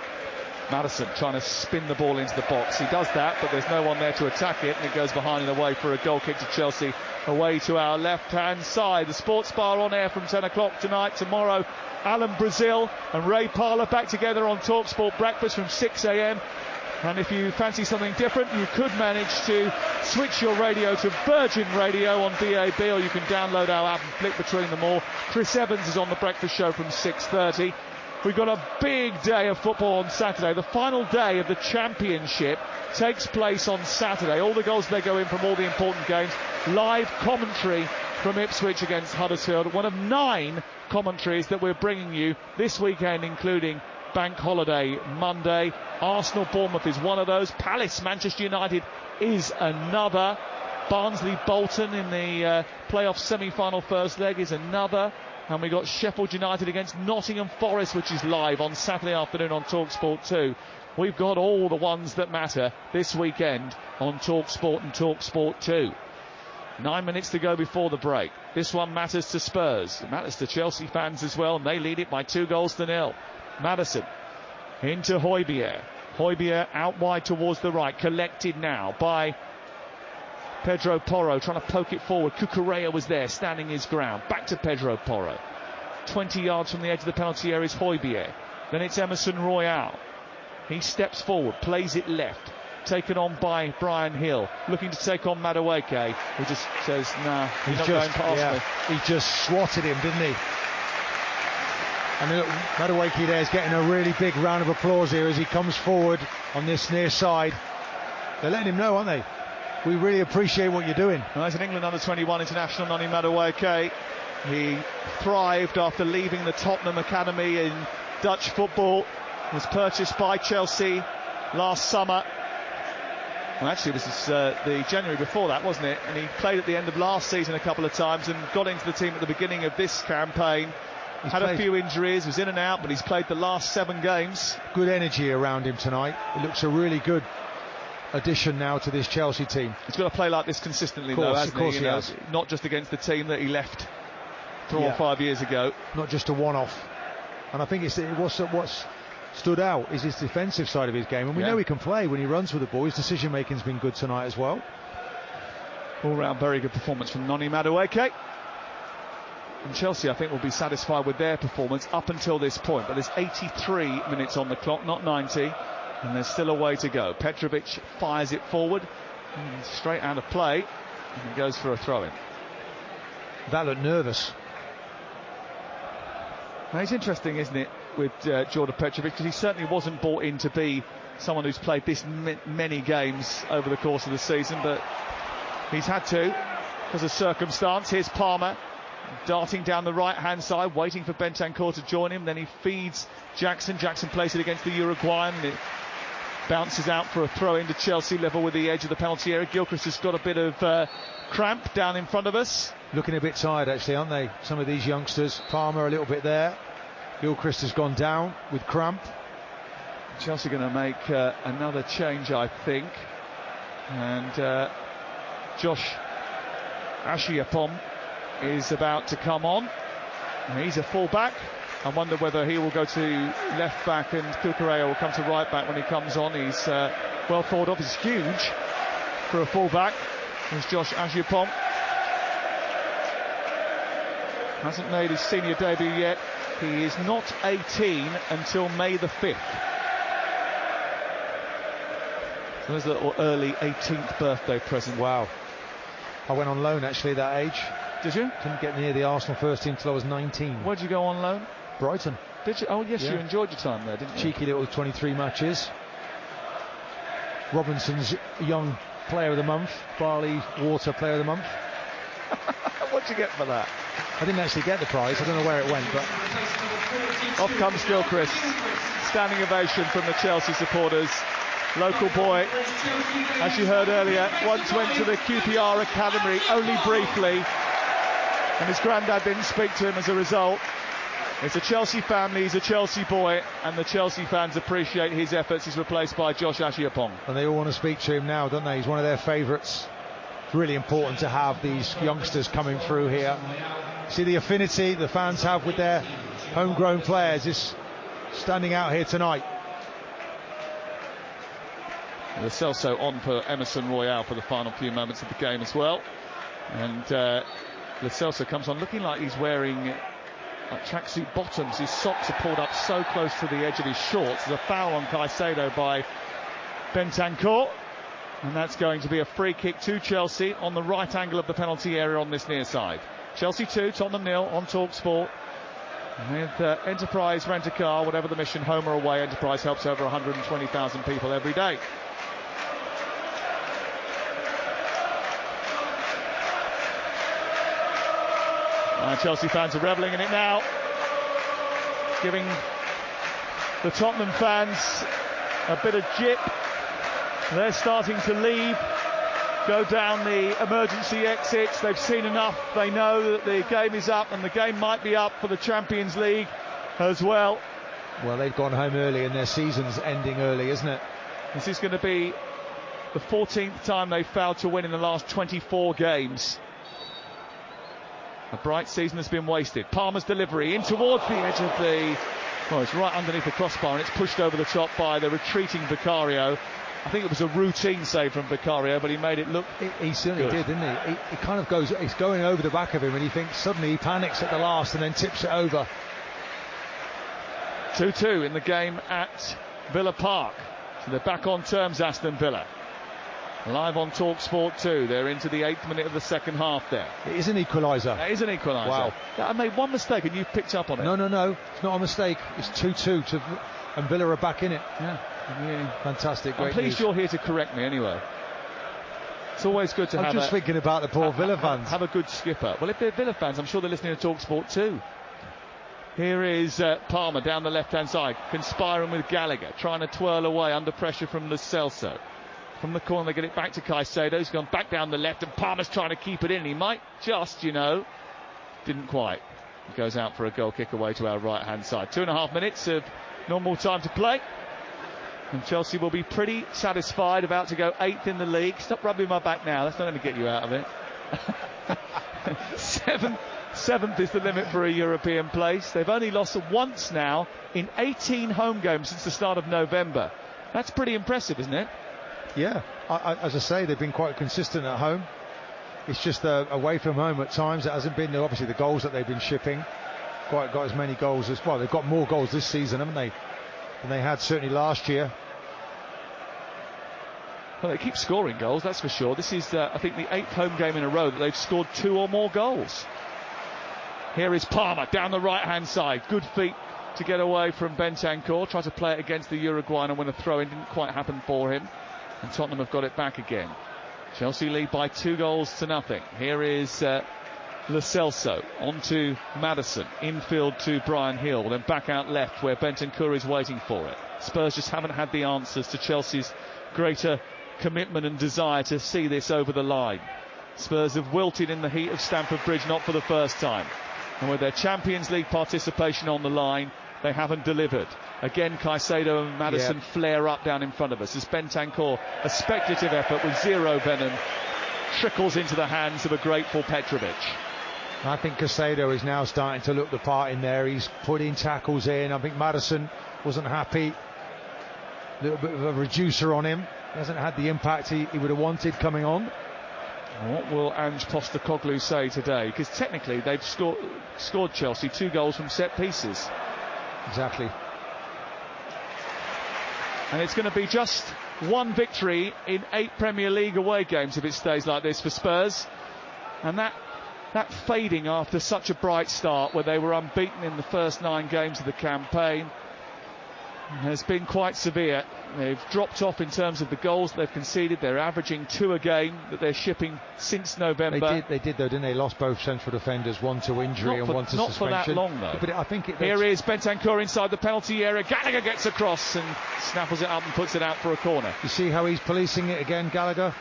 Maddison trying to spin the ball into the box. He does that, but there's no one there to attack it, and it goes behind and away for a goal kick to Chelsea, away to our left-hand side. The Sports Bar on air from 10 o'clock tonight. Tomorrow, Alan Brazil and Ray Parlour back together on Talksport Breakfast from 6 a.m. And if you fancy something different, you could manage to switch your radio to Virgin Radio on DAB, or you can download our app and flick between them all. Chris Evans is on the breakfast show from 6:30. We've got a big day of football on Saturday. The final day of the Championship takes place on Saturday. All the goals they go in from all the important games. Live commentary from Ipswich against Huddersfield. One of 9 commentaries that we're bringing you this weekend, including Bank Holiday Monday. Arsenal Bournemouth is one of those. Palace Manchester United is another. Barnsley-Bolton in the playoff semi-final first leg is another. And we got Sheffield United against Nottingham Forest, which is live on Saturday afternoon on Talksport 2. We've got all the ones that matter this weekend on Talksport and Talksport 2. 9 minutes to go before the break. This one matters to Spurs. It matters to Chelsea fans as well, and they lead it by 2-0. Maddison into Højbjerg. Højbjerg out wide towards the right, collected now by Pedro Porro, trying to poke it forward. Cucurella was there, standing his ground. Back to Pedro Porro. 20 yards from the edge of the penalty area is Højbjerg. Then it's Emerson Royal. He steps forward, plays it left. Taken on by Brian Hill, looking to take on Madueke, who just says, nah, he's not going past me. He just swatted him, didn't he? And look, Madueke there is getting a really big round of applause here as he comes forward on this near side. They're letting him know, aren't they? We really appreciate what you're doing. Well, as an England under-21 international, Noni Madueke, he thrived after leaving the Tottenham Academy in Dutch football, was purchased by Chelsea last summer. Well, actually, this is the January before that, wasn't it? And he played at the end of last season a couple of times and got into the team at the beginning of this campaign. Had a few injuries, was in and out, but he's played the last 7 games. Good energy around him tonight. It looks a really good addition now to this Chelsea team. He's got to play like this consistently, though, hasn't he? You know, not just against the team that he left 4 or 5 years ago. Not just a one-off. And I think what's stood out is his defensive side of his game, and we know he can play when he runs with the ball. His decision making's been good tonight as well. All round very good performance from Noni Madueke. And Chelsea, I think, will be satisfied with their performance up until this point, but there's 83 minutes on the clock, not 90, and there's still a way to go. Petrovic fires it forward, straight out of play, and he goes for a throw-in. That looked nervous. Now, it's interesting, isn't it, with Jordan Petrovic, because he certainly wasn't brought in to be someone who's played this many games over the course of the season, but he's had to because of circumstance. Here's Palmer darting down the right hand side, waiting for Bentancur to join him. Then he feeds Jackson. Jackson plays it against the Uruguayan, and it bounces out for a throw into Chelsea, level with the edge of the penalty area. Gilchrist has got a bit of cramp down in front of us. Looking a bit tired, actually, aren't they? Some of these youngsters. Palmer a little bit there. Gilchrist has gone down with cramp. Chelsea going to make another change, I think. And Josh Ashiapom is about to come on. And he's a full-back. I wonder whether he will go to left back and Cucurella will come to right back when he comes on. He's well thought of. He's huge for a full-back. Here's Josh Ashiapom. Hasn't made his senior debut yet. He is not 18 until May the 5th. So there's a little early 18th birthday present. Wow. I went on loan actually at that age. Did you? Didn't get near the Arsenal first team till I was 19. Where'd you go on loan? Brighton. Did you? Oh yes, you enjoyed your time there, didn't you? Cheeky little 23 matches. Robinson's young player of the month. Barley Water player of the month. What'd you get for that? I didn't actually get the prize. I don't know where it went, but off comes Gilchrist. Standing ovation from the Chelsea supporters. Local boy, as you heard earlier, once went to the QPR Academy, only briefly, and his granddad didn't speak to him as a result. It's a Chelsea family, he's a Chelsea boy, and the Chelsea fans appreciate his efforts. He's replaced by Josh Ashiapong. And they all want to speak to him now, don't they? He's one of their favourites. It's really important to have these youngsters coming through here. See the affinity the fans have with their homegrown players is standing out here tonight. Lo Celso on for Emerson Royal for the final few moments of the game as well. And Lo Celso comes on looking like he's wearing tracksuit bottoms. His socks are pulled up so close to the edge of his shorts. There's a foul on Caicedo by Bentancur. And that's going to be a free kick to Chelsea on the right angle of the penalty area on this near side. Chelsea 2, Tottenham 0 on Talksport. With Enterprise Rent-A-Car, whatever the mission, home or away, Enterprise helps over 120,000 people every day. Chelsea fans are revelling in it now, giving the Tottenham fans a bit of jip. They're starting to leave. go down the emergency exits. They've seen enough. They know that the game is up, and the game might be up for the Champions League as well. Well, they've gone home early and their season's ending early, isn't it? This is going to be the 14th time they've failed to win in the last 24 games. A bright season has been wasted. Palmer's delivery in towards the edge of the... Well, it's right underneath the crossbar, and it's pushed over the top by the retreating Vicario. I think it was a routine save from Vicario, but he made it look... He certainly did, didn't he? He kind of goes... It's going over the back of him, and he thinks suddenly he panics at the last and then tips it over. 2-2 in the game at Villa Park. So they're back on terms, Aston Villa. Live on Talksport 2. They're into the 8th minute of the second half there. It is an equaliser. It is an equaliser. Wow. I made one mistake and you picked up on it. No. It's not a mistake. It's 2-2 and Villa are back in it. Yeah. Fantastic. I'm great pleased news. You're here to correct me anyway. It's always good to have I'm just thinking about the poor Villa fans. Have a good skipper. Well, if they're Villa fans, I'm sure they're listening to Talksport too. Here is Palmer down the left-hand side, conspiring with Gallagher, trying to twirl away under pressure from Lo Celso. From the corner, they get it back to Caicedo. He's gone back down the left, and Palmer's trying to keep it in. He might just, didn't quite. He goes out for a goal kick away to our right-hand side. 2.5 minutes of normal time to play. And Chelsea will be pretty satisfied, about to go 8th in the league. Stop rubbing my back now. That's not going to get you out of it. 7th is the limit for a European place. They've only lost once now in 18 home games since the start of November. That's pretty impressive, isn't it? Yeah, as I say, they've been quite consistent at home. It's just away from home at times. It hasn't been, obviously, the goals that they've been shipping. Quite got as many goals as well. They've got more goals this season, haven't they, than they had certainly last year. Well, they keep scoring goals, that's for sure. This is, I think, the 8th home game in a row that they've scored 2 or more goals. Here is Palmer down the right-hand side. Good feet to get away from Bentancur. Tried to play it against the Uruguayan and win a throw-in. Didn't quite happen for him. And Tottenham have got it back again. Chelsea lead by 2-0. Here is Lo Celso onto Maddison. Infield to Brian Hill. Then back out left where Bentancur is waiting for it. Spurs just haven't had the answers to Chelsea's greater commitment and desire to see this over the line. Spurs have wilted in the heat of Stamford Bridge, not for the first time. And with their Champions League participation on the line, they haven't delivered. Again, Caicedo and Maddison flare up down in front of us as Bentancur, a speculative effort with zero venom, trickles into the hands of a grateful Petrovic. I think Caicedo is now starting to look the part in there. He's putting tackles in. I think Maddison wasn't happy. A little bit of a reducer on him. He hasn't had the impact he would have wanted coming on. What will Ange Postecoglou say today? Because technically they've scored Chelsea 2 goals from set pieces. Exactly. And it's going to be just 1 victory in 8 Premier League away games if it stays like this for Spurs. And that fading after such a bright start where they were unbeaten in the first 9 games of the campaign has been quite severe. They've dropped off in terms of the goals they've conceded. They're averaging 2 a game that they're shipping since November. They did though, didn't they? Lost both central defenders, 1 to injury and 1 to suspension. Not for that long though. But I think here is Bentancur inside the penalty area. Gallagher gets across and snaffles it up and puts it out for a corner. You see how he's policing it again, Gallagher?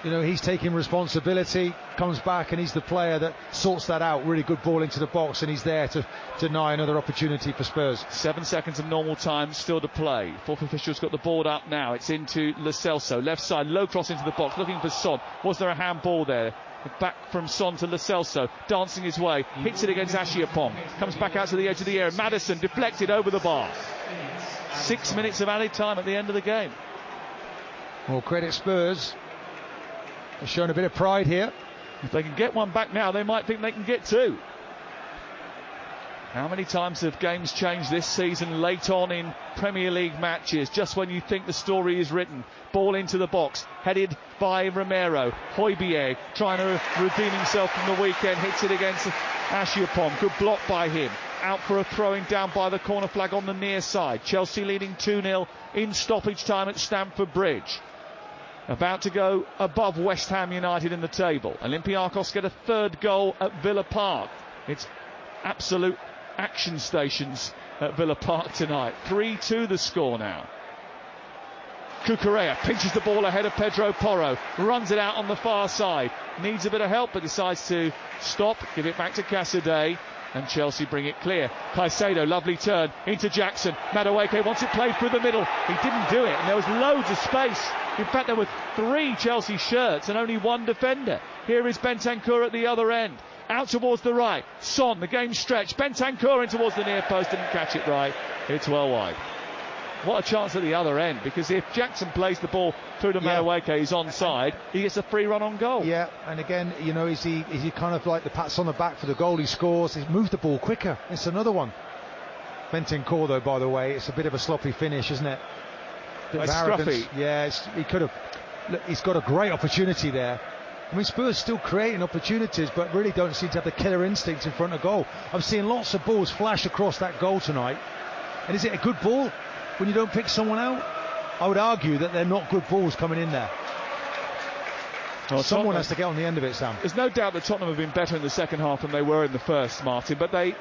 He's taking responsibility, comes back, and he's the player that sorts that out. Really good ball into the box, and he's there to deny another opportunity for Spurs. 7 seconds of normal time still to play. Fourth official's got the board up now. It's into Lo Celso. Left side, low cross into the box, looking for Son. Was there a handball there? Back from Son to Lo Celso, dancing his way, hits it against Ashiapong. Comes back out to the edge of the area. Maddison deflected over the bar. 6 minutes of added time at the end of the game. Well, credit Spurs. They've shown a bit of pride here. If they can get one back now, they might think they can get 2. How many times have games changed this season late on in Premier League matches, just when you think the story is written? Ball into the box, headed by Romero. Højbjerg trying to redeem himself from the weekend, hits it against Ashiapong. Good block by him. Out for a throwing down by the corner flag on the near side. Chelsea leading 2-0 in stoppage time at Stamford Bridge. About to go above West Ham United in the table. Olympiacos get a 3rd goal at Villa Park. It's absolute action stations at Villa Park tonight. 3-2 the score now. Cucurella pinches the ball ahead of Pedro Porro, runs it out on the far side, needs a bit of help but decides to stop, give it back to Casadei, and Chelsea bring it clear. Caicedo, lovely turn into Jackson. Madueke wants it played through the middle. He didn't do it, and there was loads of space. In fact, there were 3 Chelsea shirts and only 1 defender. Here is Bentancur at the other end. Out towards the right. Son, the game stretch. Bentancur in towards the near post, didn't catch it right. It's well wide. What a chance at the other end, because if Jackson plays the ball through to Madueke, he's onside, he gets a free run on goal. Yeah, and again, you know, is he kind of like the pats on the back for the goal he scores? He's moved the ball quicker. It's another one. Bentancur, though, by the way, it's a bit of a sloppy finish, isn't it? It's scruffy. Yeah, he could have. Look, he's got a great opportunity there. I mean, Spurs still creating opportunities, but really don't seem to have the killer instinct in front of goal. I'm seeing lots of balls flash across that goal tonight. And is it a good ball when you don't pick someone out? I would argue that they're not good balls coming in there. Well, someone has to get on the end of it, Sam. There's no doubt that Tottenham have been better in the second half than they were in the first, Martin, but they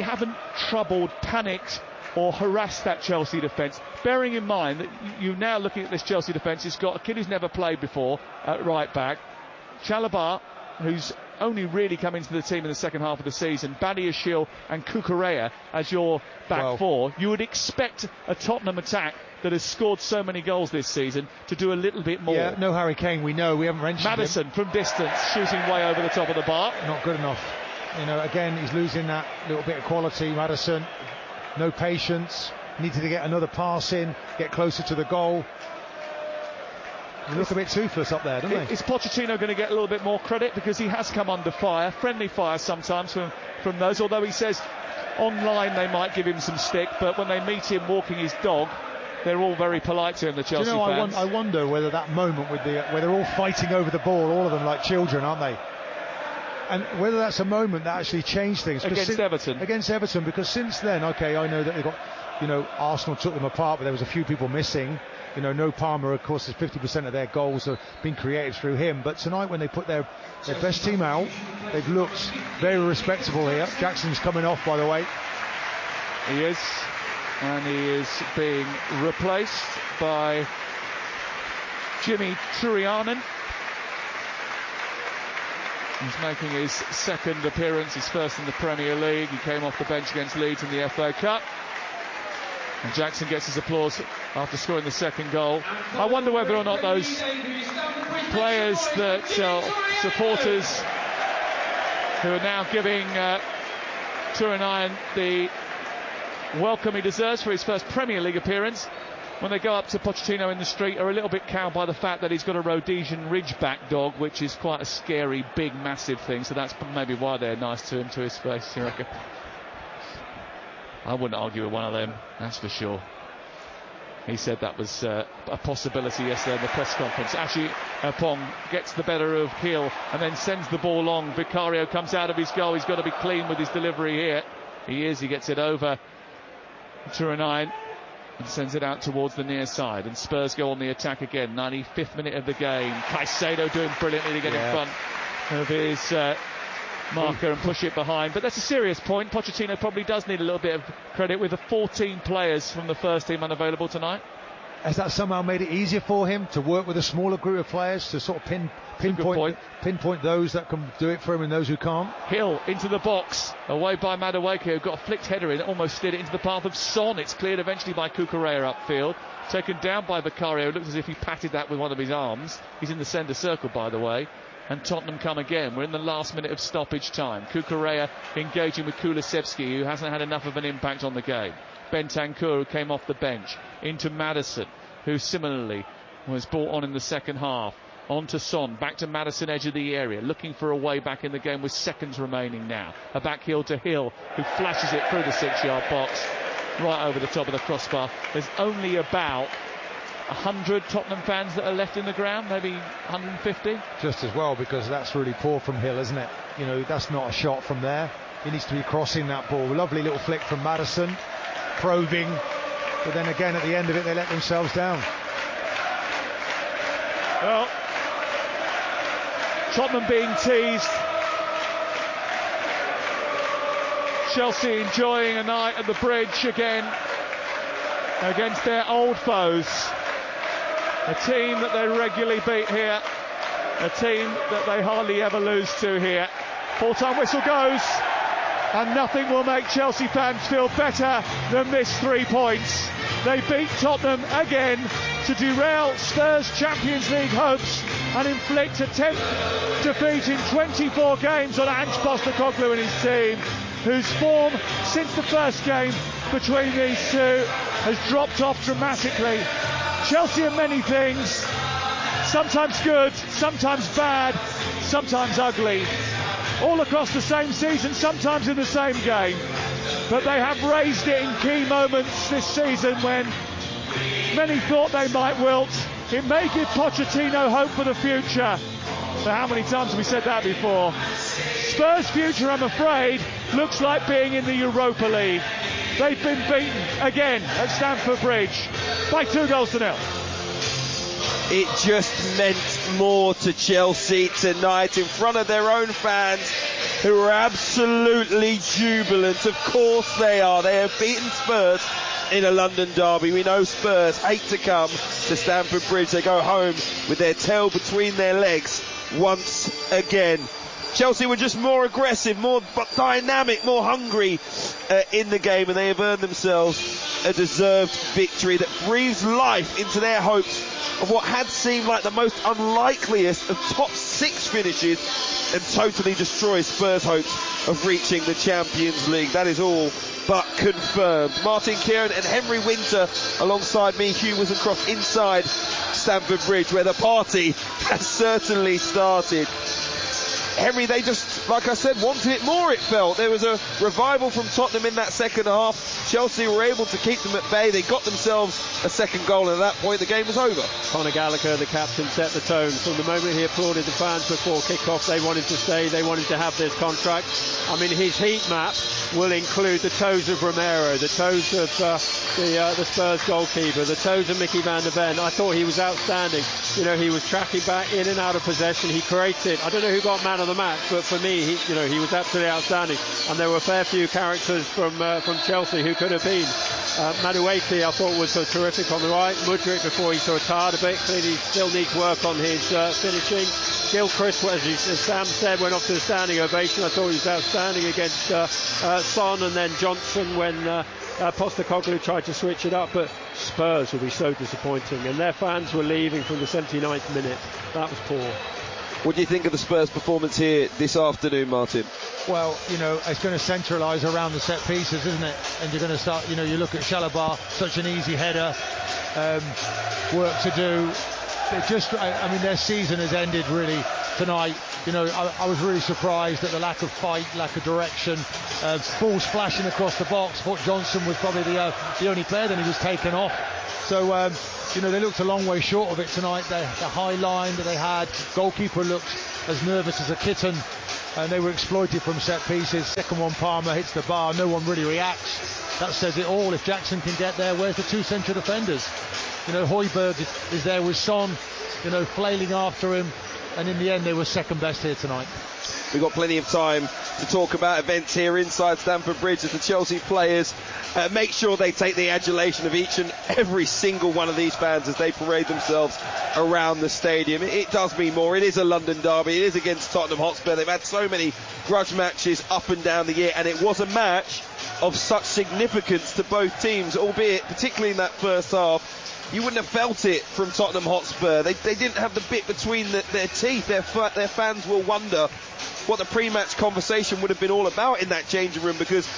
haven't troubled, panicked or harassed that Chelsea defence. Bearing in mind that you're now looking at this Chelsea defence, it's got a kid who's never played before at right back, Chalobah, who's only really come into the team in the second half of the season, Badiashile and Cucurella as your back four. You would expect a Tottenham attack that has scored so many goals this season to do a little bit more. Yeah, no Harry Kane, we know, we haven't mentioned Maddison him. From distance, shooting way over the top of the bar. Not good enough. You know, again, he's losing that little bit of quality, Maddison. No patience, needed to get another pass in, get closer to the goal. They look a bit toothless up there, don't they? Is Pochettino going to get a little bit more credit, because he has come under fire, friendly fire sometimes from those, although he says online they might give him some stick, but when they meet him walking his dog, they're all very polite to him, the Chelsea fans. I wonder whether that moment with where they're all fighting over the ball, all of them like children, aren't they? And whether that's a moment that actually changed things. Against Everton, because since then, okay, I know that they got, you know, Arsenal took them apart, but there was a few people missing. You know, no Palmer, of course, 50% of their goals have been created through him. But tonight, when they put their best team out, they've looked very respectable here. Jackson's coming off, by the way. He is. And he is being replaced by Jimmy Turianen. He's making his second appearance, his first in the Premier League. He came off the bench against Leeds in the FA Cup. And Jackson gets his applause after scoring the second goal. I wonder whether or not those players that supporters who are now giving Turianen the welcome he deserves for his first Premier League appearance, when they go up to Pochettino in the street, are a little bit cowed by the fact that he's got a Rhodesian Ridgeback dog, which is quite a scary, big, massive thing. So that's maybe why they're nice to him, to his face, you reckon? I wouldn't argue with one of them, that's for sure. He said that was a possibility yesterday in the press conference. Actually, Pong gets the better of Hill and then sends the ball long. Vicario comes out of his goal. He's got to be clean with his delivery here. He is. He gets it over Turianen and sends it out towards the near side. And Spurs go on the attack again. 95th minute of the game. Caicedo doing brilliantly to get in front of his marker and push it behind. But that's a serious point. Pochettino probably does need a little bit of credit with the 14 players from the first team unavailable tonight. Has that somehow made it easier for him to work with a smaller group of players to sort of pinpoint those that can do it for him and those who can't? Hill into the box, away by Madueke, who got a flicked header in, almost slid it into the path of Son. It's cleared eventually by Cucurella upfield, taken down by Vicario. It looks as if he patted that with one of his arms. He's in the centre circle, by the way. And Tottenham come again. We're in the last minute of stoppage time. Cucurella engaging with Kulusevski, who hasn't had enough of an impact on the game. Bentancur, who came off the bench, into Maddison, who similarly was brought on in the second half. On to Son, back to Maddison, edge of the area, looking for a way back in the game with seconds remaining now. A back heel to Hill, who flashes it through the 6-yard box, right over the top of the crossbar. There's only about 100 Tottenham fans that are left in the ground, maybe 150. Just as well, because that's really poor from Hill, isn't it? You know, that's not a shot from there. He needs to be crossing that ball. Lovely little flick from Maddison, probing, but then again at the end of it they let themselves down. Well, Tottenham being teased. Chelsea enjoying a night at the Bridge again against their old foes. A team that they regularly beat here, a team that they hardly ever lose to here. Full-time whistle goes, and nothing will make Chelsea fans feel better than this 3 points. They beat Tottenham again to derail Spurs' Champions League hopes and inflict a 10th defeat in 24 games on Ange Postecoglou and his team, whose form since the first game between these two has dropped off dramatically. Chelsea are many things, sometimes good, sometimes bad, sometimes ugly, all across the same season, sometimes in the same game. But they have raised it in key moments this season when many thought they might wilt. It may give Pochettino hope for the future. But how many times have we said that before? Spurs' future, I'm afraid, looks like being in the Europa League. They've been beaten again at Stamford Bridge by 2-0. It just meant more to Chelsea tonight in front of their own fans, who are absolutely jubilant. Of course they are. They have beaten Spurs in a London derby. We know Spurs hate to come to Stamford Bridge. They go home with their tail between their legs once again. Chelsea were just more aggressive, more dynamic, more hungry in the game, and they have earned themselves a deserved victory that breathes life into their hopes of what had seemed like the most unlikeliest of top 6 finishes, and totally destroys Spurs' hopes of reaching the Champions League. That is all but confirmed. Martin Keown and Henry Winter alongside me, Hugh Whistle-Cross, inside Stamford Bridge, where the party has certainly started. Henry, they just, like I said, wanted it more, it felt. There was a revival from Tottenham in that second half. Chelsea were able to keep them at bay. They got themselves a second goal, and at that point the game was over. Conor Gallagher, the captain, set the tone. From the moment he applauded the fans before kick-off, they wanted to stay, they wanted to have this contract. I mean, his heat map will include the toes of Romero, the toes of the Spurs goalkeeper, the toes of Mickey van der Ven. I thought he was outstanding. You know, he was tracking back in and out of possession. He created, I don't know who got man of the match, but for me, he was absolutely outstanding. And there were a fair few characters from Chelsea who could have been. Madueke, I thought, was terrific on the right. Mudryk, before he sort of tired a bit, clearly still needs work on his finishing. Gilchrist, as Sam said, went off to a standing ovation. I thought he was outstanding against Son, and then Johnson when Postecoglou tried to switch it up. But Spurs will be so disappointing, and their fans were leaving from the 79th minute. That was poor. What do you think of the Spurs performance here this afternoon, Martin? Well, it's going to centralise around the set pieces, isn't it? And you're going to start, you look at Chalobah, such an easy header, work to do. Their season has ended really tonight. I was really surprised at the lack of fight, lack of direction, balls flashing across the box. Thought Johnson was probably the only player, then he was taken off. So, they looked a long way short of it tonight. The high line that they had, goalkeeper looked as nervous as a kitten, and they were exploited from set pieces. Second one, Palmer hits the bar, no one really reacts. That says it all. If Jackson can get there, where's the 2 central defenders? Højbjerg is there with Son, flailing after him, and in the end they were second best here tonight. We've got plenty of time to talk about events here inside Stamford Bridge as the Chelsea players make sure they take the adulation of each and every single one of these fans as they parade themselves around the stadium. It does mean more. It is a London derby. It is against Tottenham Hotspur. They've had so many grudge matches up and down the year, and it was a match of such significance to both teams, albeit particularly in that first half. You wouldn't have felt it from Tottenham Hotspur. They didn't have the bit between their teeth. Their fans will wonder what the pre-match conversation would have been all about in that changing room, because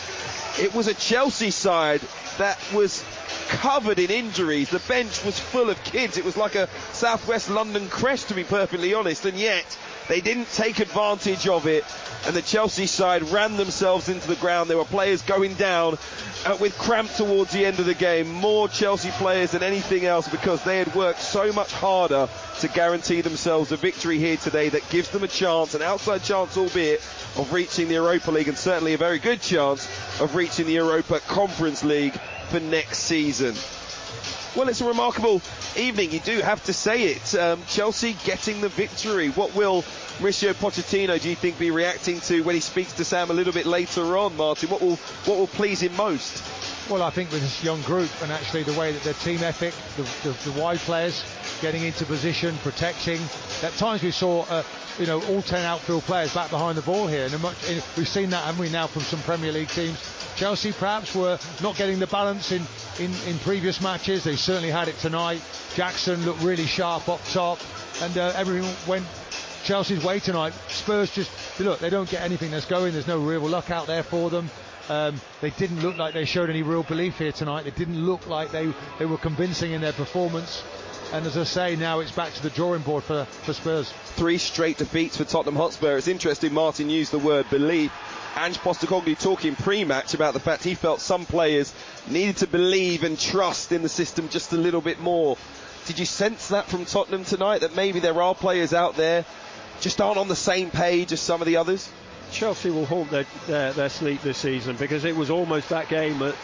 it was a Chelsea side that was covered in injuries. The bench was full of kids. It was like a Southwest London crash, to be perfectly honest, and yet they didn't take advantage of it, and the Chelsea side ran themselves into the ground. There were players going down with cramp towards the end of the game, more Chelsea players than anything else, because they had worked so much harder to guarantee themselves a victory here today that gives them a chance, an outside chance albeit, of reaching the Europa League, and certainly a very good chance of reaching the Europa Conference League for next season. Well, it's a remarkable evening, you do have to say it. Chelsea getting the victory. What will Mauricio Pochettino, do you think, be reacting to when he speaks to Sam a little bit later on, Martin? What will please him most? Well, I think with this young group and actually the way that their team ethic, the wide players getting into position, protecting. At times we saw, all 10 outfield players back behind the ball here. And we've seen that, haven't we, now from some Premier League teams. Chelsea perhaps were not getting the balance in previous matches. They certainly had it tonight. Jackson looked really sharp up top, and everything went Chelsea's way tonight. Spurs they don't get anything that's going. There's no real luck out there for them. They didn't look like they showed any real belief here tonight. They didn't look like they were convincing in their performance. And as I say, now it's back to the drawing board for Spurs. 3 straight defeats for Tottenham Hotspur. It's interesting Martin used the word belief. Ange Postecoglou talking pre-match about the fact he felt some players needed to believe and trust in the system just a little bit more. Did you sense that from Tottenham tonight, that maybe there are players out there just aren't on the same page as some of the others? Chelsea will haunt their sleep this season, because it was almost that game at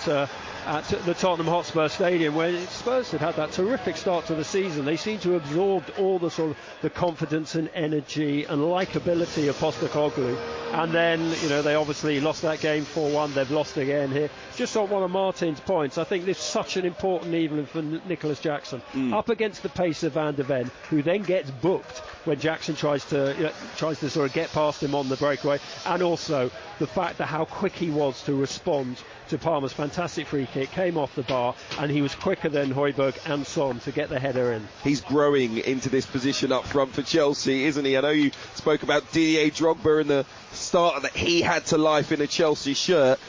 the Tottenham Hotspur Stadium where Spurs had that terrific start to the season. They seem to have absorbed all the sort of the confidence and energy and likability of Postecoglou, and then they obviously lost that game 4-1. They've lost again here. Just on one of Martin's points, I think this is such an important evening for Nicholas Jackson, up against the pace of Van de Ven, who then gets booked when Jackson tries to sort of get past him on the breakaway, and also the fact that how quick he was to respond to Palmer's fantastic free kick, came off the bar, and he was quicker than Højbjerg and Son to get the header in. He's growing into this position up front for Chelsea, isn't he? I know you spoke about Didier Drogba and the start that he had to life in a Chelsea shirt.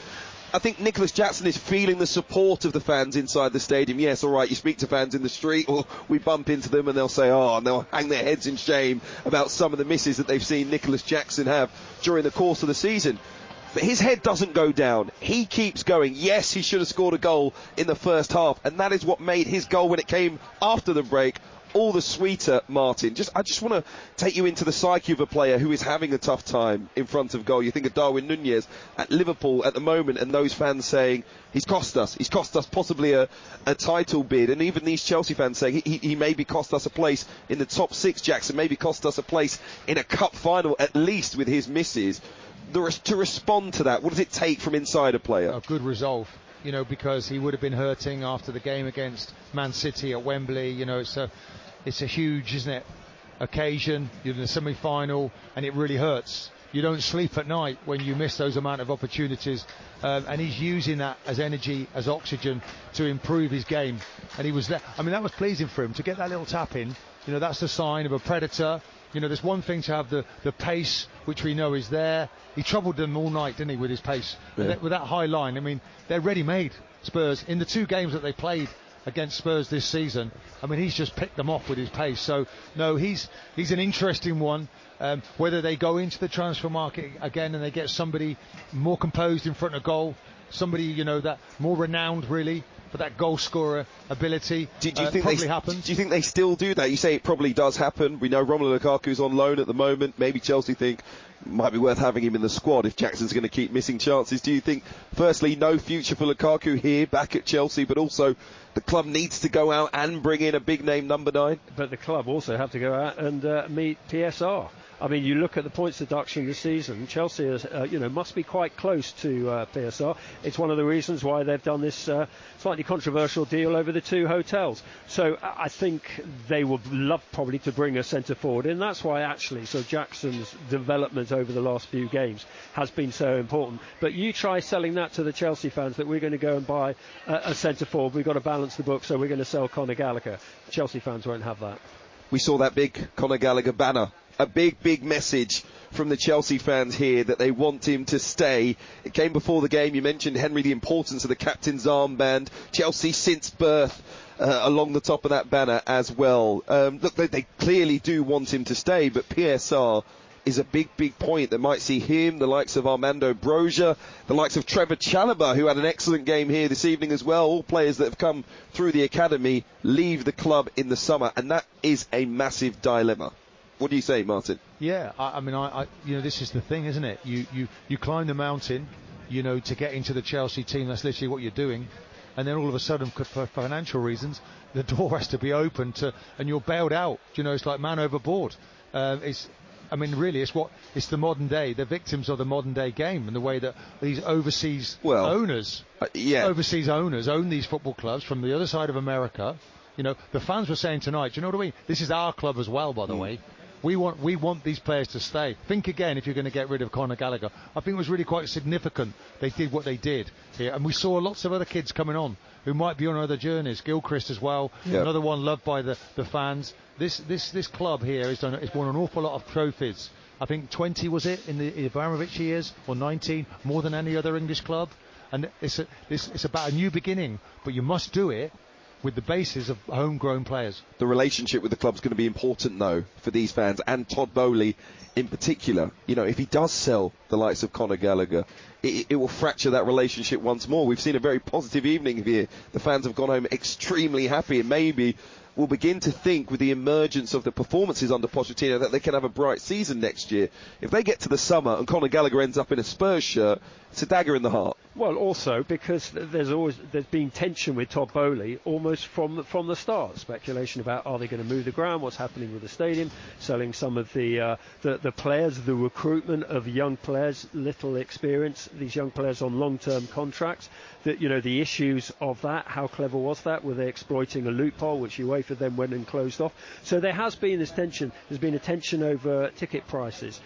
I think Nicholas Jackson is feeling the support of the fans inside the stadium. Yes, all right, you speak to fans in the street, or we bump into them and they'll say, and they'll hang their heads in shame about some of the misses that they've seen Nicholas Jackson have during the course of the season. But his head doesn't go down. He keeps going. Yes, he should have scored a goal in the first half, and that is what made his goal when it came after the break all the sweeter, Martin. I just want to take you into the psyche of a player who is having a tough time in front of goal. You think of Darwin Núñez at Liverpool at the moment, and those fans saying, he's cost us possibly a title bid, and even these Chelsea fans saying he maybe cost us a place in the top 6, Jackson, maybe cost us a place in a cup final, at least with his misses. To respond to that, what does it take from inside a player? A good resolve, because he would have been hurting after the game against Man City at Wembley. It's a huge, isn't it, occasion. You're in the semi-final, and it really hurts. You don't sleep at night when you miss those amount of opportunities, and he's using that as energy, as oxygen to improve his game. And he was there. I mean, that was pleasing for him to get that little tap in. That's the sign of a predator. There's one thing to have the pace, which we know is there. He troubled them all night, didn't he, with his pace? Yeah. With that high line, I mean, they're ready-made, Spurs. In the 2 games that they played against Spurs this season, I mean, he's just picked them off with his pace. So, no, he's an interesting one. Whether they go into the transfer market again and they get somebody more composed in front of goal, somebody, that more renowned, really, for that goal scorer ability. Do you think probably happens? Do you think they still do that? You say it probably does happen. We know Romelu Lukaku's on loan at the moment. Maybe Chelsea think it might be worth having him in the squad if Jackson's going to keep missing chances. Do you think, firstly, no future for Lukaku here back at Chelsea, but also the club needs to go out and bring in a big name number 9? But the club also have to go out and meet PSR. I mean, you look at the points deduction this season, Chelsea is, must be quite close to PSR. It's one of the reasons why they've done this slightly controversial deal over the 2 hotels. So I think they would love probably to bring a centre forward in. That's why actually, so Jackson's development over the last few games has been so important. But you try selling that to the Chelsea fans that we're going to go and buy a centre forward. We've got to balance the book, so we're going to sell Conor Gallagher. Chelsea fans won't have that. We saw that big Conor Gallagher banner. A big message from the Chelsea fans here that they want him to stay. It came before the game. You mentioned, Henry, the importance of the captain's armband. Chelsea since birth along the top of that banner as well. Look, they clearly do want him to stay, but PSR is a big point that might see him, the likes of Armando Broja, the likes of Trevor Chalobah, who had an excellent game here this evening as well. All players that have come through the academy leave the club in the summer, and that is a massive dilemma. What do you say, Martin? Yeah, I mean, this is the thing, isn't it? You climb the mountain, to get into the Chelsea team. That's literally what you're doing. and then all of a sudden, for financial reasons, the door has to be open and you're bailed out. It's like man overboard. It's the modern day. The victims of the modern day game, and the way that these overseas owners own these football clubs from the other side of America. The fans were saying tonight, do you know what I mean? This is our club as well, by the way. We want these players to stay. Think again if you're going to get rid of Conor Gallagher. I think it was really quite significant they did what they did here. And we saw lots of other kids coming on who might be on other journeys. Gilchrist as well, another one loved by the fans. This club here has won an awful lot of trophies. I think 20 was it in the Abramovich years, or 19, more than any other English club. And it's about a new beginning, but you must do it with the basis of homegrown players. The relationship with the club's going to be important, though, for these fans, and Todd Bowley in particular. If he does sell the likes of Conor Gallagher, it will fracture that relationship once more. We've seen a very positive evening here. The fans have gone home extremely happy, and maybe will begin to think, with the emergence of the performances under Pochettino, that they can have a bright season next year. If they get to the summer and Conor Gallagher ends up in a Spurs shirt, it's a dagger in the heart. Well, also because there's been tension with Todd Bowley almost from the start. Speculation about, are they going to move the ground, what's happening with the stadium, selling some of the players, the recruitment of young players, little experience, these young players on long-term contracts. The issues of that, how clever was that? Were they exploiting a loophole which UEFA then went and closed off? So there has been this tension. There's been a tension over ticket prices,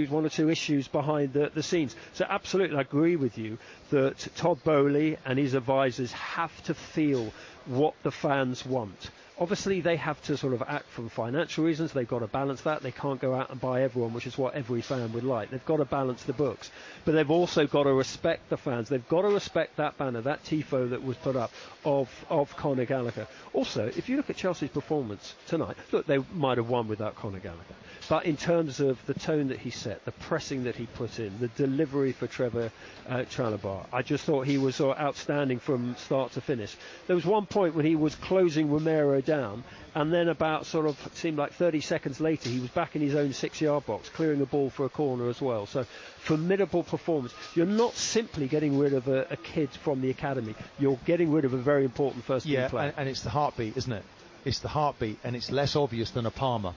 one or two issues behind the scenes. So absolutely, I agree with you that Todd Bowley and his advisors have to feel what the fans want. Obviously, they have to sort of act from financial reasons. They've got to balance that. They can't go out and buy everyone, which is what every fan would like. They've got to balance the books. But they've also got to respect the fans. They've got to respect that banner, that tifo that was put up of Conor Gallagher. Also, if you look at Chelsea's performance tonight, look, they might have won without Conor Gallagher. But in terms of the tone that he set, the pressing that he put in, the delivery for Trevor Chalobah, I just thought he was outstanding from start to finish. There was one point when he was closing Romero down, and then about it seemed like 30 seconds later, he was back in his own 6-yard box, clearing a ball for a corner as well. So, formidable performance. You're not simply getting rid of a kid from the academy. You're getting rid of a very important first-team player. And it's the heartbeat, isn't it? It's the heartbeat, and it's less obvious than a Palmer.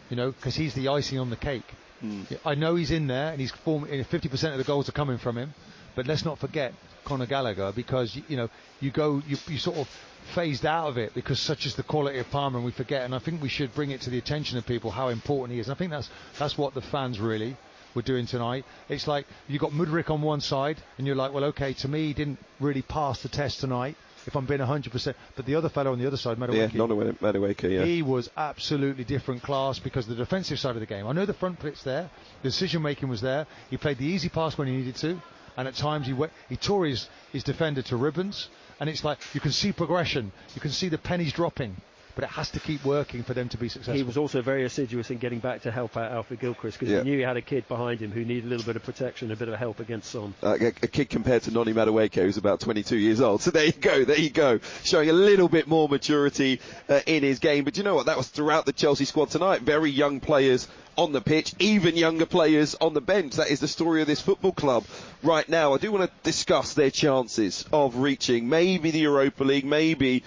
Because he's the icing on the cake. I know he's in there, and 50% of the goals are coming from him. But let's not forget Conor Gallagher, because you sort of phased out of it because such is the quality of Palmer, and we forget. And I think we should bring it to the attention of people how important he is. And I think that's what the fans really were doing tonight. It's like you got Mudryk on one side, and you're like, well, okay, to me, he didn't really pass the test tonight, if I'm being 100%. But the other fellow on the other side, Matterface, he was absolutely different class, because the defensive side of the game, I know the front pit's there, the decision making was there, he played the easy pass when he needed to, and at times he tore his defender to ribbons, and it's like you can see progression, you can see the pennies dropping, but it has to keep working for them to be successful. He was also very assiduous in getting back to help out Alfred Gilchrist, because he knew he had a kid behind him who needed a little bit of protection, a bit of help against Son. A kid compared to Noni Madueke, who's about 22 years old. So there you go. Showing a little bit more maturity in his game. But you know what? That was throughout the Chelsea squad tonight. Very young players on the pitch, even younger players on the bench. That is the story of this football club right now. I do want to discuss their chances of reaching maybe the Europa League, maybe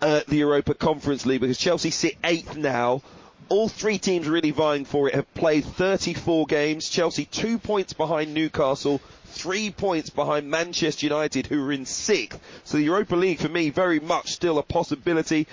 the Europa Conference League, because Chelsea sit 8th now. All three teams really vying for it have played 34 games. Chelsea 2 points behind Newcastle, 3 points behind Manchester United, who are in 6th. So the Europa League, for me, very much still a possibility.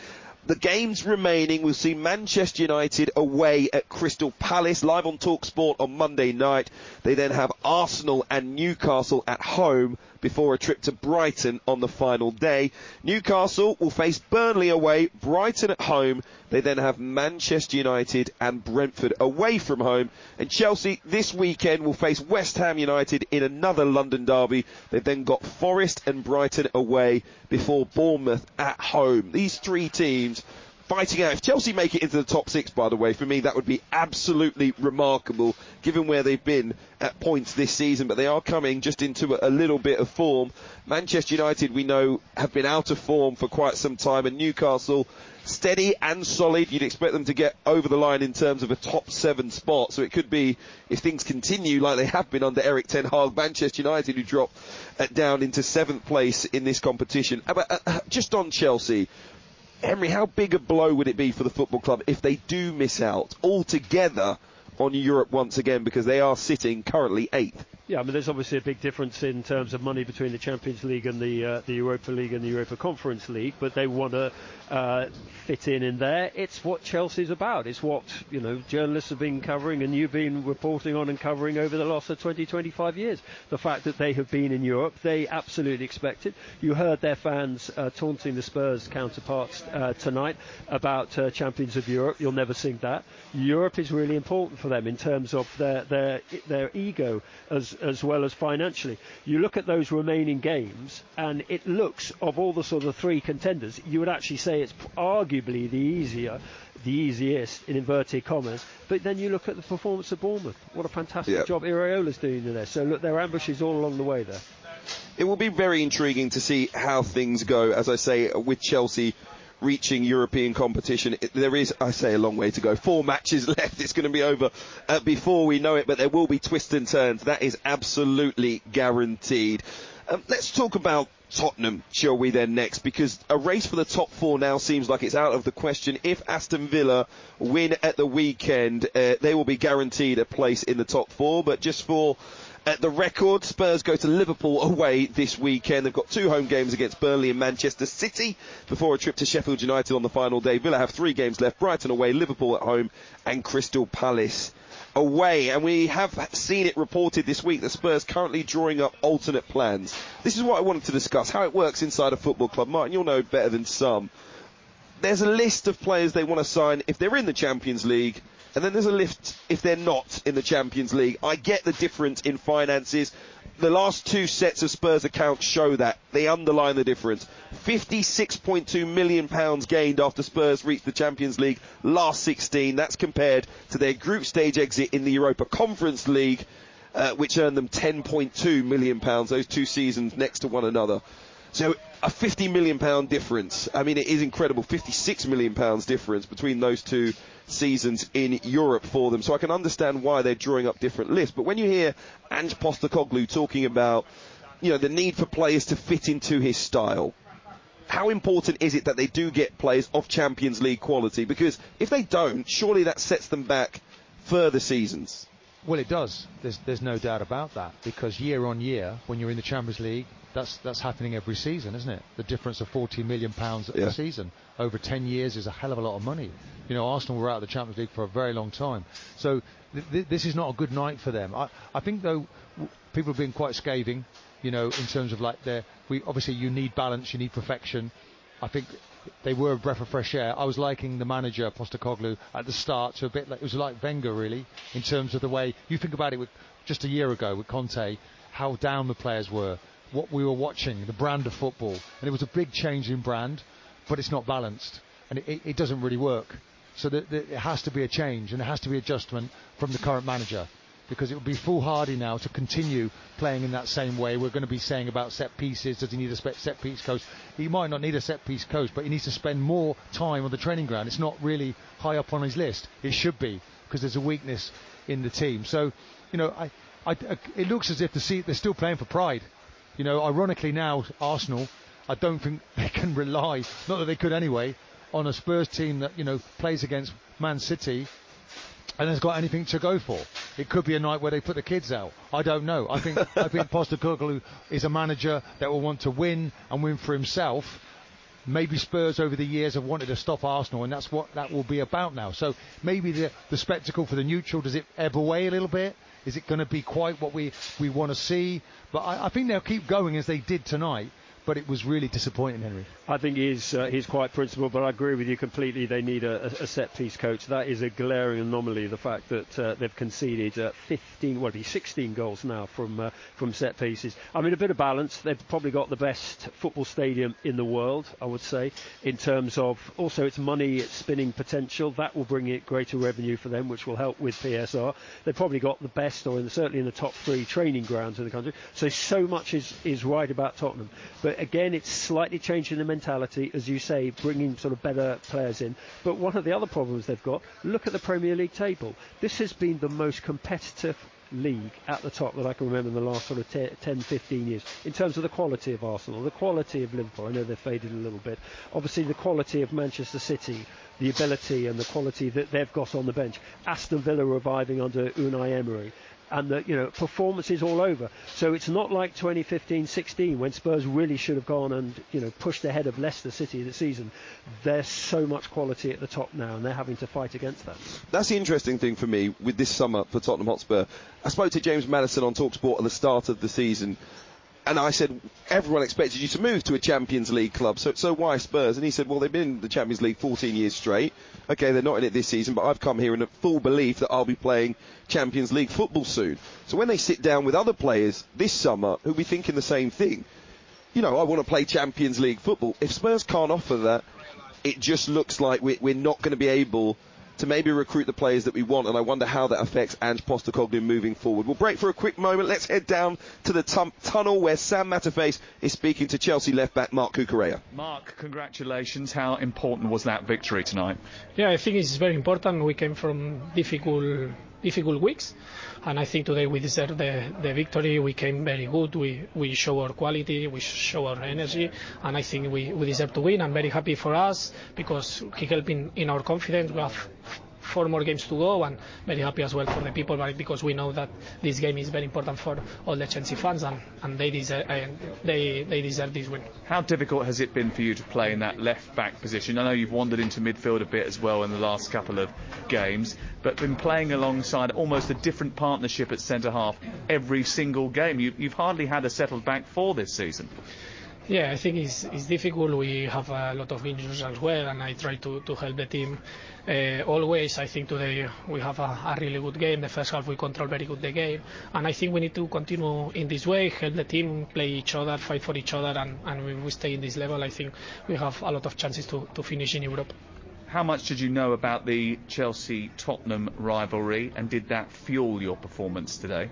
The games remaining, we'll see Manchester United away at Crystal Palace, live on Talksport on Monday night. They then have Arsenal and Newcastle at home before a trip to Brighton on the final day. Newcastle will face Burnley away, Brighton at home. They then have Manchester United and Brentford away from home. And Chelsea this weekend will face West Ham United in another London derby. They've then got Forest and Brighton away before Bournemouth at home. These three teams fighting out. If Chelsea make it into the top 6, by the way, for me that would be absolutely remarkable given where they've been at points this season, but they are coming just into a little bit of form. Manchester United, we know, have been out of form for quite some time, and Newcastle, steady and solid. You'd expect them to get over the line in terms of a top 7 spot, so it could be, if things continue like they have been under Erik ten Hag, Manchester United who drop down into 7th place in this competition. But just on Chelsea, Henry, how big a blow would it be for the football club if they do miss out altogether on Europe once again, because they are sitting currently 8th? Yeah, I mean, there's obviously a big difference in terms of money between the Champions League and the Europa League and the Europa Conference League, but they want to fit in there. It's what Chelsea's about. It's what, you know, journalists have been covering and you've been reporting on and covering over the last 20, 25 years. The fact that they have been in Europe, they absolutely expect it. You heard their fans taunting the Spurs counterparts tonight about Champions of Europe. You'll never sing that. Europe is really important for them in terms of their ego as well as financially. You look at those remaining games and it looks, of all the sort of 3 contenders, you would actually say it's arguably the easiest in inverted commas, but then you look at the performance of Bournemouth. What a fantastic job Iraola's doing in there. So look, there are ambushes all along the way there. It will be very intriguing to see how things go, as I say, with Chelsea reaching European competition. There is, I say, a long way to go. 4 matches left. It's going to be over before we know it, but there will be twists and turns. That is absolutely guaranteed. Let's talk about Tottenham, shall we then, next, because a race for the top 4 now seems like it's out of the question. If Aston Villa win at the weekend, they will be guaranteed a place in the top 4, but just for the record, Spurs go to Liverpool away this weekend. They've got 2 home games against Burnley and Manchester City before a trip to Sheffield United on the final day. Villa have 3 games left: Brighton away, Liverpool at home, and Crystal Palace away. And we have seen it reported this week that Spurs currently drawing up alternate plans. This is what I wanted to discuss, how it works inside a football club. Martin, you'll know better than some. There's a list of players they want to sign if they're in the Champions League, and then there's a list if they're not in the Champions League. I get the difference in finances. The last 2 sets of Spurs accounts show that. They underline the difference. £56.2 million gained after Spurs reached the Champions League last 16. That's compared to their group stage exit in the Europa Conference League, which earned them £10.2 million, those 2 seasons next to one another. So a £50 million difference. I mean, it is incredible. £56 million difference between those 2 seasons in Europe for them. So I can understand why they're drawing up different lists. But when you hear Ange Postecoglou talking about, you know, the need for players to fit into his style, how important is it that they do get players of Champions League quality? Because if they don't, surely that sets them back further seasons. Well, it does. There's no doubt about that, because year on year, when you're in the Champions League, that's happening every season, isn't it? The difference of £40 million a season over 10 years is a hell of a lot of money. You know, Arsenal were out of the Champions League for a very long time. So this is not a good night for them. I think, though, people have been quite scathing, you know, in terms of like obviously you need balance, you need perfection. I think they were a breath of fresh air. I was liking the manager, Postecoglou, at the start, to a bit like, it was like Wenger, really, in terms of the way, you think about it with just a year ago with Conte, how down the players were, what we were watching, the brand of football. And it was a big change in brand, but it's not balanced. And it doesn't really work. So it has to be a change, and it has to be adjustment from the current manager. Because it would be foolhardy now to continue playing in that same way. We're going to be saying about set pieces. Does he need a set piece coach? He might not need a set piece coach, but he needs to spend more time on the training ground. It's not really high up on his list. It should be, because there's a weakness in the team. So, you know, it looks as if they're still playing for pride. You know, ironically now, Arsenal, I don't think they can rely, not that they could anyway, on a Spurs team that, you know, plays against Man City and has got anything to go for. It could be a night where they put the kids out. I don't know. I think Postecoglou is a manager that will want to win and win for himself. Maybe Spurs over the years have wanted to stop Arsenal, and that's what that will be about now. So maybe the spectacle for the neutral, does it ebb away a little bit? Is it going to be quite what we want to see? But I think they'll keep going as they did tonight, but it was really disappointing, Henry. I think he's quite principled, but I agree with you completely. They need a set-piece coach. That is a glaring anomaly, the fact that they've conceded 16 goals now from set pieces. I mean, a bit of balance. They've probably got the best football stadium in the world, I would say, in terms of also its money, its spinning potential. That will bring it greater revenue for them, which will help with PSR. They've probably got the best, or certainly in the top 3 training grounds in the country. So much is right about Tottenham. But again, it's slightly changing the mentality, as you say, bringing sort of better players in. But one of the other problems they've got, look at the Premier League table. This has been the most competitive league at the top that I can remember in the last sort of 10, 15 years, in terms of the quality of Arsenal, the quality of Liverpool. I know they've faded a little bit. Obviously, the quality of Manchester City, the ability and the quality that they've got on the bench. Aston Villa reviving under Unai Emery. And the performances all over. So it's not like 2015-16 when Spurs really should have gone and pushed ahead of Leicester City this season. There's so much quality at the top now, and they're having to fight against that. That's the interesting thing for me with this summer for Tottenham Hotspur. I spoke to James Maddison on Talksport at the start of the season, and I said, everyone expected you to move to a Champions League club, so why Spurs? And he said, well, they've been in the Champions League 14 years straight. Okay, they're not in it this season, but I've come here in a full belief that I'll be playing Champions League football soon. So when they sit down with other players this summer who'll be thinking the same thing, I want to play Champions League football. If Spurs can't offer that, it just looks like we're not going to be able to maybe recruit the players that we want, and I wonder how that affects Ange Postecoglou moving forward. We'll break for a quick moment. Let's head down to the tunnel where Sam Matterface is speaking to Chelsea left-back Marc Cucurella. Mark, congratulations. How important was that victory tonight? Yeah, I think it's very important. We came from difficult weeks, and I think today we deserve the victory. We came very good. We show our quality, we show our energy, and I think we deserve to win. I'm very happy for us because he helped in our confidence. We have 4 more games to go, and very happy as well for the people, right, because we know that this game is very important for all the Chelsea fans, and they deserve this win. How difficult has it been for you to play in that left back position? I know you've wandered into midfield a bit as well in the last couple of games, but been playing alongside almost a different partnership at centre half every single game. You've hardly had a settled back 4 this season. Yeah, I think it's difficult. We have a lot of injuries as well, and I try to help the team always. I think today we have a really good game. The first half we control very good the game, and I think we need to continue in this way, help the team, play each other, fight for each other, and when we stay in this level, I think we have a lot of chances to finish in Europe. How much did you know about the Chelsea-Tottenham rivalry, and did that fuel your performance today?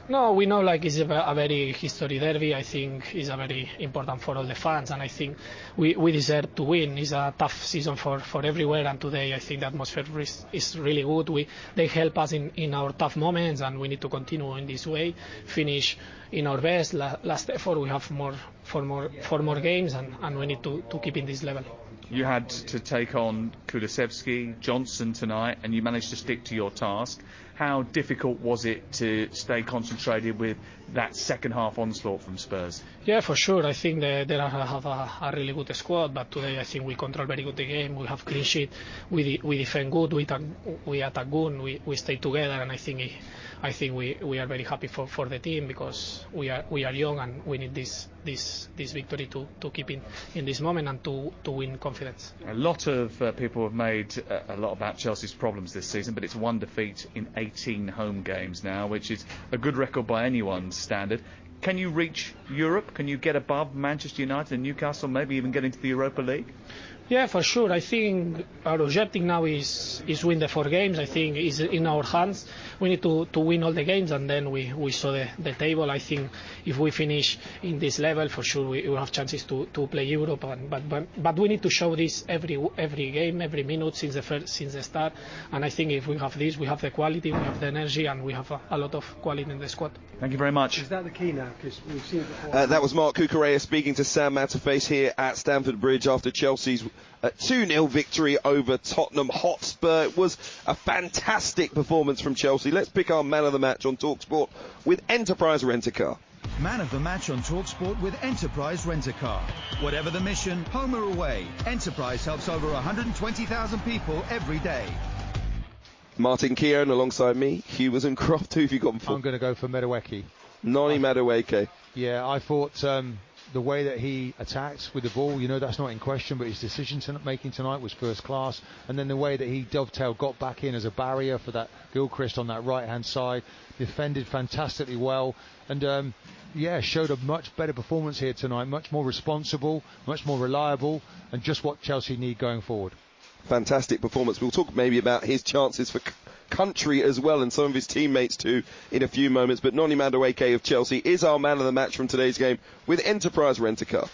No, we know it's a very history derby. I think it's a very important for all the fans, and I think we deserve to win. It's a tough season for everywhere, and today I think the atmosphere is really good. They help us in our tough moments, and we need to continue in this way, finish in our best. Last effort, we have four more games, and we need to keep in this level. You had to take on Kulusevski, Johnson tonight, and you managed to stick to your task. How difficult was it to stay concentrated with that second half onslaught from Spurs? Yeah, for sure. I think they have a really good squad, but today I think we control very good the game. We have clean sheet. We defend good. We attack good. We stay together, and I think we are very happy for the team because we are young and we need this victory to keep in this moment and to win confidence. A lot of people have made a lot about Chelsea's problems this season, but it's 1 defeat in 18 home games now, which is a good record by anyone's standard. Can you reach Europe? Can you get above Manchester United and Newcastle, maybe even get into the Europa League? Yeah, for sure. I think our objective now is win the 4 games. I think it's in our hands. We need to win all the games, and then we saw the table. I think if we finish in this level, for sure we will have chances to play Europe. But we need to show this every game, every minute since the start. And I think if we have this, we have the quality, we have the energy, and we have a lot of quality in the squad. Thank you very much. Is that the key now? Because we've seen it before. That was Marc Cucurella speaking to Sam Matterface here at Stamford Bridge after Chelsea's 2-0 victory over Tottenham Hotspur. It was a fantastic performance from Chelsea. Let's pick our man of the match on Talksport with Enterprise Rent-A-Car. Man of the match on Talksport with Enterprise Rent-A-Car. Whatever the mission, home or away, Enterprise helps over 120,000 people every day. Martin Keown alongside me. Hughes and Croft, who have you gone for? I'm going to go for Madueke. Noni Madueke. Yeah, I thought the way that he attacked with the ball, that's not in question, but his decision making tonight was first class. And then the way that he dovetailed, got back in as a barrier for that Gilchrist on that right-hand side, defended fantastically well, and showed a much better performance here tonight, much more responsible, much more reliable, and just what Chelsea need going forward. Fantastic performance. We'll talk maybe about his chances for country as well, and some of his teammates too, in a few moments. But Noni Madueke of Chelsea is our man of the match from today's game with Enterprise Rent-A-Car.